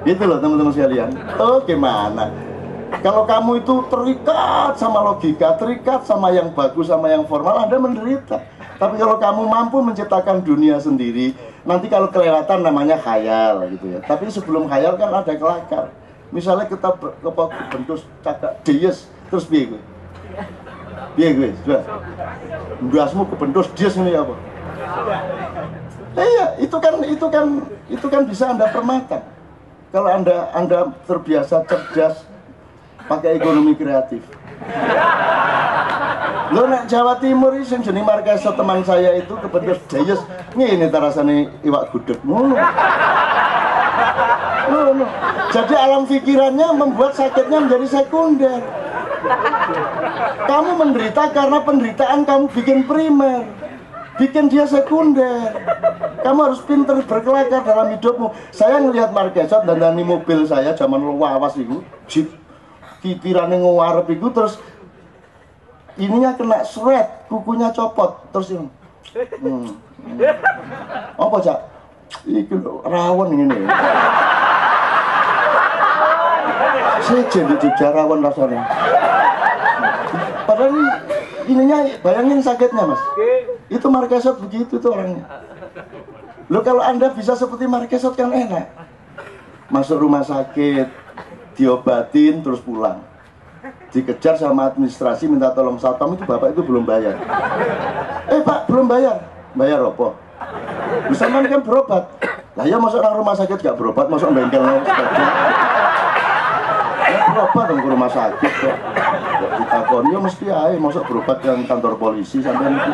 Gitu loh teman-teman sekalian. Oh gimana? Kalau kamu itu terikat sama logika, terikat sama yang bagus, sama yang formal, Anda menderita. Tapi kalau kamu mampu menciptakan dunia sendiri, nanti kalau kelewatan namanya khayal gitu ya. Tapi sebelum khayal kan ada kelakar. Misalnya kita bentuk cakak deyes, terus piye gue? Piye gue? Sudah. Ndasmu kebentus dies ini apa? Iya, itu kan bisa Anda permakan. Kalau Anda terbiasa cerdas pakai ekonomi kreatif. Lo nek Jawa Timur sing jeneng Markeso teman saya itu kebentus deyes ngene tarasane iwak gudeg ngono. Ngono. Jadi alam pikirannya membuat sakitnya menjadi sekunder. Kamu menderita karena penderitaan kamu bikin primer, bikin dia sekunder. Kamu harus pintar berkelakar dalam hidupmu. Saya ngelihat Markeso dandani mobil saya zaman lawas itu, Jeep kikirane ngarep itu terus ininya kena seret, kukunya copot, terus yang apa Cak? Iki rawon ngene. Sejen di Jogja rawon rasanya. Padahal ininya bayangin sakitnya Mas. Itu Markeso begitu tuh orangnya. Loh kalau Anda bisa seperti Markeso kan enak. Masuk rumah sakit, diobatin terus pulang. Dikejar sama administrasi minta tolong satpam itu bapak itu belum bayar. Pak belum bayar. Bayar apa? Bisa kan berobat. Lah ya masuk orang rumah sakit gak berobat, masuk bengkel sepeda. Ya berobat dong ke rumah sakit kok. Ditakoni ya mesti aja masuk berobat ke kantor polisi sampai itu.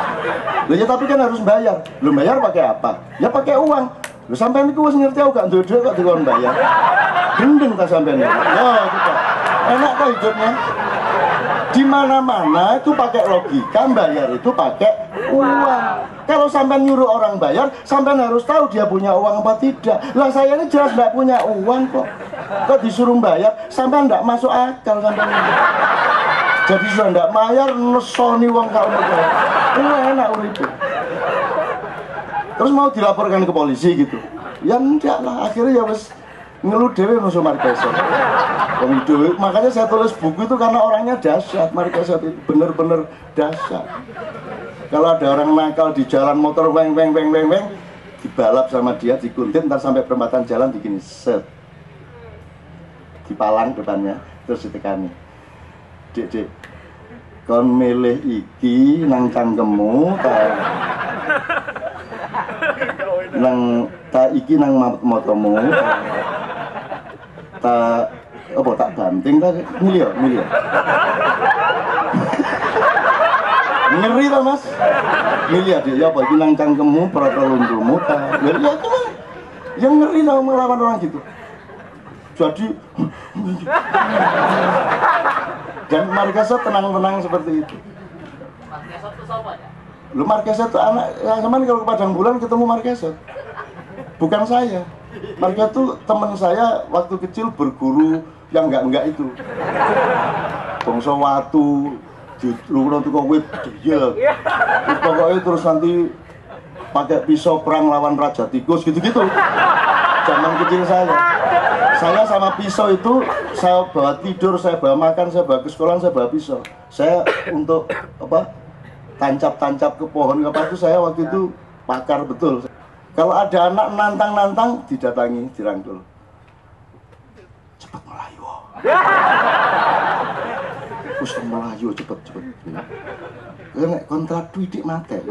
Loh ya tapi kan harus bayar. Belum bayar pakai apa? Ya pakai uang. Loh sampai itu wis ngerti aku gak duwe kok dikon bayar. Gendeng ta sampean. Ya gitu. Enak kok hidupnya. Di mana-mana itu pakai logika, bayar itu pakai uang. Kalau sampean nyuruh orang bayar, sampean harus tahu dia punya uang apa tidak. Lah saya ini jelas nggak punya uang kok. Kok disuruh bayar, sampean nggak masuk akal sampean. Jadi sudah nggak bayar, nesoni uang kau bayar. Enak itu. Terus mau dilaporkan ke polisi gitu? Ya enggak lah, akhirnya ya wes ngeluh dewe musuh Markeso. Makanya saya tulis buku itu karena orangnya dahsyat. Markeso itu bener-bener dahsyat. Kalau ada orang nakal di jalan motor weng dibalap sama dia, dikuntit, ntar sampai perempatan jalan begini set, dipalang depannya, terus ditekani. Dek, kon milih iki nang cangkemmu ta iki nang motomu ta apa tak banting ta milih ngeri ta Mas milih dia ya apa iki nang cangkemmu protolundumu ta ya itu yang ngeri lah melawan orang gitu. Jadi dan Marquesa tenang-tenang seperti itu. Marquesa itu siapa ya? Lu Marquesa itu anak yang kemarin kalau ke Padang Bulan ketemu Marquesa. Bukan saya. Marquesa itu teman saya waktu kecil berguru yang enggak itu. Bangsa watu di rumah tuh kok wit dia. Pokoknya terus nanti pakai pisau perang lawan raja tikus gitu-gitu. Zaman kecil saya sama pisau itu saya bawa tidur, saya bawa makan, saya bawa ke sekolah, saya bawa pisau. Saya untuk apa? Tancap-tancap ke pohon apa itu saya waktu itu pakar betul. Kalau ada anak nantang-nantang didatangi, dirangkul. Cepet Melayu. Terus Melayu cepet. Nek kontrak duit mate.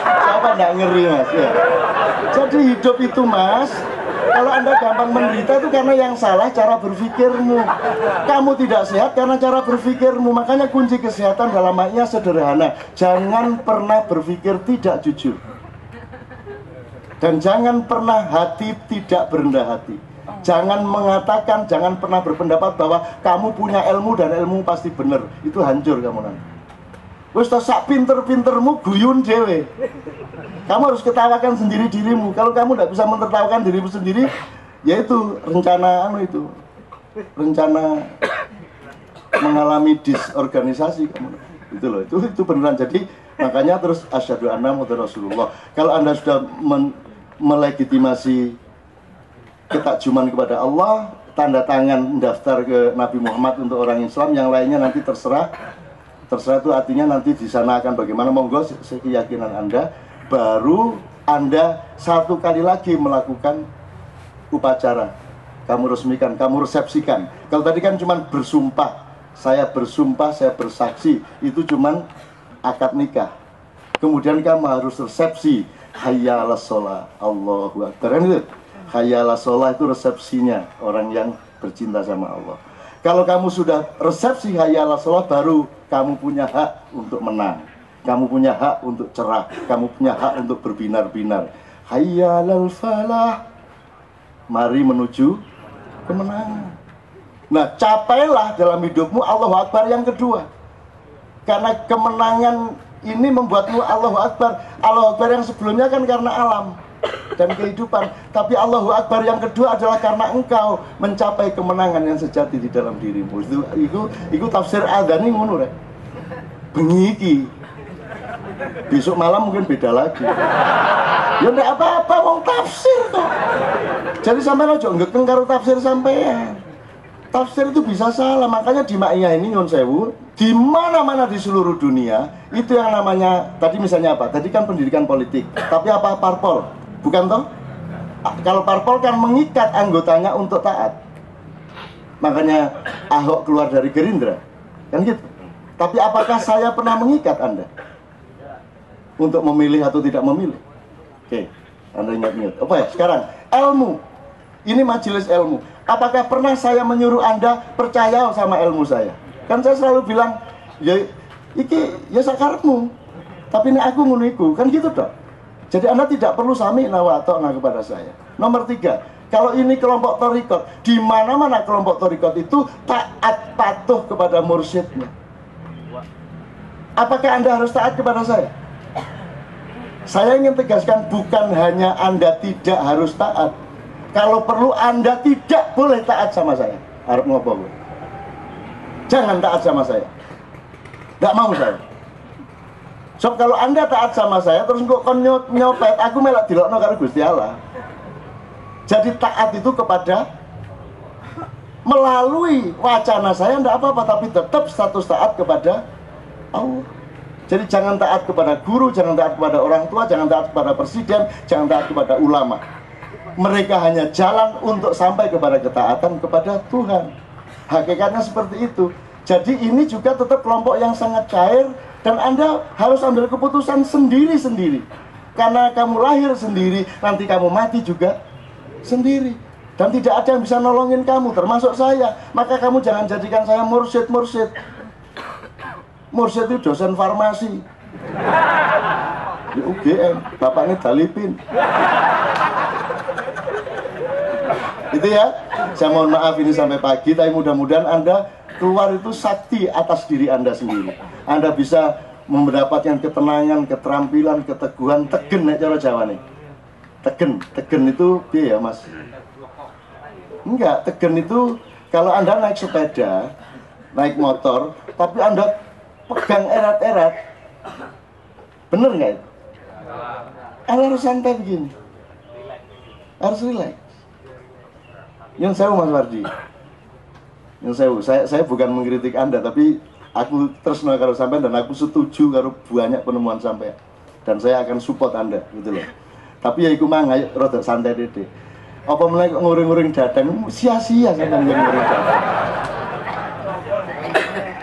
Siapa nggak ngeri Mas ya? Jadi hidup itu Mas, kalau Anda gampang menderita itu karena yang salah cara berpikirmu. Kamu tidak sehat karena cara berpikirmu. Makanya kunci kesehatan dalam maknya sederhana. Jangan pernah berpikir tidak jujur. Dan jangan pernah hati tidak berendah hati. Jangan mengatakan, jangan pernah berpendapat bahwa kamu punya ilmu dan ilmu pasti benar. Itu hancur kamu nanti. Wes sak pinter-pintermu guyun dewe. Kamu harus ketawakan sendiri dirimu. Kalau kamu tidak bisa mentertawakan dirimu sendiri, yaitu rencana rencana mengalami disorganisasi kamu. Itu loh, itu beneran. Jadi makanya terus asyhadu anna muhammadar rasulullah. Kalau Anda sudah melegitimasi ketakjuman kepada Allah, tanda tangan daftar ke Nabi Muhammad untuk orang Islam, yang lainnya nanti terserah itu artinya nanti di sana akan bagaimana, monggo keyakinan Anda, baru Anda satu kali lagi melakukan upacara, kamu resmikan, kamu resepsikan. Kalau tadi kan cuma bersumpah, saya bersaksi, itu cuma akad nikah. Kemudian kamu harus resepsi, hayya 'alas shalah, Allahu akbar, kan itu. Hayya 'alas shalah itu resepsinya orang yang bercinta sama Allah. Kalau kamu sudah resepsi hayya 'alas shalah, baru kamu punya hak untuk menang. Kamu punya hak untuk cerah. Kamu punya hak untuk berbinar-binar. Hayya 'alal falah. Mari menuju kemenangan. Nah, capailah dalam hidupmu Allahu Akbar yang kedua. Karena kemenangan ini membuatmu Allahu Akbar. Allahu Akbar yang sebelumnya kan karena alam dan kehidupan, tapi Allahu Akbar yang kedua adalah karena engkau mencapai kemenangan yang sejati di dalam dirimu. Itu tafsir adani ngono rek. Bengi iki. Besok malam mungkin beda lagi. Ya ndak apa-apa wong tafsir toh. Jadi sampean aja ngekeng karo tafsir sampean. Tafsir itu bisa salah, makanya di Ma'iyah ini nyun sewu, di mana-mana di seluruh dunia itu yang namanya tadi misalnya apa? Tadi kan pendidikan politik, tapi apa parpol? Bukan toh? Kalau parpol kan mengikat anggotanya untuk taat. Makanya Ahok keluar dari Gerindra. Kan gitu. Tapi apakah saya pernah mengikat Anda untuk memilih atau tidak memilih? Oke, Anda ingat-ingat. Apa ya? Sekarang ilmu. Ini majelis ilmu. Apakah pernah saya menyuruh Anda percaya sama ilmu saya? Kan saya selalu bilang, ya iki ya sakarepmu. Tapi ini aku ngono iku. Kan gitu toh. Jadi Anda tidak perlu sami'na wa ata'na kepada saya. Nomor 3, kalau ini kelompok thariqat, di mana-mana kelompok thariqat itu taat patuh kepada mursyidnya. Apakah Anda harus taat kepada saya? Saya ingin tegaskan, bukan hanya Anda tidak harus taat. Kalau perlu Anda tidak boleh taat sama saya. Harap ngopo gue. Jangan taat sama saya. Gak mau saya. So kalau Anda taat sama saya terus kok nyopet, aku melak dilokno karo Gusti Allah. Jadi taat itu kepada melalui wacana saya ndak apa-apa, tapi tetap status taat kepada Allah. Jadi jangan taat kepada guru, jangan taat kepada orang tua, jangan taat kepada presiden, jangan taat kepada ulama. Mereka hanya jalan untuk sampai kepada ketaatan kepada Tuhan. Hakikatnya seperti itu. Jadi ini juga tetap kelompok yang sangat cair, dan Anda harus ambil keputusan sendiri-sendiri. Karena kamu lahir sendiri, nanti kamu mati juga sendiri. Dan tidak ada yang bisa nolongin kamu, termasuk saya. Maka kamu jangan jadikan saya mursyid-mursyid. Mursyid itu dosen farmasi di UGM, bapaknya Dalipin. Itu ya, saya mohon maaf ini sampai pagi, tapi mudah-mudahan Anda keluar itu sakti atas diri Anda sendiri. Anda bisa mendapatkan ketenangan, keterampilan, keteguhan, tegen nek cara Jawa nih. Tegen itu dia ya Mas. Enggak, tegen itu kalau Anda naik sepeda, naik motor, tapi Anda pegang erat-erat, bener nggak itu? Anda harus santai begini, harus relax. Yang saya Mas Wardi, yang saya bukan mengkritik Anda, tapi aku terus karo sampai dan aku setuju karo banyak penemuan sampai, dan saya akan support Anda gitu loh. Tapi ya iku mang ayo rada santai dede. Apa mulai nguring-nguring dadang sia-sia sampean nguring-nguring dadang.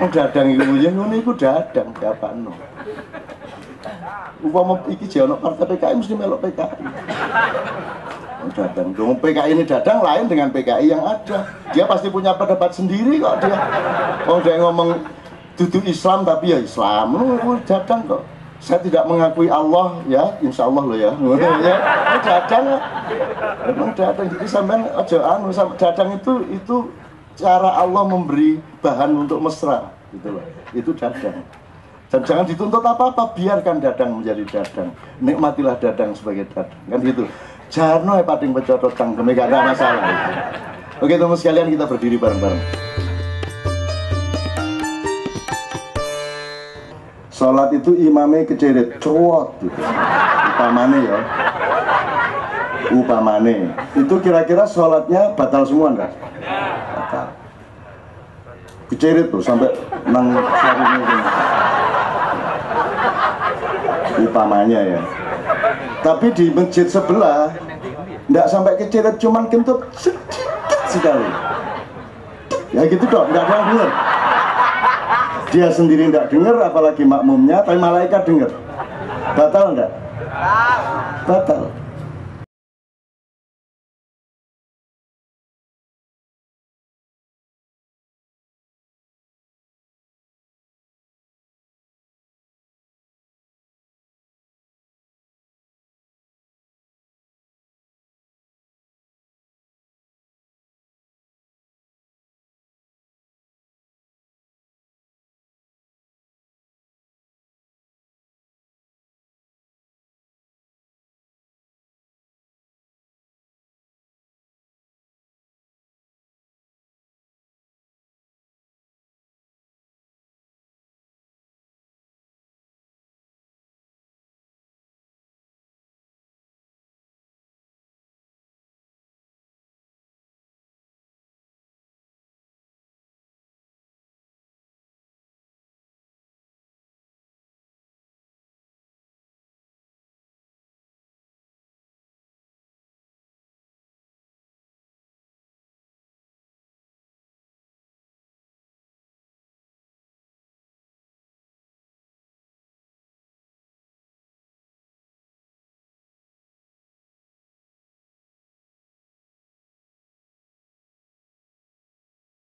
Dadang iku ya ngono iku dadang diapakno. Upama iki jek ono partai PKI mesti melok PKI. Dadang, dong PKI ini dadang lain dengan PKI yang ada. Dia pasti punya pendapat sendiri kok dia. Oh dia ngomong duduk Islam tapi ya Islam, dadang kok. Saya tidak mengakui Allah ya, insya Allah loh ya. Ya, dadang, memang dadang. Jadi sampean aja anu, dadang itu cara Allah memberi bahan untuk mesra, gitu loh. Itu dadang. Dan jangan dituntut apa-apa, biarkan dadang menjadi dadang. Nikmatilah dadang sebagai dadang, kan gitu. Jarno pating pecotot cangkeme gak ada masalah. Oke teman sekalian, kita berdiri bareng-bareng. Sholat itu imamnya keceret, cerot gitu. Upamane ya. Upamane. Itu kira-kira sholatnya batal semua enggak? Batal. Keceret tuh sampai nang sarungnya gini. Upamanya ya. Tapi di masjid sebelah enggak sampai keceret, cuman kentut sedikit sekali. Ya gitu dong, enggak ada yang dengar. Dia sendiri enggak dengar, apalagi makmumnya, tapi malaikat dengar. Batal enggak? Batal.